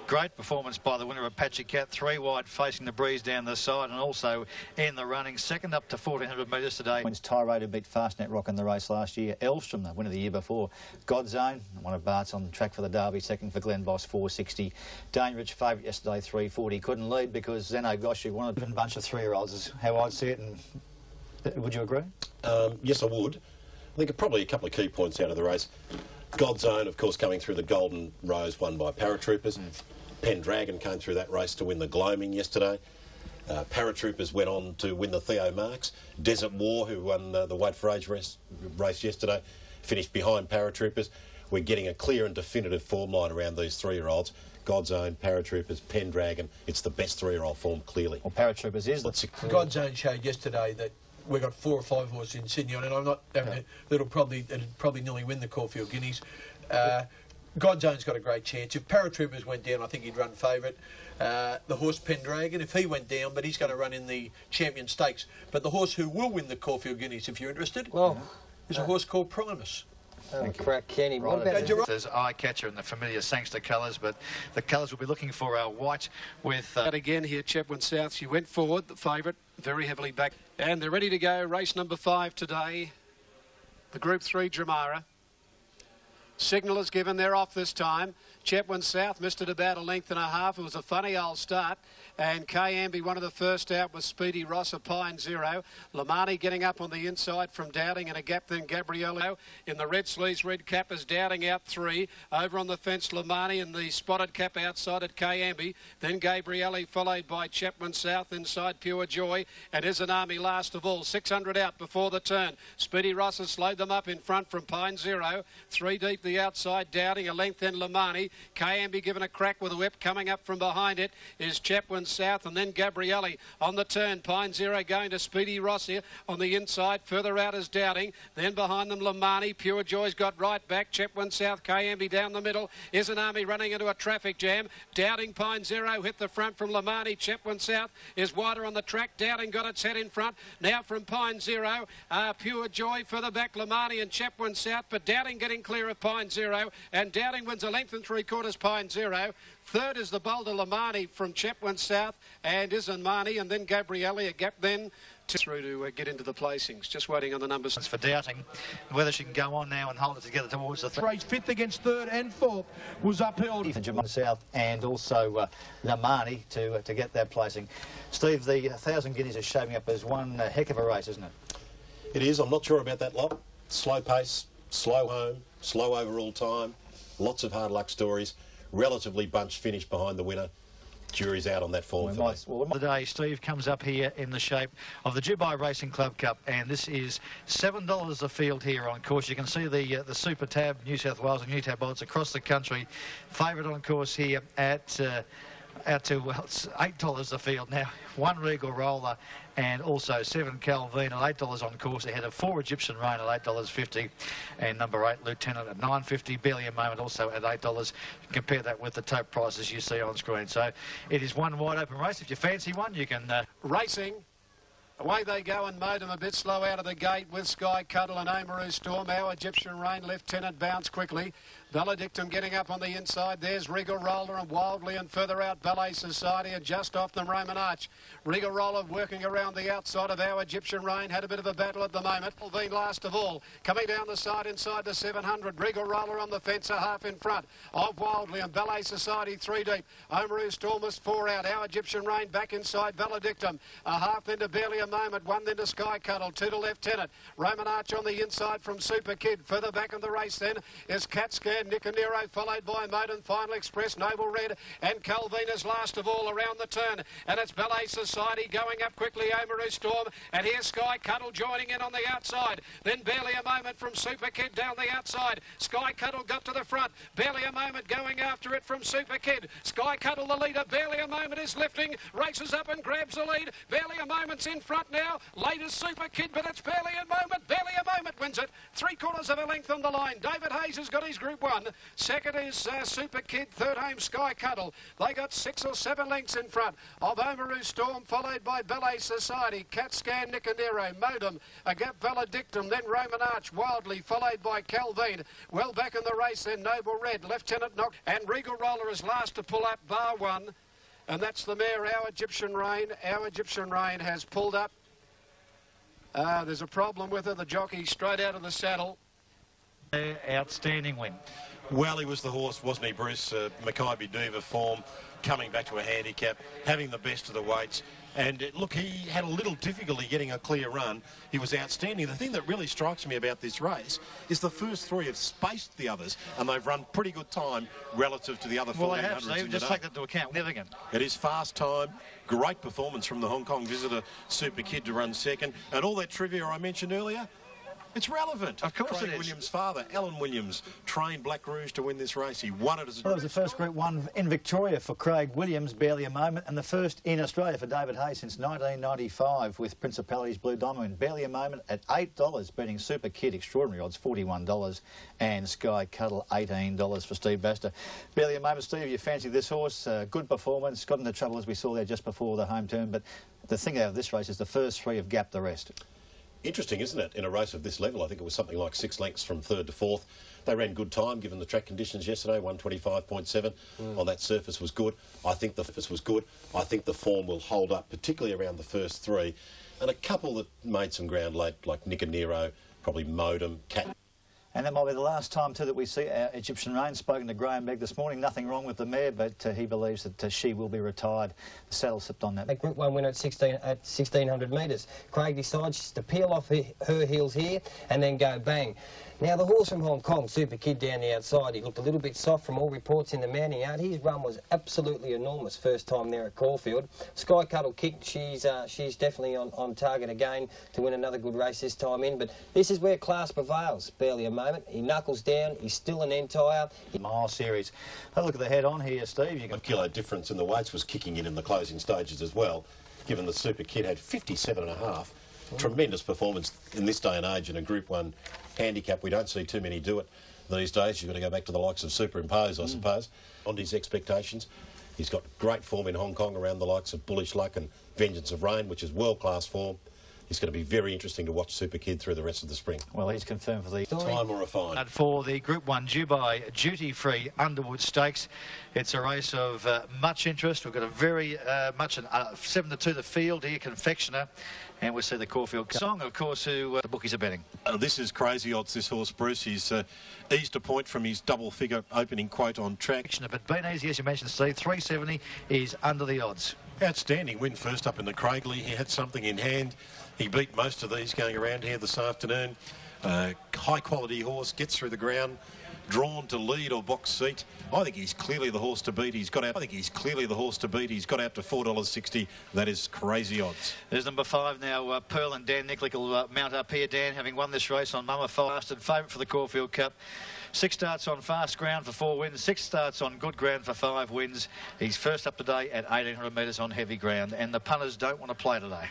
great performance by the winner of Apache Cat, 3 wide facing the breeze down the side and also in the running. Second up to 1,400 metres today. Wins Tirade, beat Fastnet Rock in the race last year. Elstrom, the winner the year before. God's Own, one of Bart's on track for the Derby. Second for Glen Boss, 460. Dainrich, favourite yesterday, 340. Couldn't lead because Zeno Goshu won a different bunch of 3-year-olds is how I'd see it. And would you agree?
Yes, I would. I think probably a couple of key points out of the race. God's Own, of course, coming through the Golden Rose, won by Paratroopers. Pendragon came through that race to win the Gloaming yesterday. Paratroopers went on to win the Theo Marks. Desert War, who won the Weight for Age race yesterday, finished behind Paratroopers. We're getting a clear and definitive form line around these 3-year-olds. God's Own, Paratroopers, Pendragon. It's the best 3-year-old form, clearly.
Well, Paratroopers is.
God's Own showed yesterday that we've got 4 or 5 horses in Sydney, and I'm not having it. It'll probably nearly win the Caulfield Guineas. God's Own's got a great chance. If Paratroopers went down, I think he'd run favourite. The horse Pendragon, if he went down, but he's going to run in the Champion Stakes. But the horse who will win the Caulfield Guineas, if you're interested, is a horse called Primus.
Crack Kenny. What about
There's eye catcher and the familiar Sangster colours, but the colours will be looking for our white with...
Again here, Chetwynd South. She went forward, the favourite, very heavily back. And they're ready to go. Race number 5 today. The Group 3 Dramara. Signal is given. They're off this time. Chetwynd South missed it about a length and a half. It was a funny old start. And K-Amby, one of the first out, was Speedy Ross, a Pine Zero. Lamani getting up on the inside from Dowding, and a gap then Gabriello. In the red sleeves, red cap is Dowding out 3. Over on the fence, Lamani, and the spotted cap outside at K-Amby. Then Gabrielli followed by Chetwynd South inside Pure Joy. And Izanami last of all. 600 out before the turn. Speedy Ross has slowed them up in front from Pine Zero. 3 deep the outside, Dowding, a length then Lamani. K-Amby given a crack with a whip. Coming up from behind it is Chetwynd South, and then Gabrielli on the turn. Pine Zero going to Speedy Ross here on the inside. Further out is Dowding. Then behind them Lamani. Pure Joy's got right back. Chetwynd South, K-Amby down the middle. Izanami running into a traffic jam. Dowding, Pine Zero hit the front from Lamani. Chetwynd South is wider on the track. Dowding got its head in front. Now from Pine Zero, Pure Joy further back, Lamani and Chetwynd South, but Dowding getting clear of Pine Zero, and Dowding wins a length and 3/4 Pine Zero. Third is the Boulder Lamani from Chetwynd South, and Izanmani, and then Gabrielli, a gap then through to get into the placings. Just waiting on the numbers.
For Doubting, whether she can go on now and hold it together towards the
race. 5th against 3rd and 4th was upheld.
For Chetwynd South and also Lamani to get that placing. Steve, the 1,000 Guineas is shaping up as one heck of a race, isn't it?
It is. I'm not sure about that lot. Slow pace, slow home, slow overall time, lots of hard luck stories, relatively bunched finish behind the winner. Jury's out on that form.
Today, Steve comes up here in the shape of the Dubai Racing Club Cup, and this is $7 a field here on course. You can see the Super Tab, New South Wales and New Tab odds across the country. Favourite on course here at out to, well, it's $8 a field now. 1 Regal Roller and also 7 Calvin at $8 on course ahead of 4 Egyptian Rain at $8.50 and number 8 Lieutenant at $9.50. Barely a Moment also at $8. Compare that with the top prices you see on screen. So it is one wide open race. If you fancy one, you can...
Racing. Away they go, and Modem a bit slow out of the gate with Sky Cuddle and Oamaru Storm. Our Egyptian Rain, Lieutenant bounce quickly. Valedictum getting up on the inside. There's Regal Roller and Wildly, and further out Ballet Society, and just off them Roman Arch. Regal Roller working around the outside of Our Egyptian Rain. Had a bit of a battle at the moment. Been last of all. Coming down the side inside the 700. Regal Roller on the fence, a half in front of Wildly, and Ballet Society 3 deep. Oamaru Stormers 4 out. Our Egyptian Rain back inside Valedictum. A half into Barely a Moment. 1 into Sky Cuddle. 2 to Lieutenant. Roman Arch on the inside from Super Kid. Further back in the race then is Cat Scan. Nicanero followed by Modem, Final Express, Noble Red, and Calvina's last of all around the turn. And it's Ballet Society going up quickly, Oamaru Storm, and here's Sky Cuddle joining in on the outside. Then Barely a Moment from Super Kid down the outside. Sky Cuddle got to the front. Barely a Moment going after it from Super Kid. Sky Cuddle the leader. Barely a Moment is lifting, races up and grabs the lead. Barely a Moment's in front now. Late is Super Kid, but it's Barely a Moment. Barely a Moment wins it. 3/4 of a length on the line. David Hayes has got his Group 1. Second is Super Kid. Third home Sky Cuddle. They got 6 or 7 lengths in front of Oamaru Storm, followed by Ballet Society, Cat Scan, Nicanero, Modem, a gap Valedictum, then Roman Arch, Wildly, followed by Calvine. Well back in the race then Noble Red, Lieutenant Knock, and Regal Roller is last to pull up, bar one. And that's the mare, Our Egyptian Rain. Our Egyptian Rain has pulled up. There's a problem with her. The jockey straight out of the saddle.
Outstanding win.
Well, he was the horse, wasn't he, Bruce? Mackay Diva form, coming back to a handicap, having the best of the weights. And look, he had a little difficulty getting a clear run. He was outstanding. The thing that really strikes me about this race is the first 3 have spaced the others, and they've run pretty good time relative to the other 1400s.
Well, they have, Steve. Just take that into account. Nevigan.
It is fast time. Great performance from the Hong Kong visitor, Super Kid, to run second. And all that trivia I mentioned earlier, it's relevant.
Of course
Craig
it is.
Williams' father, Alan Williams, trained Black Rouge to win this race. He won it as a...
Well, it was the first Group 1 in Victoria for Craig Williams, Barely a Moment, and the first in Australia for David Hayes since 1995 with Principality's Blue Diamond. Barely a Moment at $8, beating Super Kid, extraordinary odds, $41, and Sky Cuddle, $18 for Steve Baster. Barely a Moment, Steve, you fancy this horse? Good performance, got into trouble as we saw there just before the home turn, but the thing out of this race is the first 3 have gapped the rest.
Interesting, isn't it? In a race of this level, I think it was something like 6 lengths from 3rd to 4th. They ran good time, given the track conditions yesterday. 125.7 on that surface was good. I think the surface was good. I think the form will hold up, particularly around the first 3. And a couple that made some ground late, like Nicanero, probably Modem, Cat.
And that might be the last time, too, that we see Our Egyptian Rain. Spoken to Graham Begg this morning. Nothing wrong with the mare, but he believes that she will be retired. The saddle slipped on that.
A Group 1 winner at 1,600 metres. Craig decides to peel off her heels here and then go bang. Now, the horse from Hong Kong, Super Kid, down the outside, he looked a little bit soft from all reports in the mounting out. His run was absolutely enormous first time there at Caulfield. Sky Cuddle kicked. She's definitely on target again to win another good race this time in. But this is where class prevails. Barely a Moment. He knuckles down. He's still an entire.
Mile series. Have a look at the head on here, Steve. You
A kilo difference in the weights was kicking in the closing stages as well, given the Super Kid had 57.5. Tremendous performance in this day and age in a Group 1 handicap. We don't see too many do it these days. You've got to go back to the likes of Superimpose, I suppose, on his expectations. He's got great form in Hong Kong around the likes of Bullish Luck and Vengeance of Rain, which is world-class form. It's going to be very interesting to watch Super Kid through the rest of the spring.
Well, he's confirmed for the
time or a fine.
And for the Group 1 Dubai duty-free Underwood Stakes, it's a race of much interest. We've got a very much 7-2 the field here, Confectioner, and we'll see the Caulfield Song, of course, who the bookies are betting.
This is crazy odds, this horse, Bruce. He's eased a point from his double-figure opening quote on track.
But Bean Easy, as you mentioned, Steve, 370 is under the odds.
Outstanding win first up in the Craigley. He had something in hand. He beat most of these going around here this afternoon. High-quality horse, gets through the ground, drawn to lead or box seat. I think he's clearly the horse to beat. He's got out. I think he's clearly the horse to beat. He's got out to $4.60. That is crazy odds.
There's number 5 now. Pearl and Dan Nicklick will mount up here. Dan, having won this race on Mama Fast and favourite for the Caulfield Cup. 6 starts on fast ground for 4 wins. 6 starts on good ground for 5 wins. He's first up today at 1,800 metres on heavy ground, and the punters don't want to play today.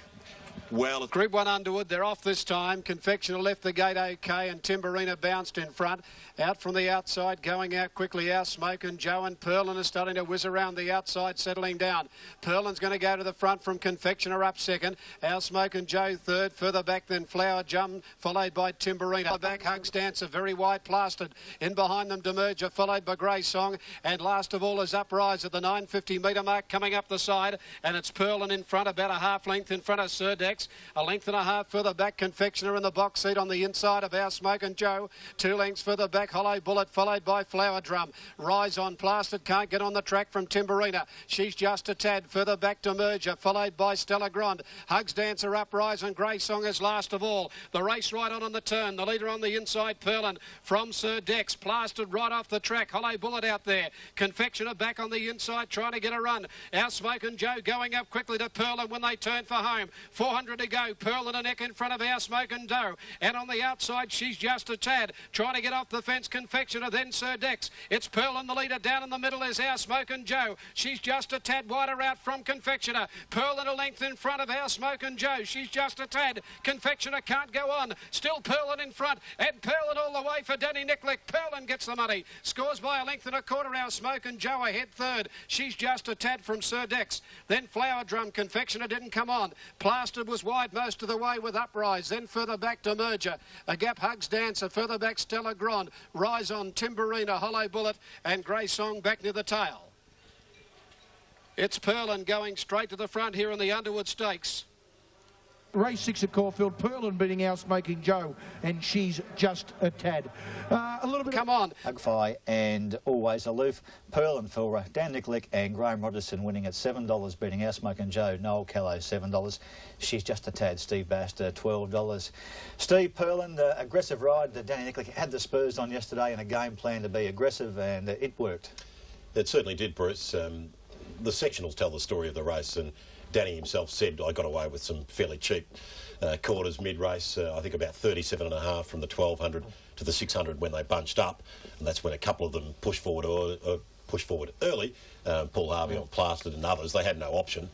well.
Group 1 Underwood, they're off this time. Confectioner left the gate okay and Timberina bounced in front. Out from the outside, going out quickly, Our Smoke and Joe, and Perlin is starting to whiz around the outside, settling down. Perlin's going to go to the front from Confectioner up second. Our Smoke and Joe third. Further back then Flower Jum, followed by Timberina. Back Hugs Dancer, very wide plastered. In behind them Demerger, followed by Grey Song. And last of all is Uprise at the 950 metre mark coming up the side. And it's Perlin in front, about a half length in front of Sir Dex. A length and a half further back, Confectioner in the box seat on the inside of Our Smoke and Joe. 2 lengths further back, Hollow Bullet, followed by Flower Drum. Rise on Plastered, can't get on the track from Timberina. She's just a tad further back to Merger, followed by Stella Grande. Hugs Dancer, Uprise and Grey Song is last of all. The race right on the turn. The leader on the inside, Perlin, from Sir Dex. Plastered right off the track. Hollow Bullet out there. Confectioner back on the inside, trying to get a run. Our Smoke and Joe going up quickly to Perlin when they turn for home. 400 to go. Perlin a neck in front of Our Smoke and Joe. And on the outside, she's just a tad. Trying to get off the fence, Confectioner, then Sir Dex. It's Perlin, the leader. Down in the middle is Our Smoke and Joe. She's just a tad wider out from Confectioner. Perlin a length in front of Our Smoke and Joe. She's just a tad. Confectioner can't go on. Still Perlin in front. And Perlin all the way for Danny Nicklick. Perlin gets the money. Scores by a length and a quarter. Our Smoke and Joe ahead third. She's just a tad from Sir Dex. Then Flower Drum. Confectioner didn't come on. Plastered was wide most of the way with Uprise. Then further back to Merger. A gap Hugs Dancer. Further back Stella Grande. Rise on Timberina, Hollow Bullet and Grey Song back near the tail. It's Perlin going straight to the front here in the Underwood Stakes.
Race 6 at Caulfield, Perlin beating Our Smoking Joe, and she's just a tad. A little bit.
Come on.
Ugfi and Always Aloof. Perlin for Dan Nicklick and Graham Rogerson winning at $7, beating Our Smoking Joe. Noel Callow, $7. She's just a tad. Steve Baster, $12. Steve, Perlin, the aggressive ride. Danny Nicklick had the spurs on yesterday and a game plan to be aggressive, and it worked.
It certainly did, Bruce. The sectionals tell the story of the race, and Danny himself said, I got away with some fairly cheap quarters mid-race, I think about 37.5 from the 1200 to the 600 when they bunched up, and that's when a couple of them pushed forward early. Paul Harvey on Plastered and others, they had no option,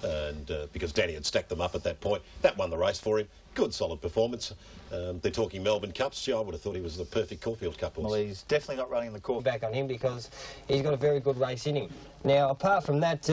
and because Danny had stacked them up at that point. That won the race for him. Good, solid performance. They're talking Melbourne Cups. Gee, I would have thought he was the perfect Caulfield Cup horse.
Well, he's definitely not running the Caulfield.
Back on him because he's got a very good race in him. Now, apart from that...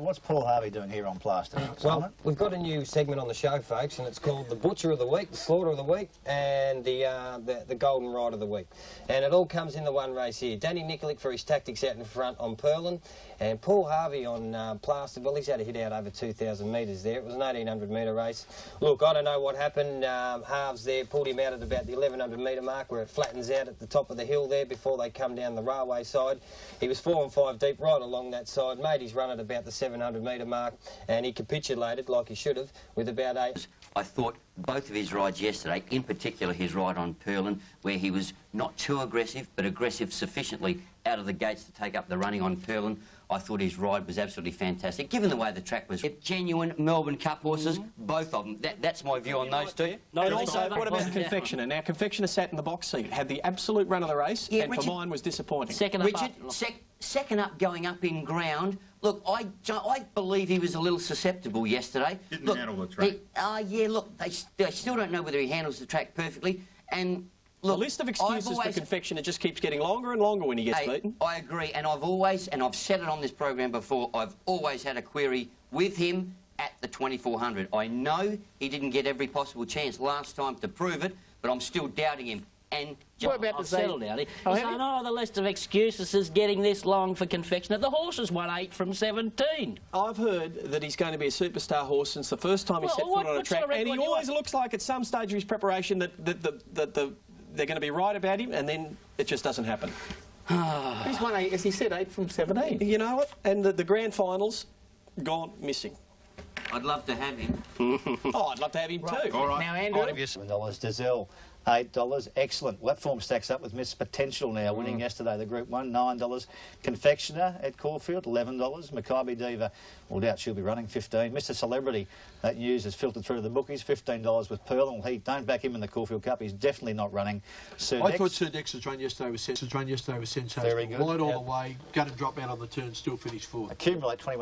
what's Paul Harvey doing here on Plaster?
Well, we've got a new segment on the show, folks, and it's called the Butcher of the Week, the Slaughter of the Week, and the Golden Ride of the Week. And it all comes in the one race here. Danny Nicklick for his tactics out in front on Perlin, and Paul Harvey on Plaster. Well, he's had a hit out over 2,000 metres there. It was an 1,800 metre race. Look, I don't know what happened. Halves there pulled him out at about the 1,100 metre mark where it flattens out at the top of the hill there before they come down the railway side. He was 4 and 5 deep right along that side, made his run at about the 700 metre mark, and he capitulated like he should have with about 8.
I thought both of his rides yesterday, in particular his ride on Perlin, where he was not too aggressive, but aggressive sufficiently out of the gates to take up the running on Perlin. I thought his ride was absolutely fantastic, given the way the track was. Genuine Melbourne Cup horses, both of them. That's my view on those two.
And also, what about Confectioner? Now, Confectioner sat in the box seat, had the absolute run of the race, and Richard, for mine was disappointing.
Second up, going up in ground. Look, I believe he was a little susceptible yesterday.
Didn't handle the track.
Yeah, look, they still don't know whether he handles the track perfectly, and... Look,
the list of excuses for Confectioner just keeps getting longer and longer when he gets beaten.
I agree, and I've said it on this program before, I've always had a query with him at the 2400. I know he didn't get every possible chance last time to prove it, but I'm still doubting him. And
I've settled down. He's saying, the list of excuses is getting this long for Confectioner. The horse has won 8 from 17.
I've heard that he's going to be a superstar horse since the first time he set foot on a track, and he always looks like at some stage of his preparation that they're going to be right about him, and then it just doesn't happen. He's won 8, as he said, 8 from 17. You know what? And the grand finals, gone missing.
I'd love to have him.
Oh, I'd love to have him too.
All right.
Now, Andrew.
$7. Dazelle, $8. Excellent. That form stacks up with Miss Potential now, winning yesterday the Group 1, $9. Confectioner at Caulfield, $11. Maccabi Diva, well, doubt she'll be running, $15. Mr Celebrity, that news has filtered through to the bookies, $15 with Perlin. Well, don't back him in the Caulfield Cup. He's definitely not running.
I thought Sir Dex's run yesterday was sensational.
Very good.
Wide all the way, going to drop out on the turn, still finish fourth.
Accumulate $21.